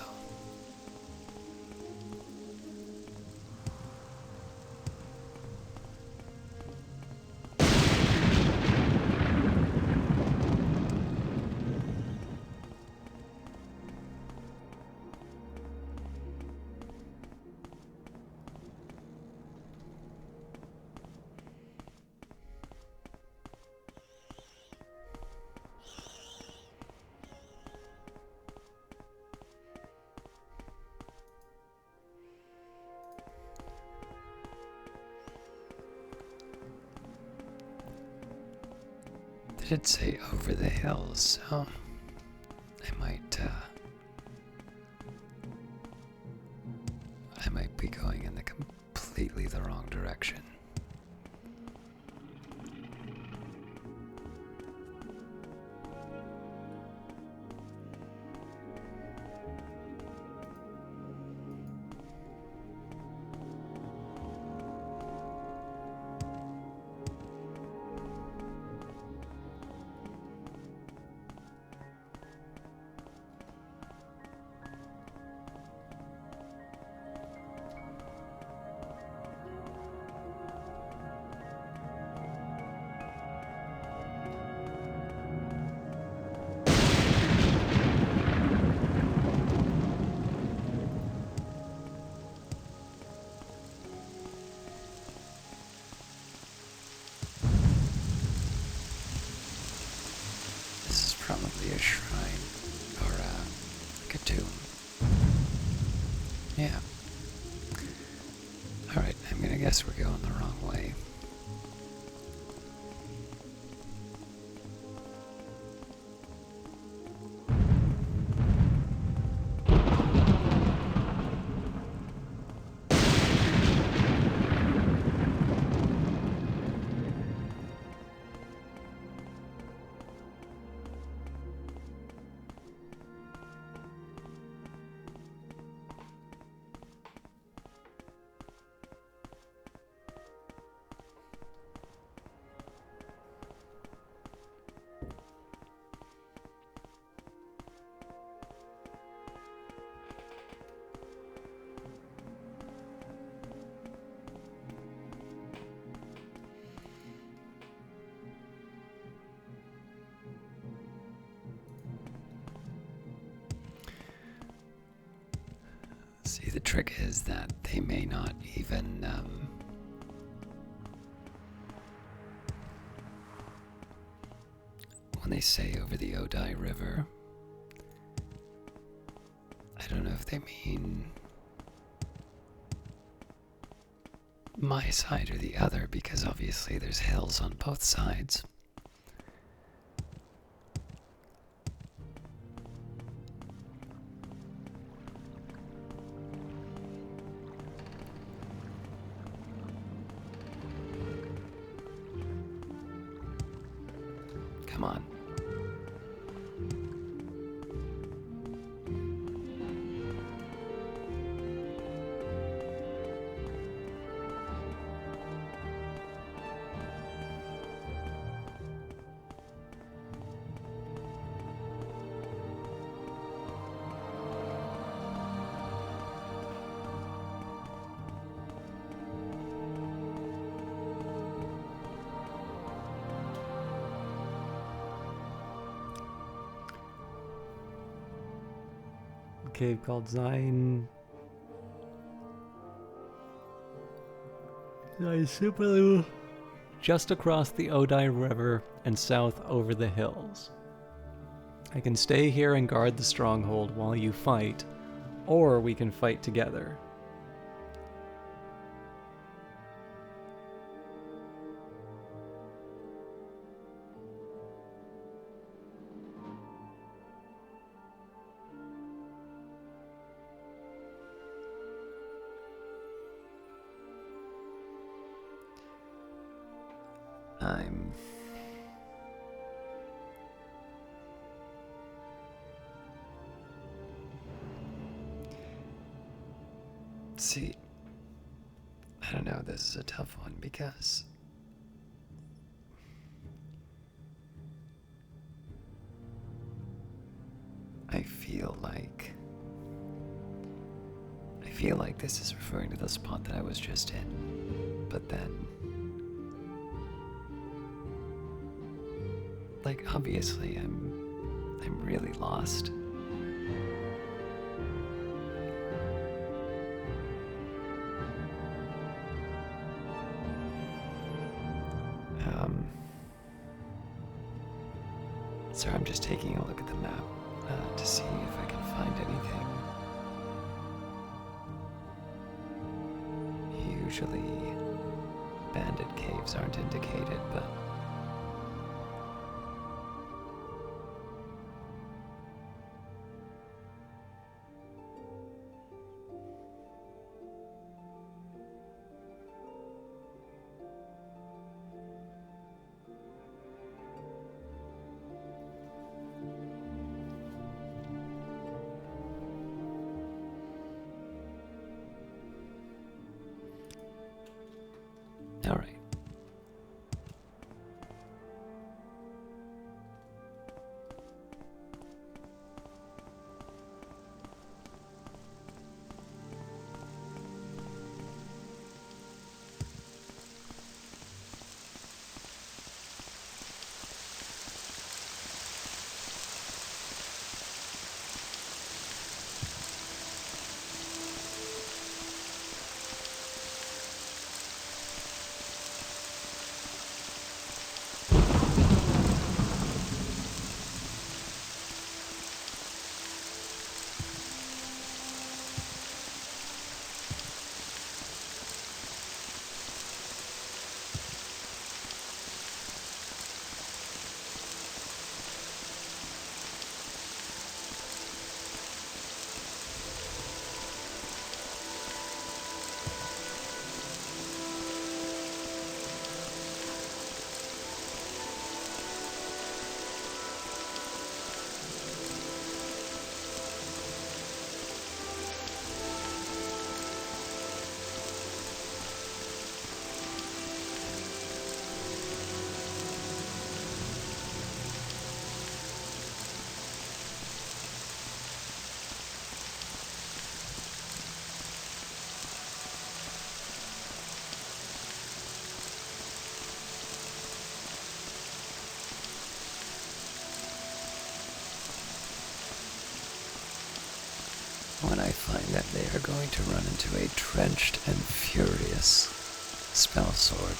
Speaker 1: did say over the hills, so I might be going in the completely the wrong direction. This is probably a shrine or like a tomb. Yeah. Alright, I'm gonna guess we're going the wrong way. See, the trick is that they may not even, when they say over the Odai River, I don't know if they mean my side or the other, because obviously there's hills on both sides. Come on.
Speaker 2: Cave called Zain Sipalu, just across the Odai River and south over the hills. I can stay here and guard the stronghold while you fight, or we can fight together. See, I don't know, this is a tough one because I feel like this is referring to the spot that I was just in, but then, like, obviously I'm really lost. So I'm just taking a look at the map to see if I can find anything. Usually bandit caves aren't indicated, but
Speaker 1: All right. When I find that they are going to run into a drenched and furious spell sword.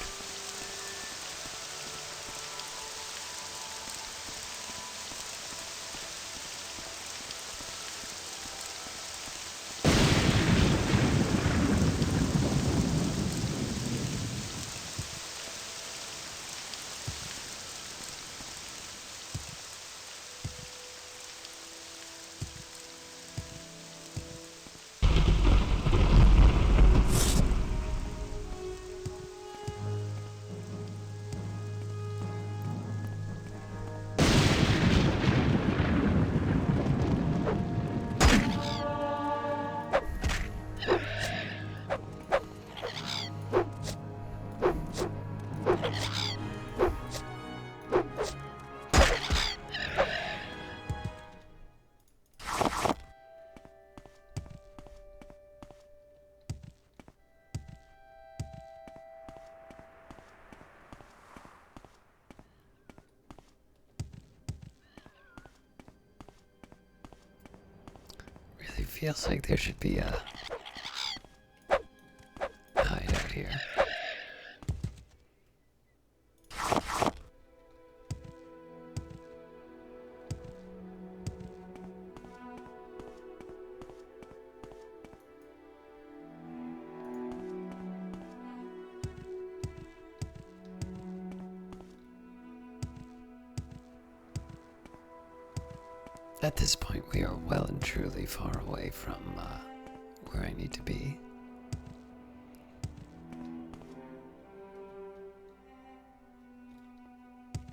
Speaker 1: Really feels like there should be a hideout here. At this point, we are well and truly far away from where I need to be.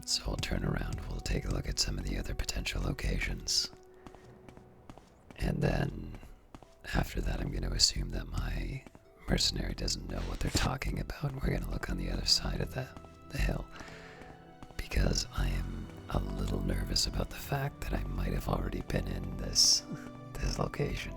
Speaker 1: So we'll turn around, we'll take a look at some of the other potential locations. And then, after that, I'm going to assume that my mercenary doesn't know what they're talking about. We're going to look on the other side of the hill. Because I am a little nervous about the fact that I might have already been in this location.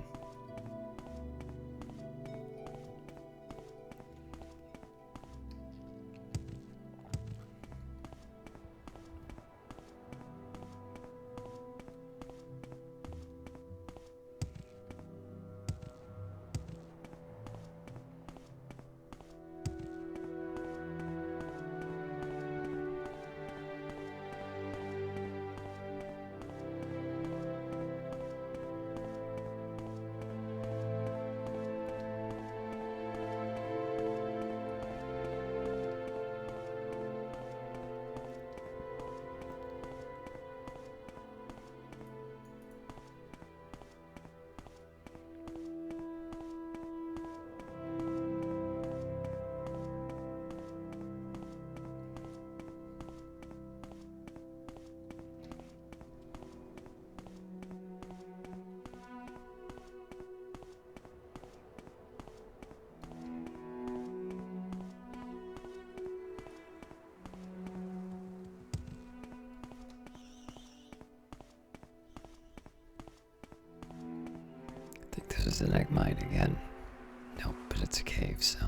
Speaker 1: This is an egg mine again. Nope, but it's a cave, so.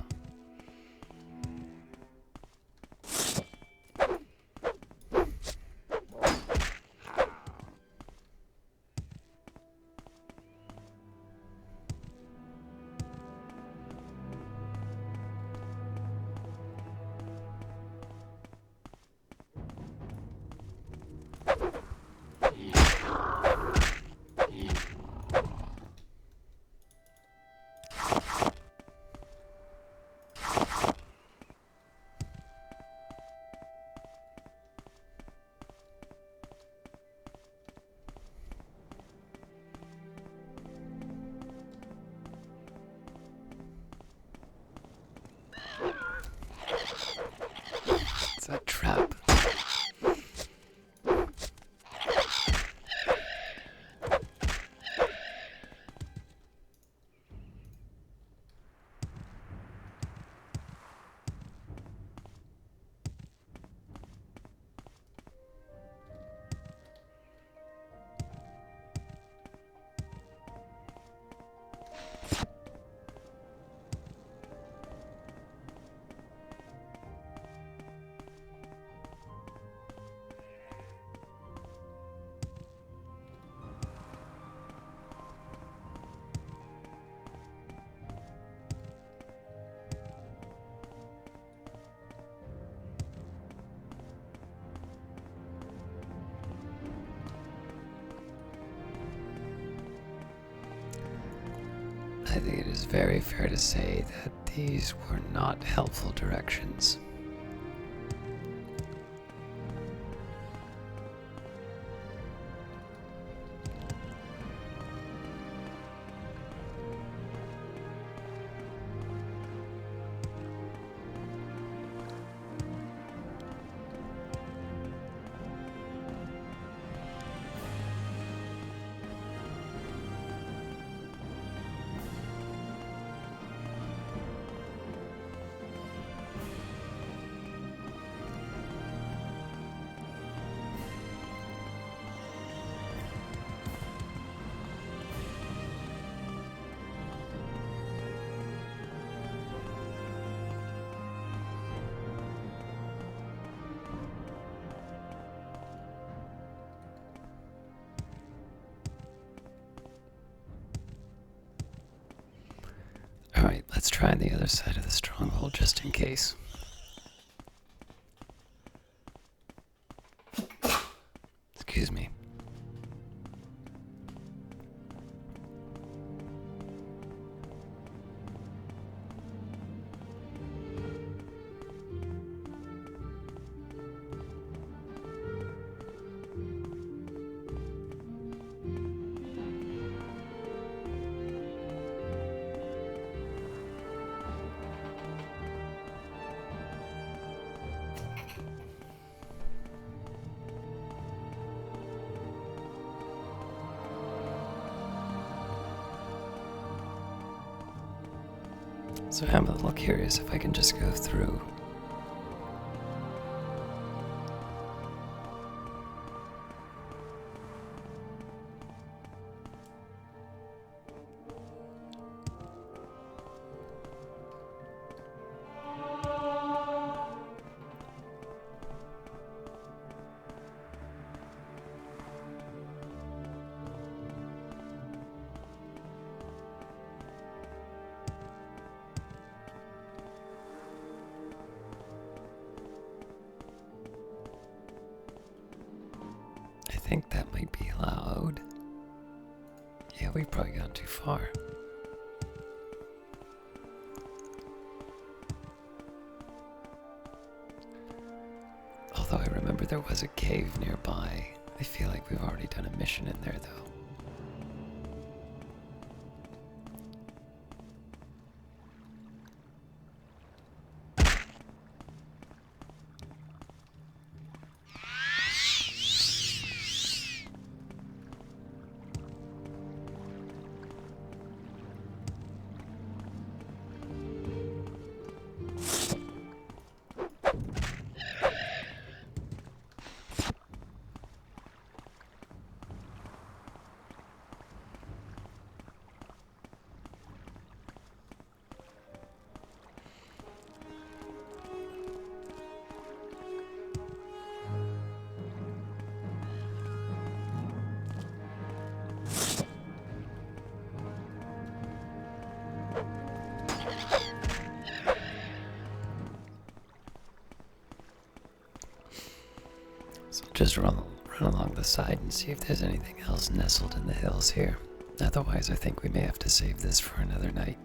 Speaker 1: It's a trap. I think it is very fair to say that these were not helpful directions. Alright, let's try the other side of the stronghold just in case. Excuse me. So I'm a little curious if I can just go through. I think that might be Hlaalu. Yeah, we've probably gone too far. Although I remember there was a cave nearby. I feel like we've already done a mission in there, though. So just run along the side and see if there's anything else nestled in the hills here. Otherwise, I think we may have to save this for another night.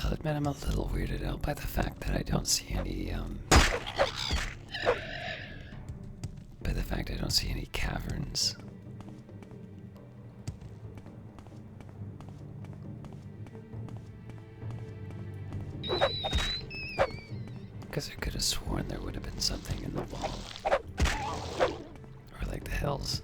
Speaker 1: I'll admit I'm a little weirded out by the fact that I don't see any, caverns. Because I could have sworn there would have been something in the wall. Or like the hills.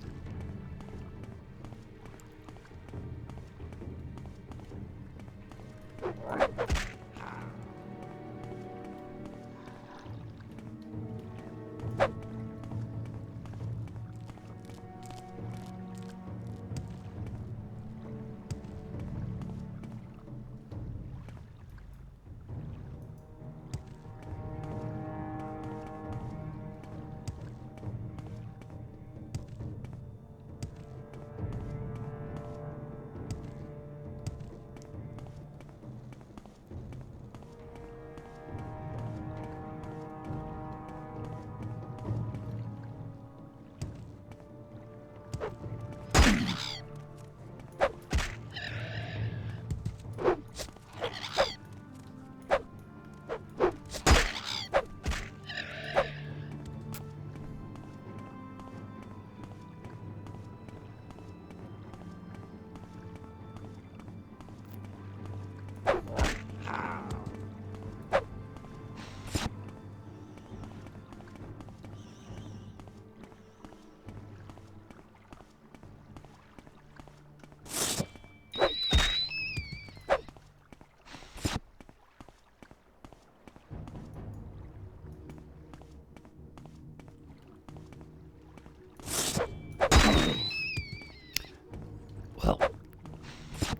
Speaker 1: Well,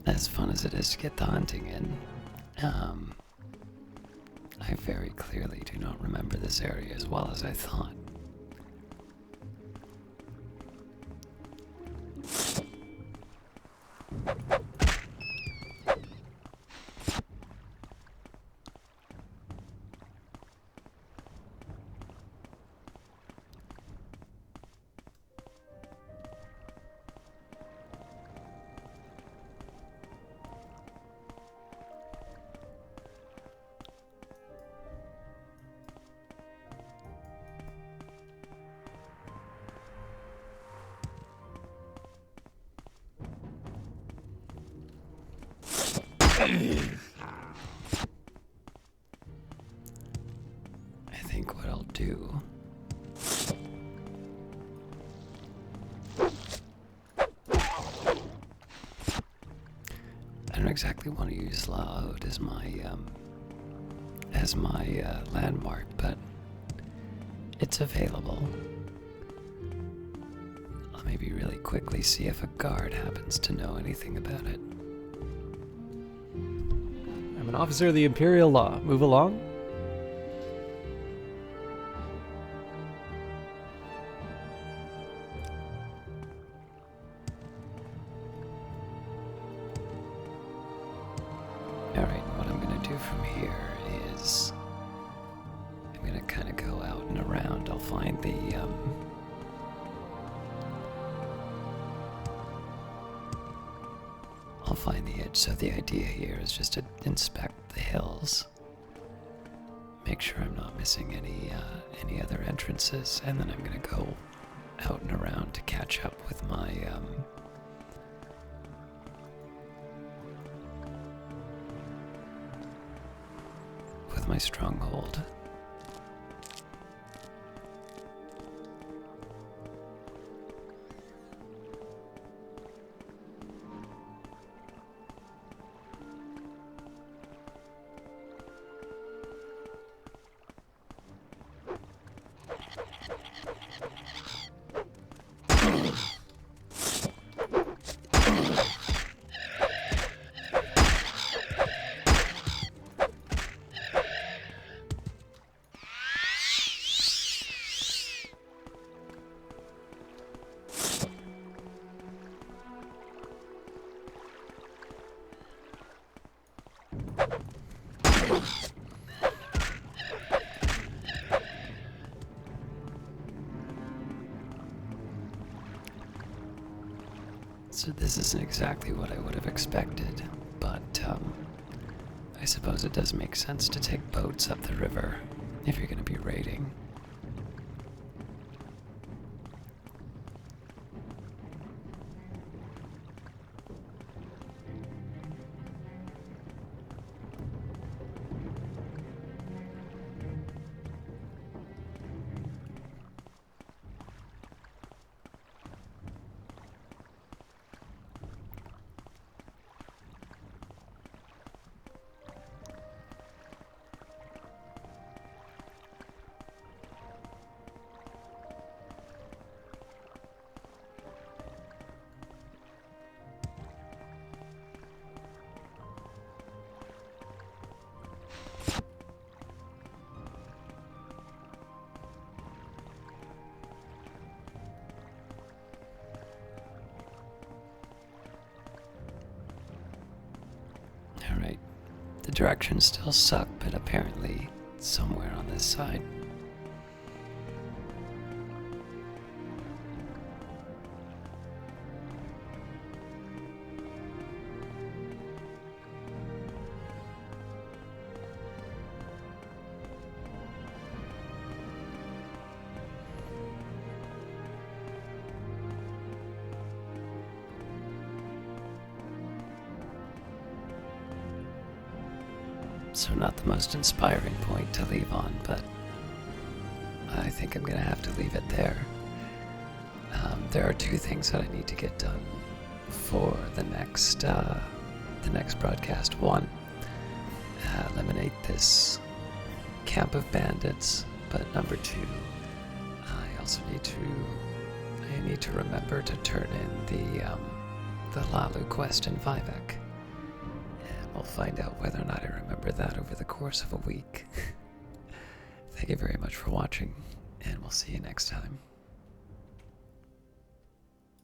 Speaker 1: as fun as it is to get the hunting in, I very clearly do not remember this area as well as I thought. I think what I'll do I don't exactly want to use Hlaalu as my landmark, but it's available. I'll maybe really quickly see if a guard happens to know anything about it.
Speaker 2: I'm an officer of the Imperial Law. Move along.
Speaker 1: Alright, what I'm going to do from here is I'm going to kind of go out and around. I'll find the edge. So the idea here is just to inspect the hills, make sure I'm not missing any other entrances, and then I'm going to go out and around to catch up with my stronghold. So this isn't exactly what I would have expected, but I suppose it does make sense to take boats up the river if you're going to be raiding. Alright, the directions still suck, but apparently it's somewhere on this side. So not the most inspiring point to leave on, but I think I'm gonna have to leave it there. There are two things that I need to get done for the next broadcast. One, eliminate this camp of bandits, but number two, I also need to remember to turn in the Hlaalu quest in Vivek. We'll find out whether or not I remember that over the course of a week. Thank you very much for watching, and we'll see you next time.